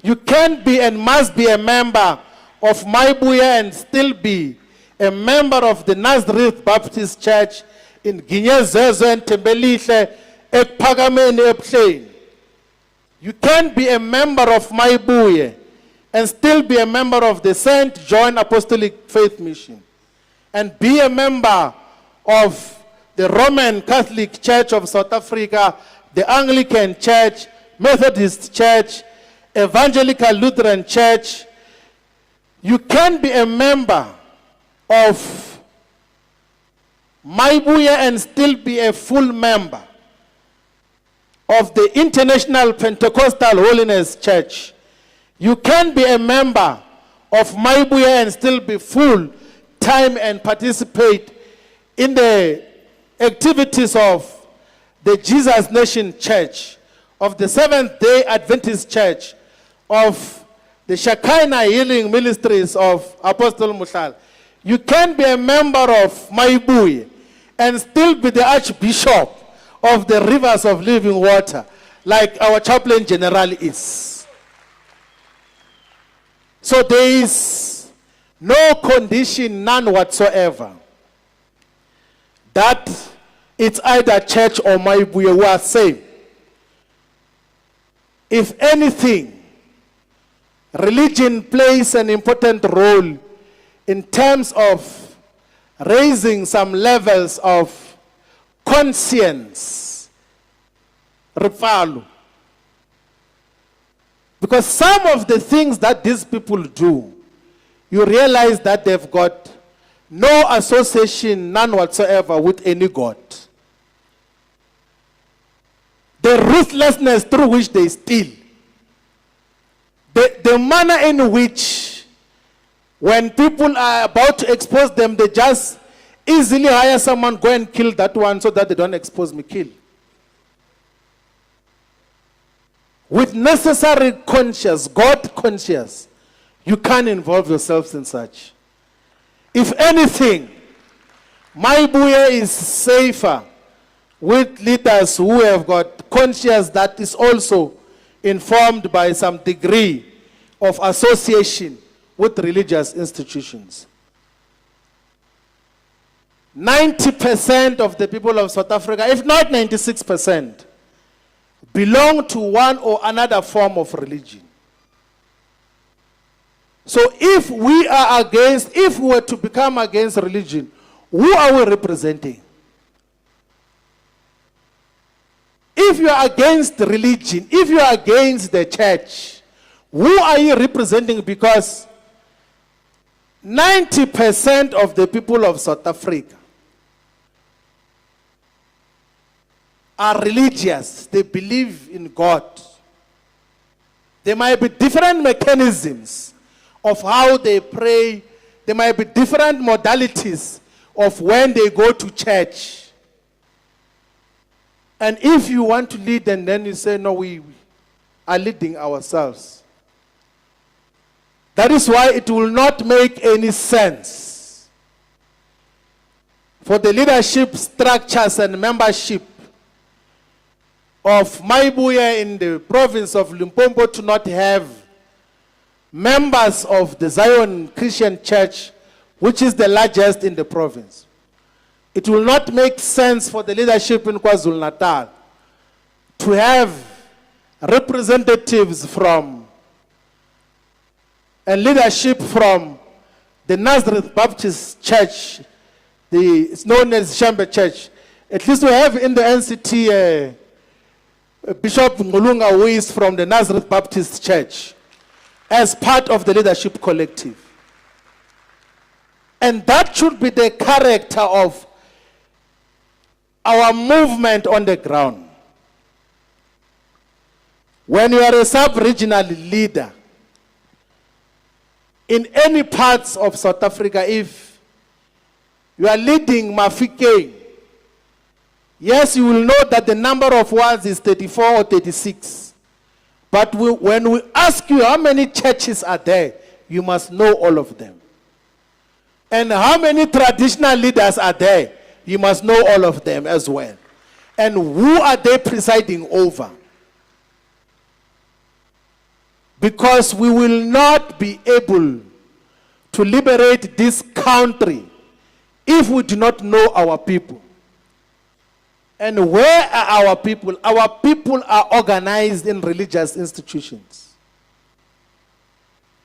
You can be and must be a member of Mayibuye and still be a member of the Nazareth Baptist Church in Ginyezezwe and Tembelihle, Ekpagameni Eplane. You can be a member of Mayibuye and still be a member of the St. John Apostolic Faith Mission and be a member of the Roman Catholic Church of South Africa, the Anglican Church, Methodist Church, Evangelical Lutheran Church. You can be a member of Mayibuye and still be a full member of the International Pentecostal Holiness Church. You can be a member of Mayibuye and still be full time and participate in the activities of the Jesus Nation Church, of the Seventh-day Adventist Church, of the Shekinah Healing Ministries of Apostle Muhlal. You can be a member of Mayibuye and still be the Archbishop of the Rivers of Living Water, like our Chaplain General is. So there is no condition, none whatsoever, that it's either church or Mayibuye who are same. If anything, religion plays an important role in terms of raising some levels of conscience, Rifalo. Because some of the things that these people do, you realize that they've got no association, none whatsoever, with any God. The ruthlessness through which they steal, the manner in which, when people are about to expose them, they just easily hire someone, go and kill that one so that they don't expose me, kill. With necessary conscience, God conscious, you can't involve yourselves in such. If anything, Mayibuye is safer with leaders who have got conscience that is also informed by some degree of association with religious institutions. 90% of the people of South Africa, if not 96%, belong to one or another form of religion. So if we are against, if we were to become against religion, who are we representing? If you are against religion, if you are against the church, who are you representing? Because 90% of the people of South Africa are religious. They believe in God. There might be different mechanisms of how they pray. There might be different modalities of when they go to church. And if you want to lead, and then you say, no, we are leading ourselves. That is why it will not make any sense for the leadership structures and membership of Mayibuye in the province of Limpopo to not have members of the Zion Christian Church, which is the largest in the province. It will not make sense for the leadership in KwaZulu-Natal to have representatives from and leadership from the Nazareth Baptist Church, it's known as Shambe Church. At least we have in the NCT Bishop Ngulunga, who is from the Nazareth Baptist Church, as part of the leadership collective. And that should be the character of our movement on the ground. When you are a sub-regional leader, in any parts of South Africa, if you are leading Mafikeng, yes, you will know that the number of wards is 34 or 36. But when we ask you how many churches are there, you must know all of them. And how many traditional leaders are there, you must know all of them as well. And who are they presiding over? Because we will not be able to liberate this country if we do not know our people. And where are our people? Our people are organized in religious institutions.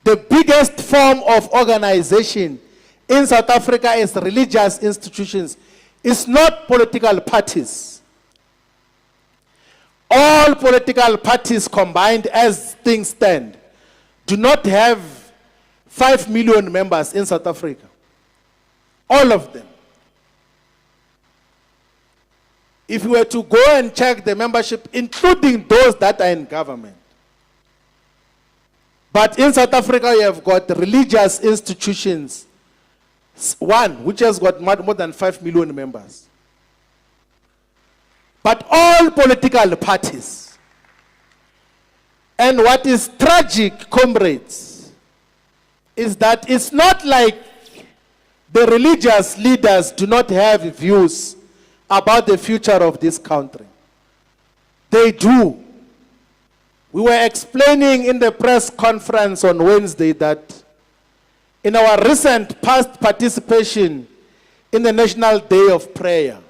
The biggest form of organization in South Africa is religious institutions. It's not political parties. All political parties combined, as things stand, do not have 5 million members in South Africa. All of them. If you were to go and check the membership, including those that are in government. But in South Africa, you have got religious institutions. One, which has got more than 5 million members. But all political parties. And what is tragic, comrades, is that it's not like the religious leaders do not have views about the future of this country. They do. We were explaining in the press conference on Wednesday that in our recent past participation in the National Day of Prayer,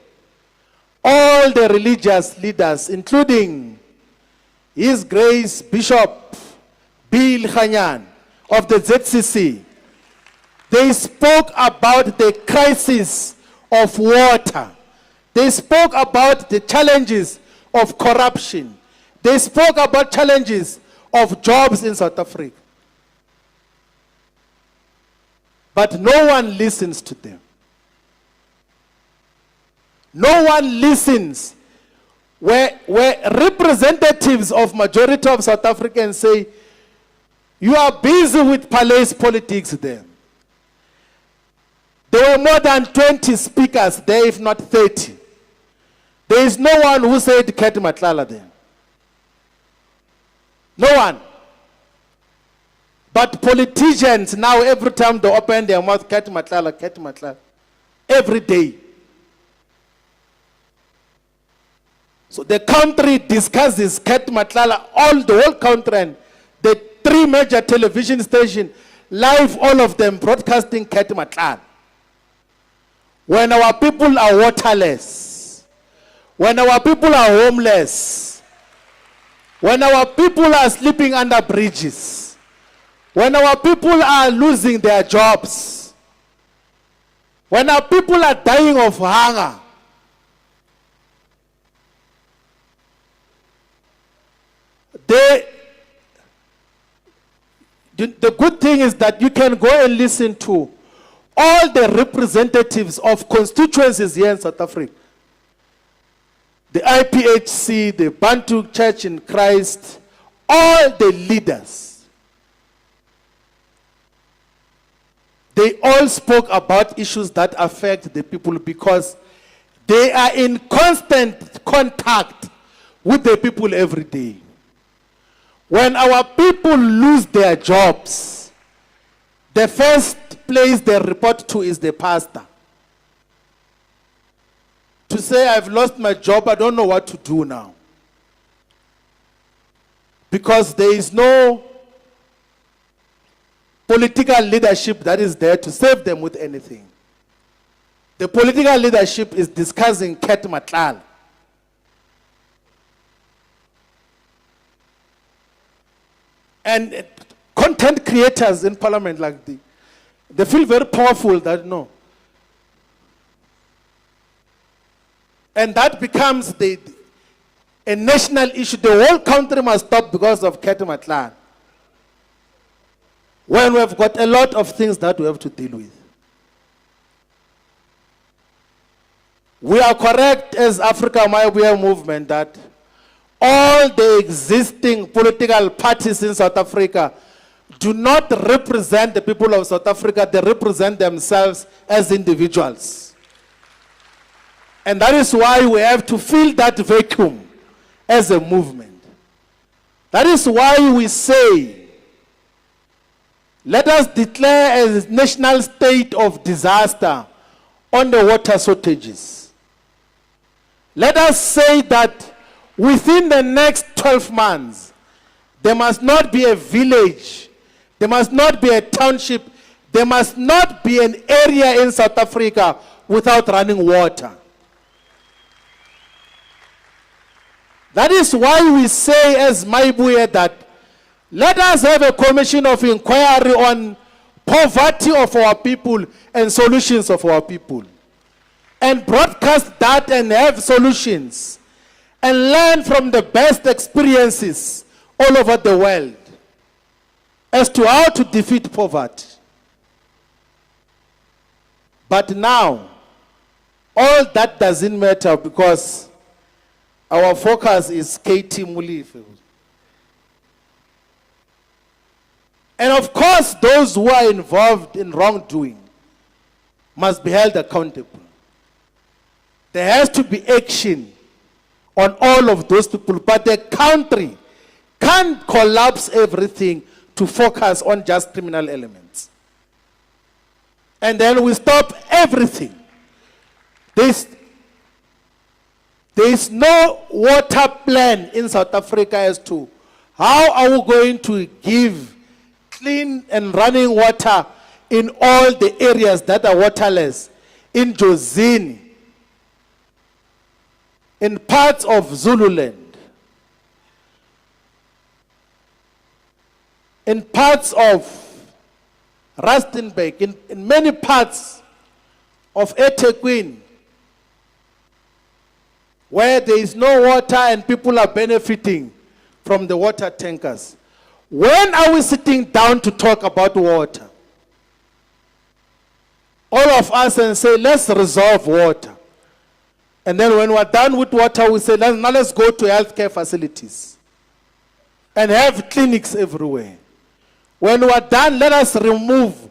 all the religious leaders, including His Grace Bishop Bill Khanyan of the ZCC, they spoke about the crisis of water. They spoke about the challenges of corruption. They spoke about challenges of jobs in South Africa. But no one listens to them. No one listens. Where representatives of majority of South Africans say, you are busy with palace politics there. There were more than 20 speakers there, if not 30. There is no one who said Ket Matlala there. No one. But politicians now, every time they open their mouth, Ket Matlala, every day. So the country discusses Ket Matlala, the whole country, and the 3 major television stations, live, all of them broadcasting Ket Matlala. When our people are waterless, when our people are homeless, when our people are sleeping under bridges, when our people are losing their jobs, when our people are dying of hunger, the good thing is that you can go and listen to all the representatives of constituencies here in South Africa. The IPHC, the Bantu Church in Christ, all the leaders. They all spoke about issues that affect the people because they are in constant contact with the people every day. When our people lose their jobs, the first place they report to is the pastor. To say, I've lost my job, I don't know what to do now. Because there is no political leadership that is there to save them with anything. The political leadership is discussing Ket Matlala. And content creators in parliament like they feel very powerful that no. And that becomes a national issue. The whole country must stop because of Kete Matlan. When we've got a lot of things that we have to deal with. We are correct as Afrika Mayibuye movement that all the existing political parties in South Africa do not represent the people of South Africa, they represent themselves as individuals. And that is why we have to fill that vacuum as a movement. That is why we say, let us declare a national state of disaster on the water shortages. Let us say that within the next 12 months, there must not be a village, there must not be a township, there must not be an area in South Africa without running water. That is why we say as Mayibuye that let us have a commission of inquiry on poverty of our people and solutions of our people. And broadcast that and have solutions. And learn from the best experiences all over the world as to how to defeat poverty. But now, all that doesn't matter because our focus is KT Mulife. And of course, those who are involved in wrongdoing must be held accountable. There has to be action on all of those people, but the country can't collapse everything to focus on just criminal elements. And then we stop everything. There is no water plan in South Africa as to how are we going to give clean and running water in all the areas that are waterless, in Jozini, in parts of Zululand, in parts of Rustenburg, in many parts of eThekwini, where there is no water and people are benefiting from the water tankers. When are we sitting down to talk about water? All of us and say, let's resolve water. And then when we're done with water, we say, now let's go to healthcare facilities and have clinics everywhere. When we're done, let us remove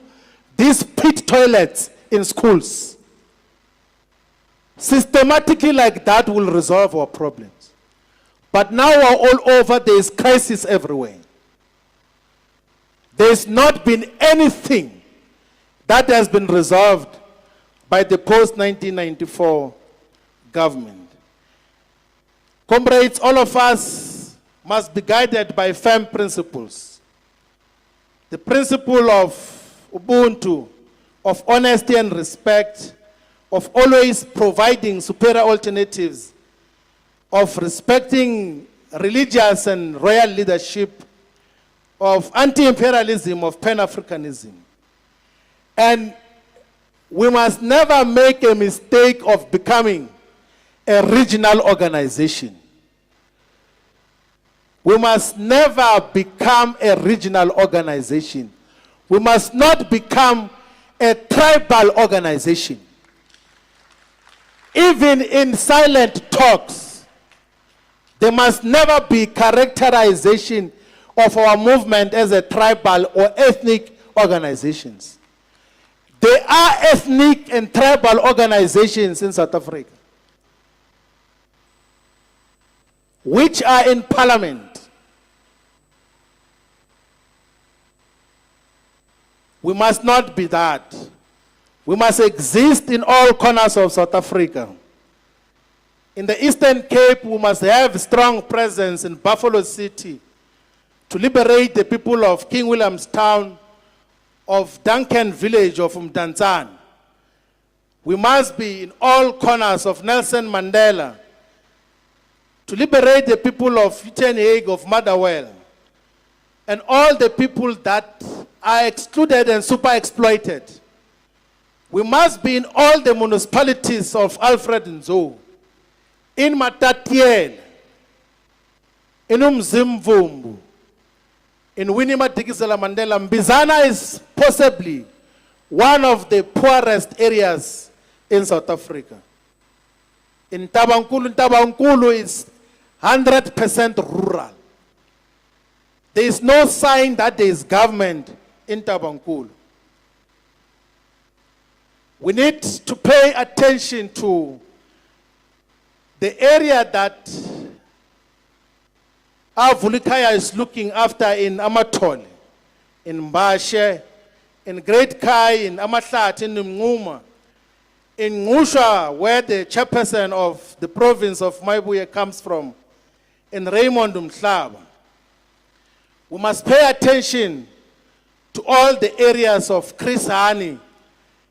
these pit toilets in schools. Systematically like that will resolve our problems. But now we're all over, there is crisis everywhere. There's not been anything that has been resolved by the post-1994 government. Comrades, all of us must be guided by firm principles. The principle of Ubuntu, of honesty and respect, of always providing superior alternatives, of respecting religious and royal leadership, of anti-imperialism, of Pan-Africanism. And we must never make a mistake of becoming a regional organization. We must never become a regional organization. We must not become a tribal organization. Even in silent talks, there must never be characterization of our movement as a tribal or ethnic organizations. There are ethnic and tribal organizations in South Africa which are in parliament. We must not be that. We must exist in all corners of South Africa. In the Eastern Cape, we must have strong presence in Buffalo City to liberate the people of King Williamstown, of Duncan Village, of Mdantsane. We must be in all corners of Nelson Mandela to liberate the people of Uitenhage, of Motherwell, and all the people that are excluded and super exploited. We must be in all the municipalities of Alfred Nzo, in Matatiele, in Umzimvumbu, in Winnie-Madikizela Mandela. Mbizana is possibly one of the poorest areas in South Africa. In Tabankulu is 100% rural. There is no sign that there is government in Tabankulu. We need to pay attention to the area that our Vulikaya is looking after in Amatole, in Mbashe, in Great Kai, in Amatlat, in Nguma, in Ngusha, where the chairperson of the province of Mayibuye comes from, in Raymond Mhlaba. We must pay attention to all the areas of Chris Hani,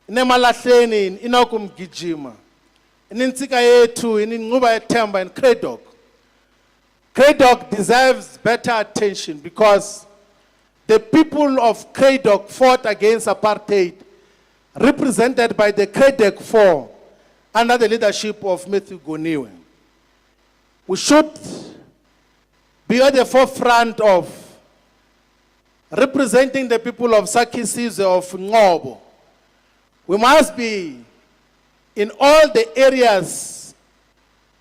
in Emalahleni, in Inokum Gijima, in Ntsika Yetu, in Nguba Etemba, in Kredok. Kredok deserves better attention because the people of Kredok fought against apartheid, represented by the Kredok 4 under the leadership of Matthew Goniwe. We should be at the forefront of representing the people of Sakisize, of Ngobo. We must be in all the areas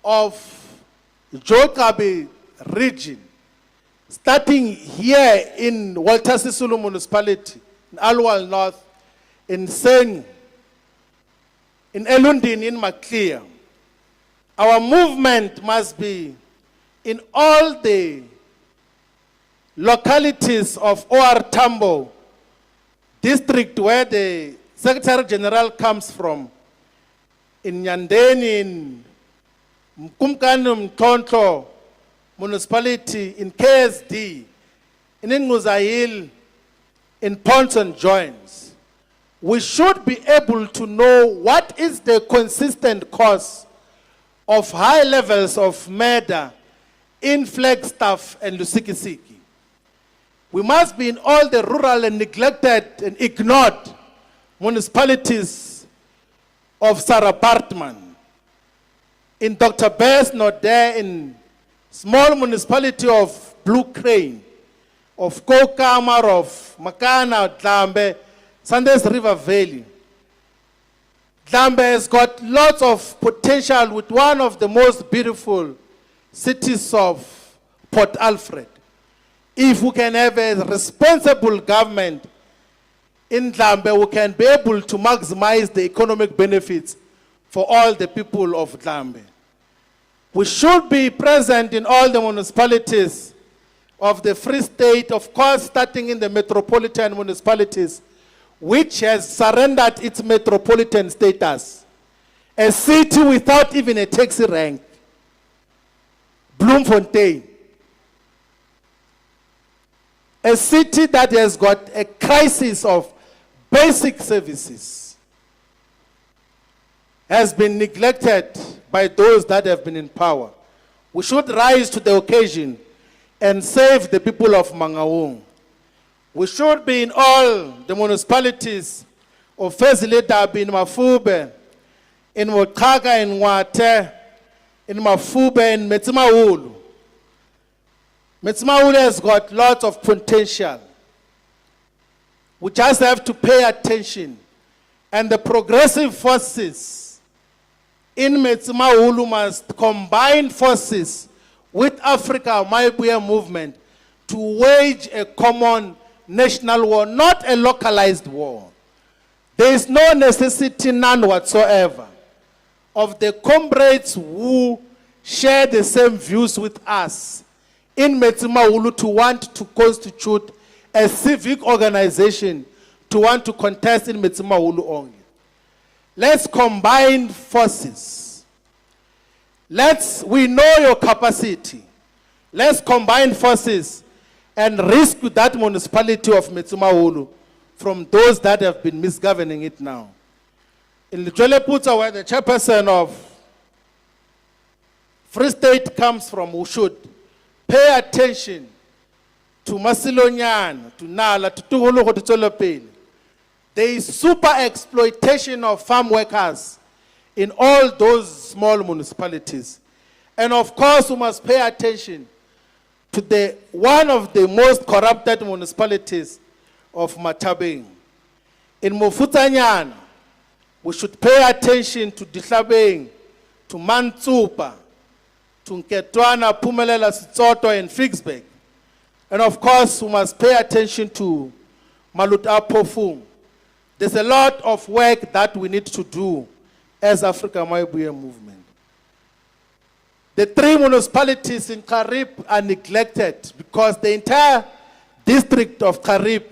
of Jokabi region, starting here in Walter Sisulu municipality, in Alwal North, in Sengu, in Elundin, in Maclear. Our movement must be in all the localities of OR Tambo district where the Secretary General comes from, in Nyandeni, in Mkumkani Mtonto municipality, in KSD, in Nguzahil, in Ponds and Joins. We should be able to know what is the consistent cause of high levels of murder in Flagstaff and Lusikisiki. We must be in all the rural and neglected and ignored municipalities of Sarah Bartman, in Dr. Bess not there, in small municipality of Blue Crane, of Kokamar, of Makana, Dlambe, Sanders River Valley. Dlambe has got lots of potential with one of the most beautiful cities of Port Alfred. If we can have a responsible government in Dlambe, we can be able to maximize the economic benefits for all the people of Dlambe. We should be present in all the municipalities of the Free State, of course, starting in the metropolitan municipalities, which has surrendered its metropolitan status. A city without even a taxi rank. Bloemfontein. A city that has got a crisis of basic services has been neglected by those that have been in power. We should rise to the occasion and save the people of Mangaung. We should be in all the municipalities of Fezileta, in Mafube, in Mokaga, in Wate, in Mafube, in Metsimaulu. Metsimaulu has got lots of potential. We just have to pay attention. And the progressive forces in Metsimaulu must combine forces with Afrika Mayibuye movement to wage a common national war, not a localized war. There is no necessity, none whatsoever, of the comrades who share the same views with us in Metsimaulu to want to constitute a civic organization to want to contest in Metsimaulu only. Let's combine forces. We know your capacity. Let's combine forces and rescue that municipality of Metsimaulu from those that have been misgoverning it now. In Lutweleputa, where the chairperson of Free State comes from, we should pay attention
to Masilonyana, to Nala, to Tuhulugo, to Tsolopele. There is super exploitation of farm workers in all those small municipalities. And of course, we must pay attention to one of the most corrupted municipalities of Matabeng. In Mofutanyana, we should pay attention to Dihlabeng, to Mantsupa, to Nketwana, Pumelela, Soweto, and Ficksburg. And of course, we must pay attention to Maluta Pofung. There's a lot of work that we need to do as Afrika Mayibuye movement. The 3 municipalities in Karib are neglected because the entire district of Karib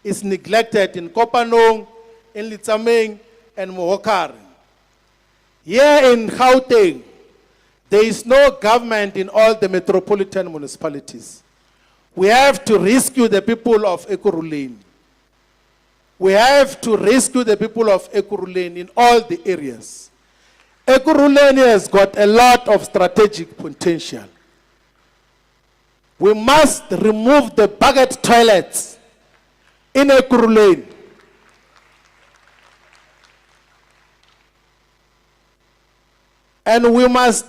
is neglected in Kopanong, in Litsameng, and Mohokare. Here in Gauteng, there is no government in all the metropolitan municipalities. We have to rescue the people of Ekurhuleni. We have to rescue the people of Ekurhuleni in all the areas. Ekurhuleni has got a lot of strategic potential. We must remove the bucket toilets in Ekurhuleni. And we must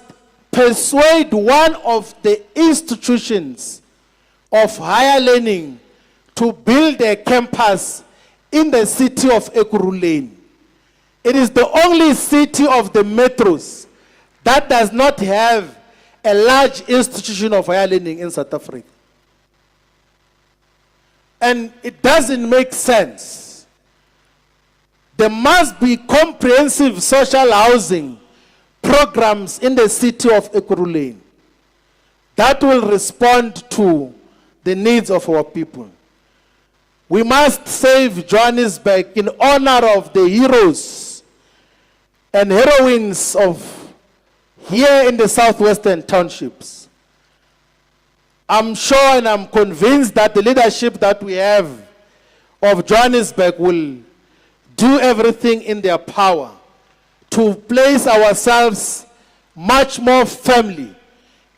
persuade one of the institutions of higher learning to build a campus in the city of Ekurhuleni. It is the only city of the metros that does not have a large institution of higher learning in South Africa. And it doesn't make sense. There must be comprehensive social housing programs in the city of Ekurhuleni that will respond to the needs of our people. We must save Johannesburg in honor of the heroes and heroines of here in the southwestern townships. I'm sure and I'm convinced that the leadership that we have of Johannesburg will do everything in their power to place ourselves much more firmly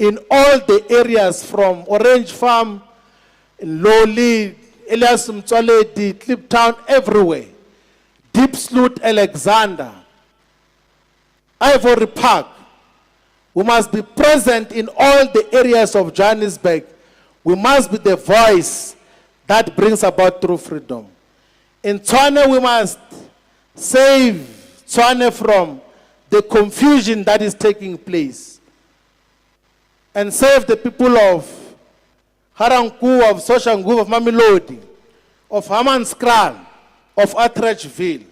in all the areas from Orange Farm, Lowly, Elias Mtwaledi, Kliptown, everywhere. Deep Sloot, Alexander, Ivory Park. We must be present in all the areas of Johannesburg. We must be the voice that brings about true freedom. In Tshwane, we must save Tshwane from the confusion that is taking place and save the people of Haranku, of Soshangu, of Mamelodi, of Hammanskraal, of Atteridgeville.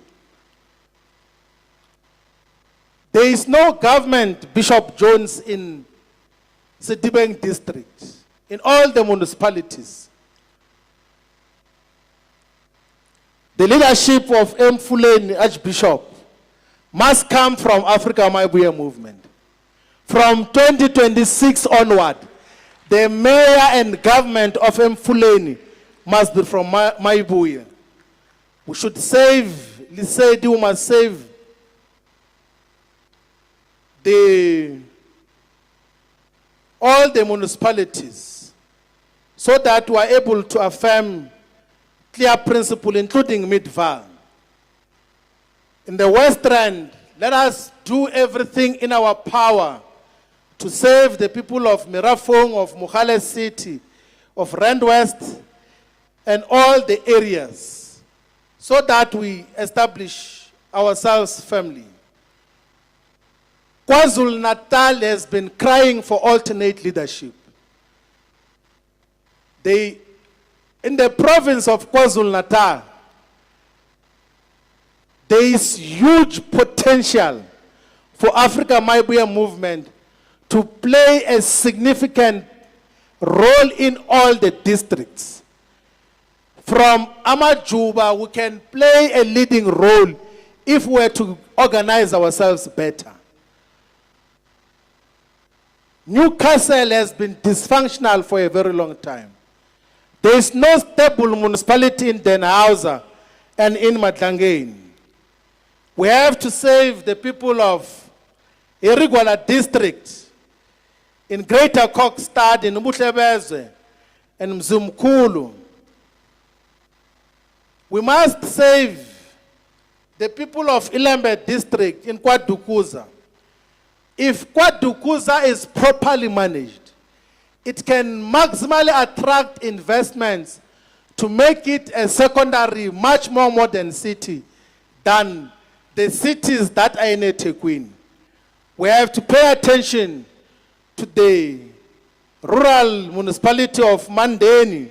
There is no government, Bishop Jones, in Sedibeng district, in all the municipalities. The leadership of Mfuleni Archbishop must come from Afrika Mayibuye movement. From 2026 onward, the mayor and government of Mfuleni must be from Mayibuye. We should save, Lisedi, we must save all the municipalities so that we are able to affirm clear principle, including Midvaal. In the West Rand, let us do everything in our power to save the people of Mirafong, of Mogale City, of Rand West, and all the areas, so that we establish ourselves firmly. KwaZulu-Natal has been crying for alternate leadership. In the province of KwaZulu-Natal, there is huge potential for Afrika Mayibuye movement to play a significant role in all the districts. From Amajuba, we can play a leading role if we were to organize ourselves better. Newcastle has been dysfunctional for a very long time. There is no stable municipality in Den Hausa and in Madlangeni. We have to save the people of Irigwala district, in Greater Kokstad, in Buhlebezwe, and Mzumkulu. We must save the people of Ilembe district in Kwadukuza. If Kwadukuza is properly managed, it can maximally attract investments to make it a secondary, much more modern city than the cities that are in Etequini. We have to pay attention to the rural municipality of Mandeni,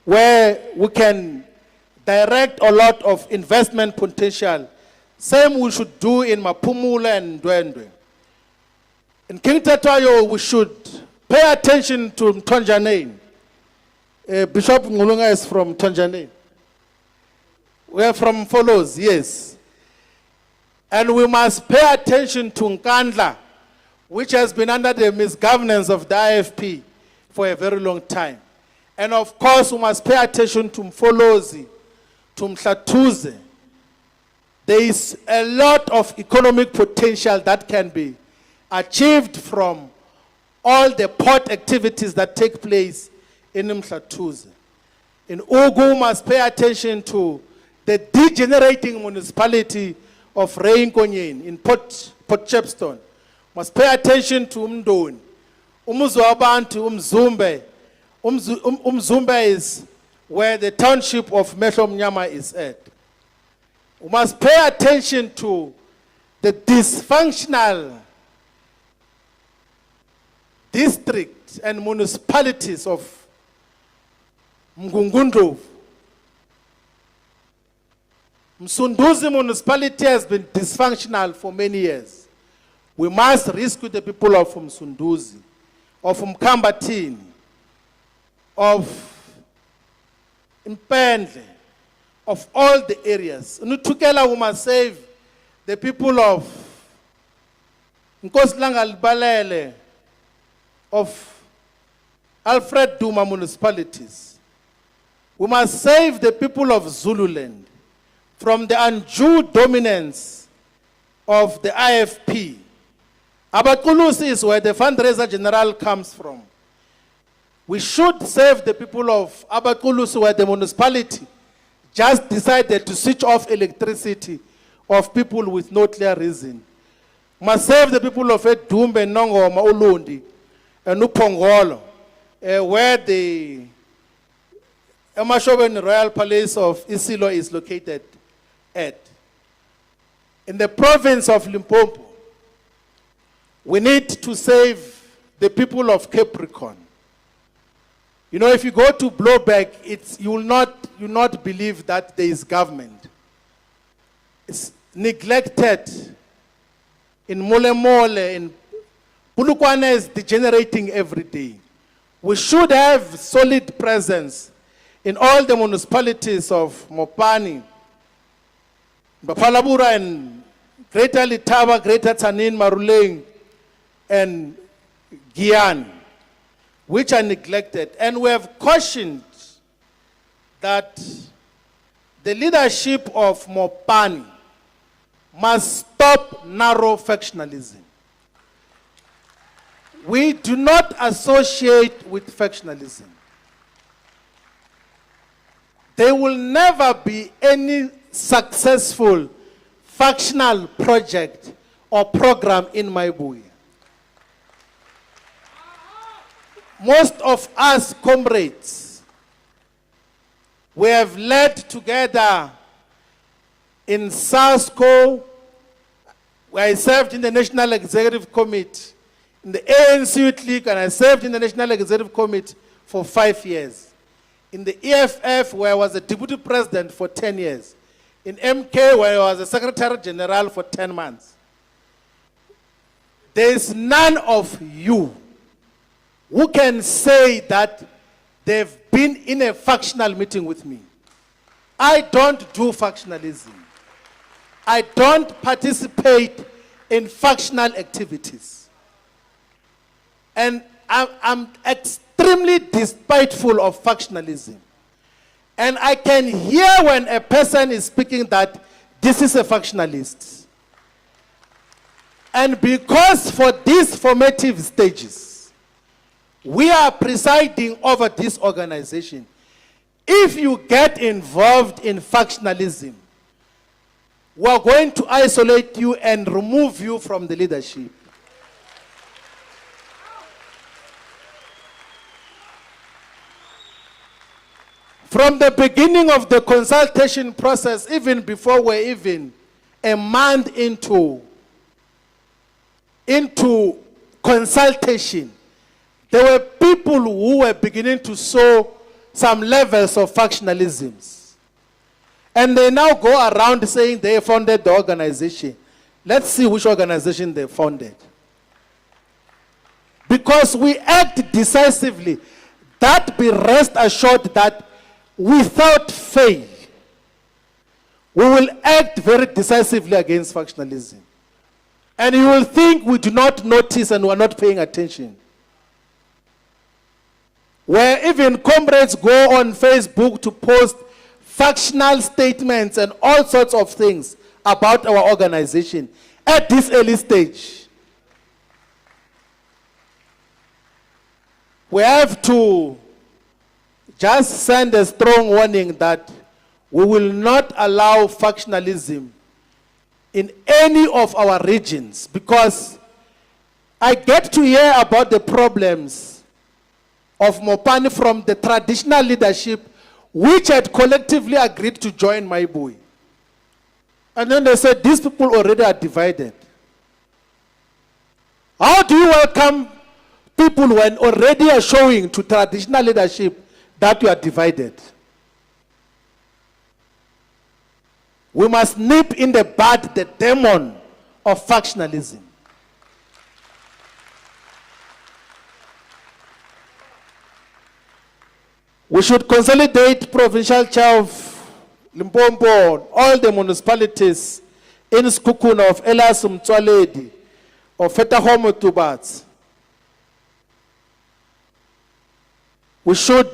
where we can direct a lot of investment potential. Same we should do in Mapumula and Ndwendwe. In King Tatayo, we should pay attention to Mtonjane. Bishop Ngulunga is from Tanzania. We are from Follows, yes. And we must pay attention to Nkandla, which has been under the misgovernance of the IFP for a very long time. And of course, we must pay attention to Mfolozi, to Mhlatuze. There is a lot of economic potential that can be achieved from all the port activities that take place in Mhlatuze. In Ugu, must pay attention to the degenerating municipality of Reinkonyen in Port Shepstone. Must pay attention to Umdoni. Umuzwabantu, Umzumbe. Umzumbe is where the township of Metro Mnyama is at. We must pay attention to the dysfunctional districts and municipalities of Mgungundu. Msunduzi municipality has been dysfunctional for many years. We must rescue the people of Msunduzi, of Mkambatini, of Mpendle, of all the areas. Nutukela, we must save the people of Nkoslangal Balele, of Alfred Duma municipalities. We must save the people of Zululand from the undue dominance of the IFP. Abakulusi is where the fundraiser general comes from. We should save the people of Abakulusi, where the municipality just decided to switch off electricity of people with no clear reason. We must save the people of Edumbe, Nongoma, Ulundi, and Upongolo, where the Emashoben Royal Palace of Isilo is located at. In the province of Limpopo, we need to save the people of Capricorn. You know, if you go to Blowback, you will not believe that there is government. It's neglected. In Molemole, in Pulukwane is degenerating every day. We should have solid presence in all the municipalities of Mopani, Bapalabura, and Greater Litaba, Greater Tanin, Maruleng, and Guyana, which are neglected. And we have cautioned that the leadership of Mopani must stop narrow factionalism. We do not associate with factionalism. There will never be any successful factional project or program in Mayibuye. Most of us comrades, we have led together in SASCO, where I served in the National Executive Committee, in the ANC Youth League, and I served in the National Executive Committee for 5 years. In the EFF, where I was a deputy president for 10 years. In MK, where I was a secretary general for 10 months. There is none of you who can say that they've been in a factional meeting with me. I don't do factionalism. I don't participate in factional activities. And I'm extremely despiteful of factionalism. And I can hear when a person is speaking that this is a factionalist. And because for these formative stages,
We are presiding over this organization. If you get involved in factionalism, we are going to isolate you and remove you from the leadership. From the beginning of the consultation process, even before we're even a month into consultation, there were people who were beginning to show some levels of factionalisms. And they now go around saying they founded the organization. Let's see which organization they founded. Because we act decisively, that be rest assured that without fail, we will act very decisively against factionalism. And you will think we do not notice and we are not paying attention. Where even comrades go on Facebook to post factional statements and all sorts of things about our organization at this early stage. We have to just send a strong warning that we will not allow factionalism in any of our regions, because I get to hear about the problems of Mopani from the traditional leadership which had collectively agreed to join Mayibuye. And then they said, these people already are divided. How do you welcome people when already are showing to traditional leadership that you are divided? We must nip in the bud the demon of factionalism. We should consolidate provincial chair of Limpopo, all the municipalities in Skukuna of Elas Mtswaledi, of Fetahomo Tubats. We should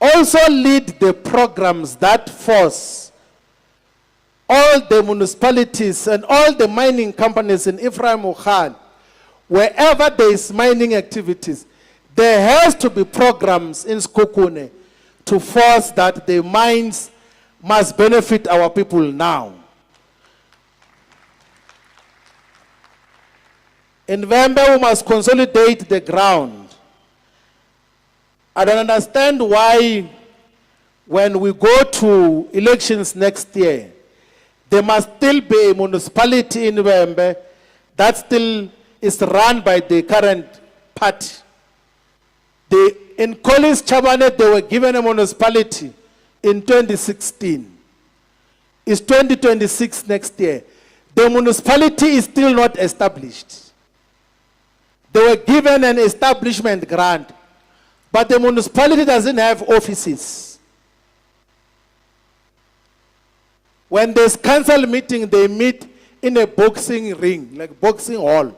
also lead the programs that force all the municipalities and all the mining companies in Ephraim Khan, wherever there is mining activities, there has to be programs in Skokone to force that the mines must benefit our people now. In Vembe, we must consolidate the ground. I don't understand why when we go to elections next year, there must still be a municipality in Vembe that still is run by the current party. In Collins Chabanet, they were given a municipality in 2016. It's 2026 next year. The municipality is still not established. They were given an establishment grant, but the municipality doesn't have offices. When there's council meeting, they meet in a boxing ring, like boxing hall.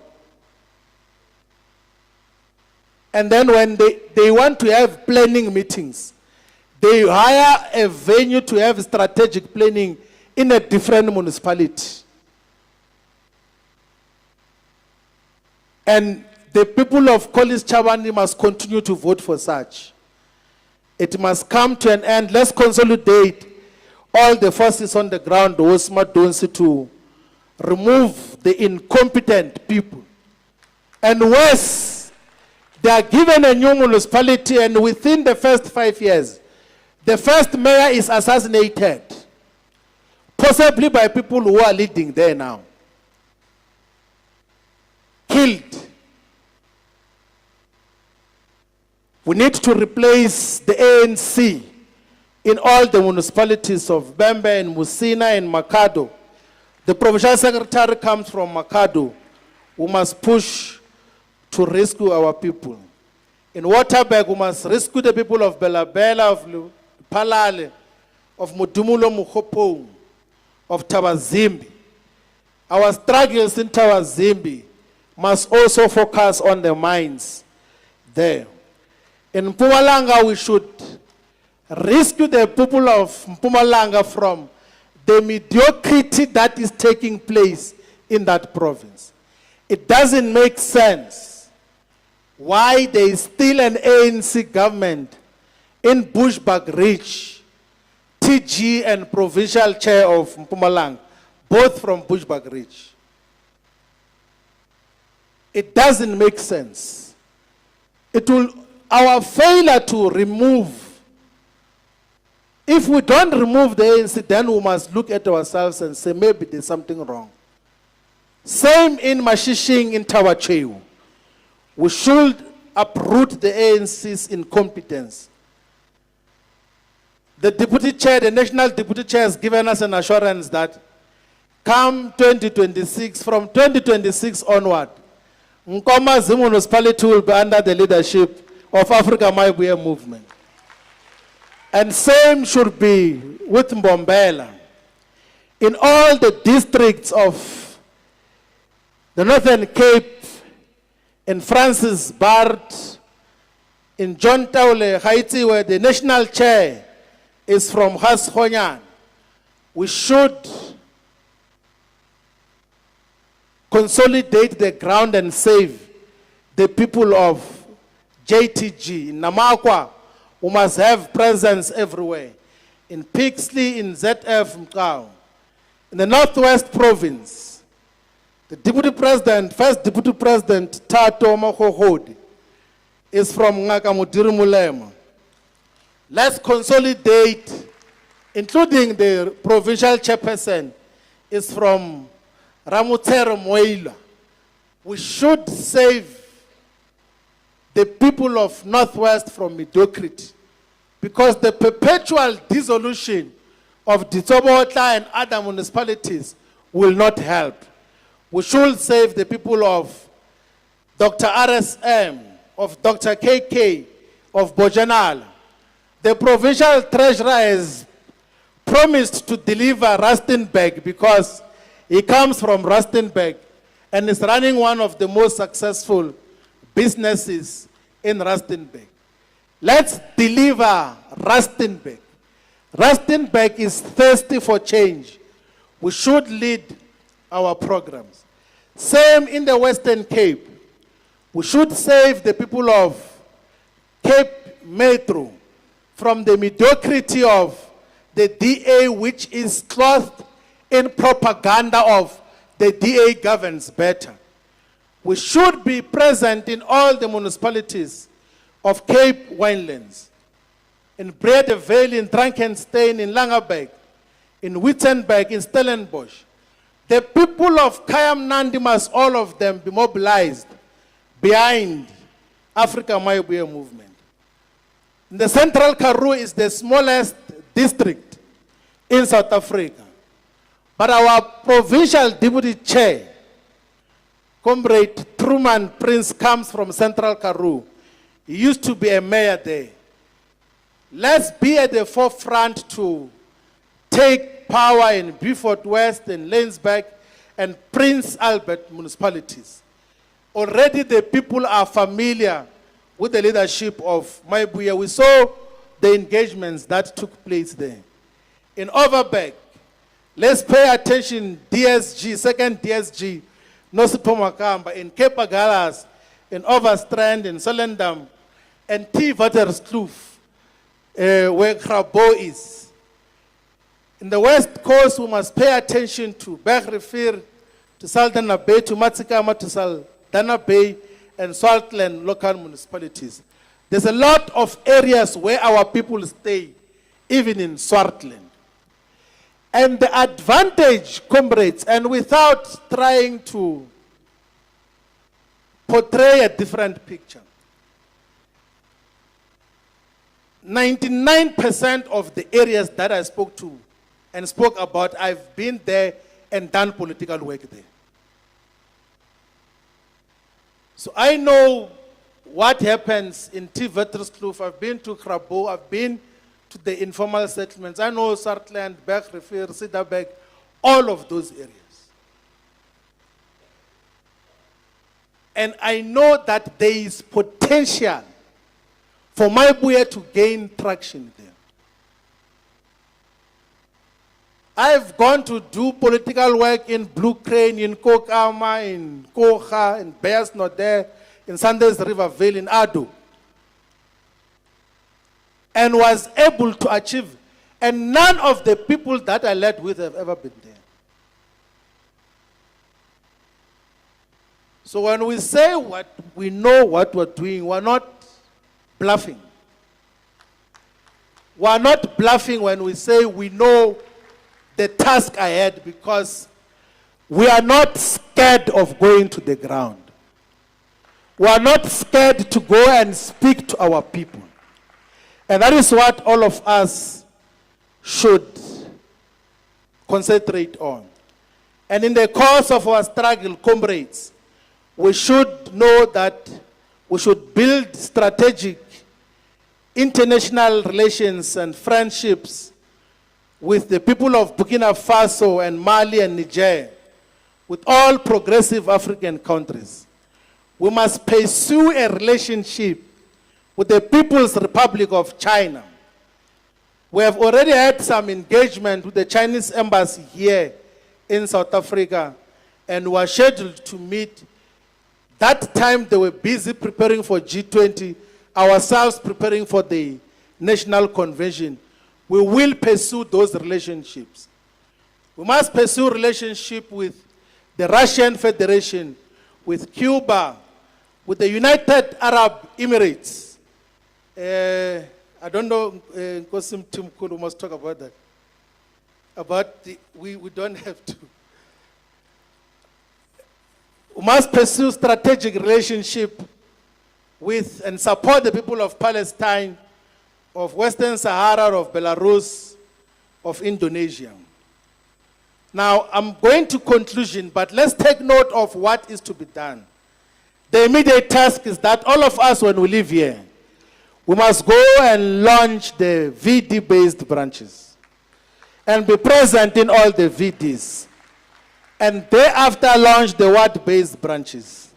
And then when they want to have planning meetings, they hire a venue to have strategic planning in a different municipality. And the people of Collins Chabani must continue to vote for such. It must come to an end. Let's consolidate all the forces on the ground, those Madonsi, to remove the incompetent people. And worse, they are given a new municipality, and within the first 5 years, the first mayor is assassinated, possibly by people who are leading there now. Killed. We need to replace the ANC in all the municipalities of Bembe and Musina and Makado. The provincial secretary comes from Makado. We must push to rescue our people. In Waterberg, we must rescue the people of Belabela, of Palale, of Mudumulo Mukhopo, of Tawazimbi. Our struggles in Tawazimbi must also focus on the mines there. In Mpumalanga, we should rescue the people of Mpumalanga from the mediocrity that is taking place in that province. It doesn't make sense why there is still an ANC government in Bushbuck-Ridge, TG and provincial chair of Mpumalanga, both from Bushbuck-Ridge. It doesn't make sense. Our failure to remove, if we don't remove the ANC, then we must look at ourselves and say maybe there's something wrong. Same in Mashishing in Tawachew. We should uproot the ANC's incompetence. The deputy chair, the national deputy chair has given us an assurance that come 2026, from 2026 onward, Nkomazi municipality will be under the leadership of Afrika Mayibuye movement. And same should be with Mbombela. In all the districts of the Northern Cape, in Francis Bart, in John Taule, Haiti, where the national chair is from Has-Honyan, we should consolidate the ground and save the people of JTG. In Namakwa, we must have presence everywhere. In Pixley, in ZF Mkau. In the Northwest Province, the Deputy President, first Deputy President, Tato Mahohodi, is from Ngakamudiri Mulema. Let's consolidate, including the provincial chairperson, is from Ramutero Moila. We should save the people of Northwest from mediocrity, because the perpetual dissolution of Ditsobotla and other municipalities will not help. We should save the people of Dr. RSM, of Dr. KK, of Bojanala. The provincial treasurer has promised to deliver Rustenburg because he comes from Rustenburg and is running one of the most successful businesses in Rustenburg. Let's deliver Rustenburg. Rustenburg is thirsty for change. We should lead our programs. Same in the Western Cape. We should save the people of Cape Metro from the mediocrity of the DA, which is clothed in propaganda of the DA governs better. We should be present in all the municipalities of Cape Winelands, in Brede Vale, in Drakenstein, in Langeberg, in Wittenberg, in Stellenbosch. The people of Kayamnandi must all of them be mobilized behind Afrika Mayibuye movement. The Central Karoo is the smallest district in South Africa. But our provincial deputy chair, Comrade Truman Prince, comes from Central Karoo. He used to be a mayor there. Let's be at the forefront to take power in Beaufort West and Laingsburg and Prince Albert municipalities. Already the people are familiar with the leadership of Mayibuye. We saw the engagements that took place there. In Overberg, let's pay attention, DSG, second DSG, Nosipho Makamba, in Cape Agalas, in Overstrand, in Solendam, and T. Waterskloof, where Grabo is. In the West Coast, we must pay attention to Bergrivier, to Saldanha Bay, to Matsikama, to Saldanha Bay, and Saltland local municipalities. There's a lot of areas where our people stay, even in Swartland. And the advantage, comrades, and without trying to portray a different picture, 99% of the areas that I spoke to and spoke about, I've been there and done political work there. So I know what happens in T. Waterskloof. I've been to Grabo, I've been to the informal settlements. I know Sartland, Bergrivier, Ciderberg, all of those areas. And I know that there is potential for Mayibuye to gain traction there. I've gone to do political work in Blue Crane, in Kokama, in Kocha, in Bears Not There, in Sunday's River Vale in Adu, and was able to achieve, and none of the people that I led with have ever been there. So when we say what we know what we're doing, we're not bluffing. We're not bluffing when we say we know the task ahead, because we are not scared of going to the ground. We are not scared to go and speak to our people. And that is what all of us should concentrate on. And in the course of our struggle, comrades, we should know that we should build strategic international relations and friendships with the people of Burkina Faso and Mali and Niger, with all progressive African countries. We must pursue a relationship with the People's Republic of China. We have already had some engagement with the Chinese embassy here in South Africa, and we are scheduled to meet. That time they were busy preparing for G20, ourselves preparing for the National Convention. We will pursue those relationships. We must pursue relationship with the Russian Federation, with Cuba, with the United Arab Emirates. I don't know, Kosim Tim Kulu must talk about that. We don't have to. We must pursue strategic relationship with and support the people of Palestine, of Western Sahara, of Belarus, of Indonesia. Now, I'm going to conclusion, but let's take note of what is to be done. The immediate task is that all of us, when we live here, we must go and launch the VD-based branches and be present in all the VDs. And thereafter launch the ward-based branches.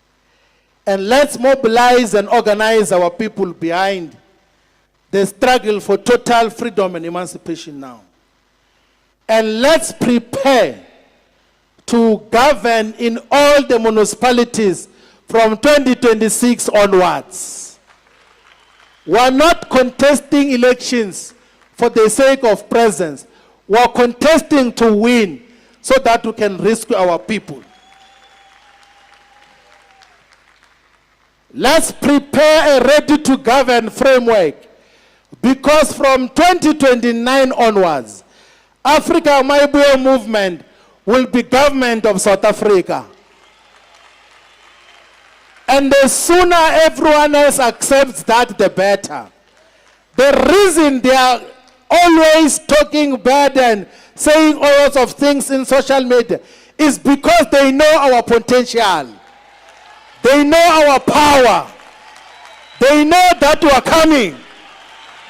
And let's mobilize and organize our people behind the struggle for total freedom and emancipation now. And let's prepare to govern in all the municipalities from 2026 onwards. We are not contesting elections for the sake of presence. We are contesting to win so that we can rescue our people. Let's prepare a ready-to-govern framework, because from 2029 onwards, Afrika Mayibuye movement will be government of South Africa. And the sooner everyone else accepts that, the better. The reason they are always talking bad and saying all sorts of things in social media is because they know our potential. They know our power. They know that we are coming.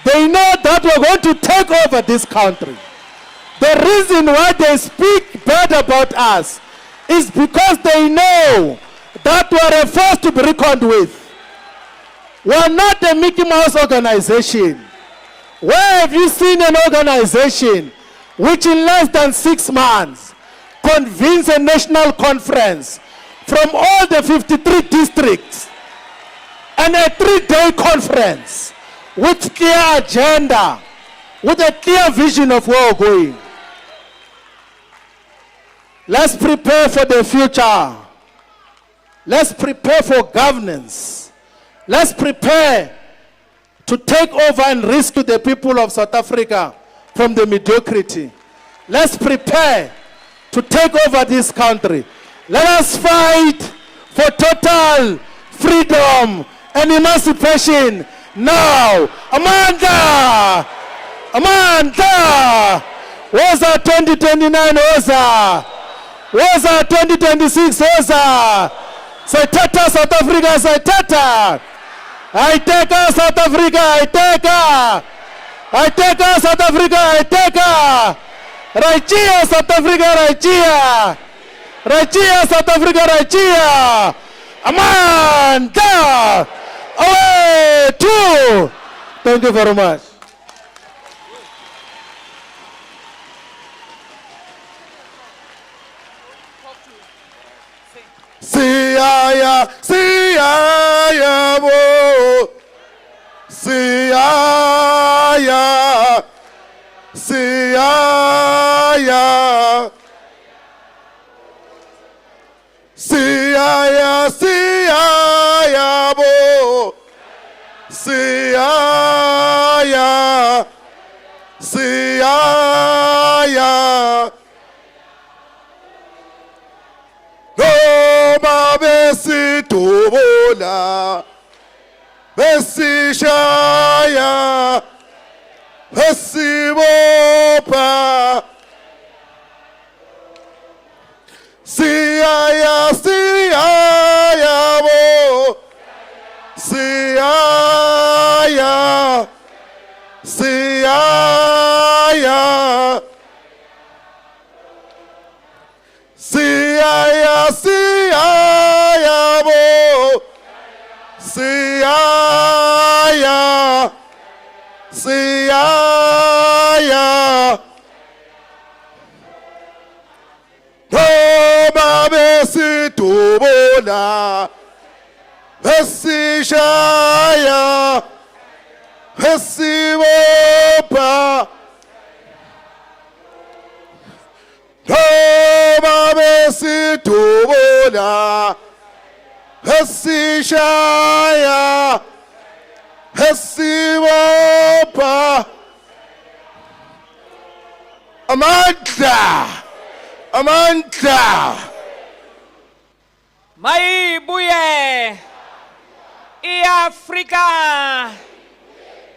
They know that we are going to take over this country. The reason why they speak bad about us is because they know that we are a force to be reckoned with. We are not a Mickey Mouse organization. Where have you seen an organization which in less than 6 months convenes a national conference from all the 53 districts and a 3-day conference with clear agenda, with a clear vision of where we're going? Let's prepare for the future. Let's prepare for governance. Let's prepare to take over and rescue the people of South Africa from the mediocrity. Let's prepare to take over this country. Let us fight for total freedom and emancipation now. Amanda! Amanda! Woza 2029 Woza! Woza 2026 Woza! Say Tata South Africa, say Tata! I take her South Africa, I take her! I take her South Africa, I take her! Raichia South Africa, Raichia! Raichia South Africa, Raichia! Amanda! Away! 2! Thank you very much.
Siyaya, siyaya bo. Siyaya, siyaya. Siyaya, siyaya bo. Siyaya, siyaya. Noma besitubula, besishaya, besibopha. Siyaya, siyaya bo. Siyaya, siyaya. Siyaya, siyaya bo. Siyaya, siyaya. Noma besitubula, besishaya, besibopha. Noma besitubula, besishaya, besibopha. Amandla, amandla.
Mayibuye, Afrika.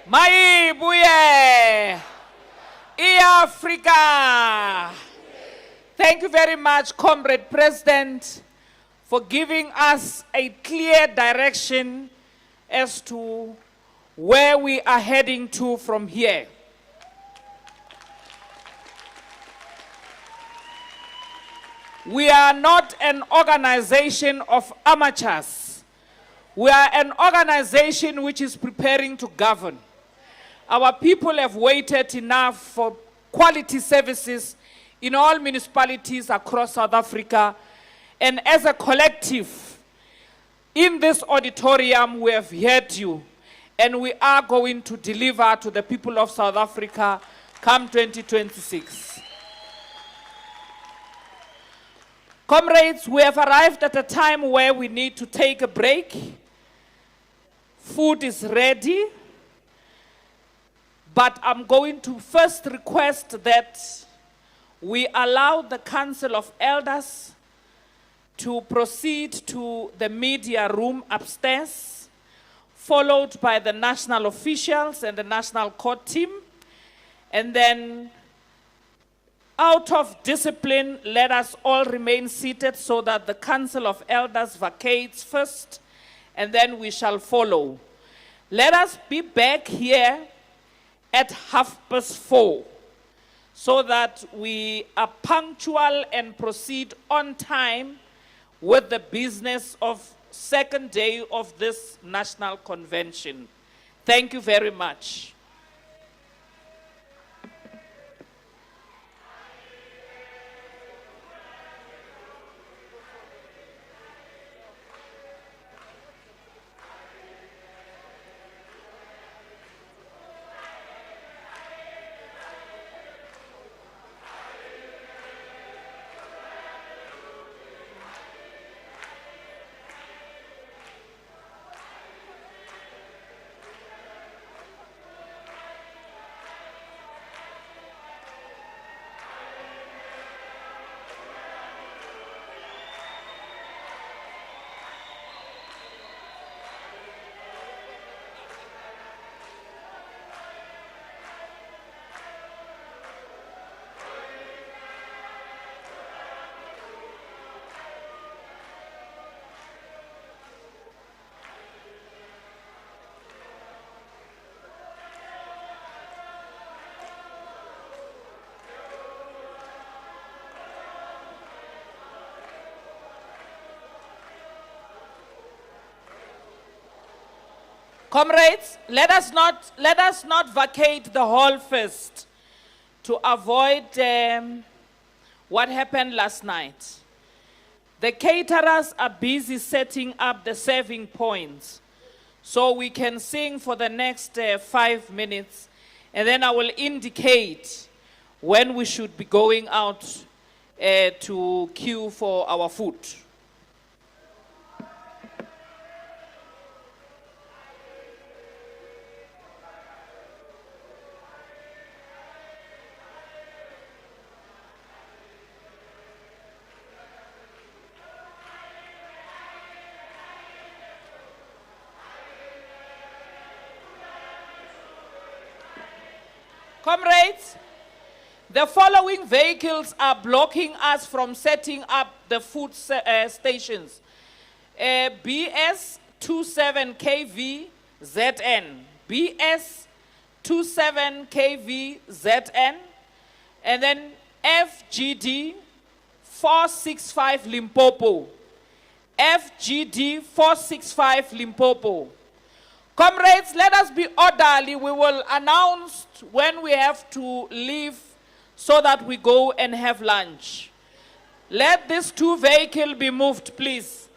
Mayibuye, Afrika. Thank you very much, Comrade President, for giving us a clear direction as to where we are heading to from here. We are not an organization of amateurs. We are an organization which is preparing to govern. Our people have waited enough for quality services in all municipalities across South Africa. And as a collective, in this auditorium, we have heard you. And we are going to deliver to the people of South Africa come 2026. Comrades, we have arrived at a time where we need to take a break. Food is ready. But I'm going to first request that we allow the Council of Elders to proceed to the media room upstairs, followed by the national officials and the national court team. And then, out of discipline, let us all remain seated so that the Council of Elders vacates first, and then we shall follow. Let us be back here at 4:30, so that we are punctual and proceed on time with the business of second day of this national convention. Thank you very much. Comrades, let us not vacate the hall first to avoid what happened last night. The caterers are busy setting up the serving points. So we can sing for the next 5 minutes, and then I will indicate when we should be going out to queue for our food. Comrades, the following vehicles are blocking us from setting up the food stations. BS 27KV ZN, BS 27KV ZN, and then FGD 465 Limpopo, FGD 465 Limpopo. Comrades, let us be orderly. We will announce when we have to leave so that we go and have lunch. Let these two vehicles be moved, please.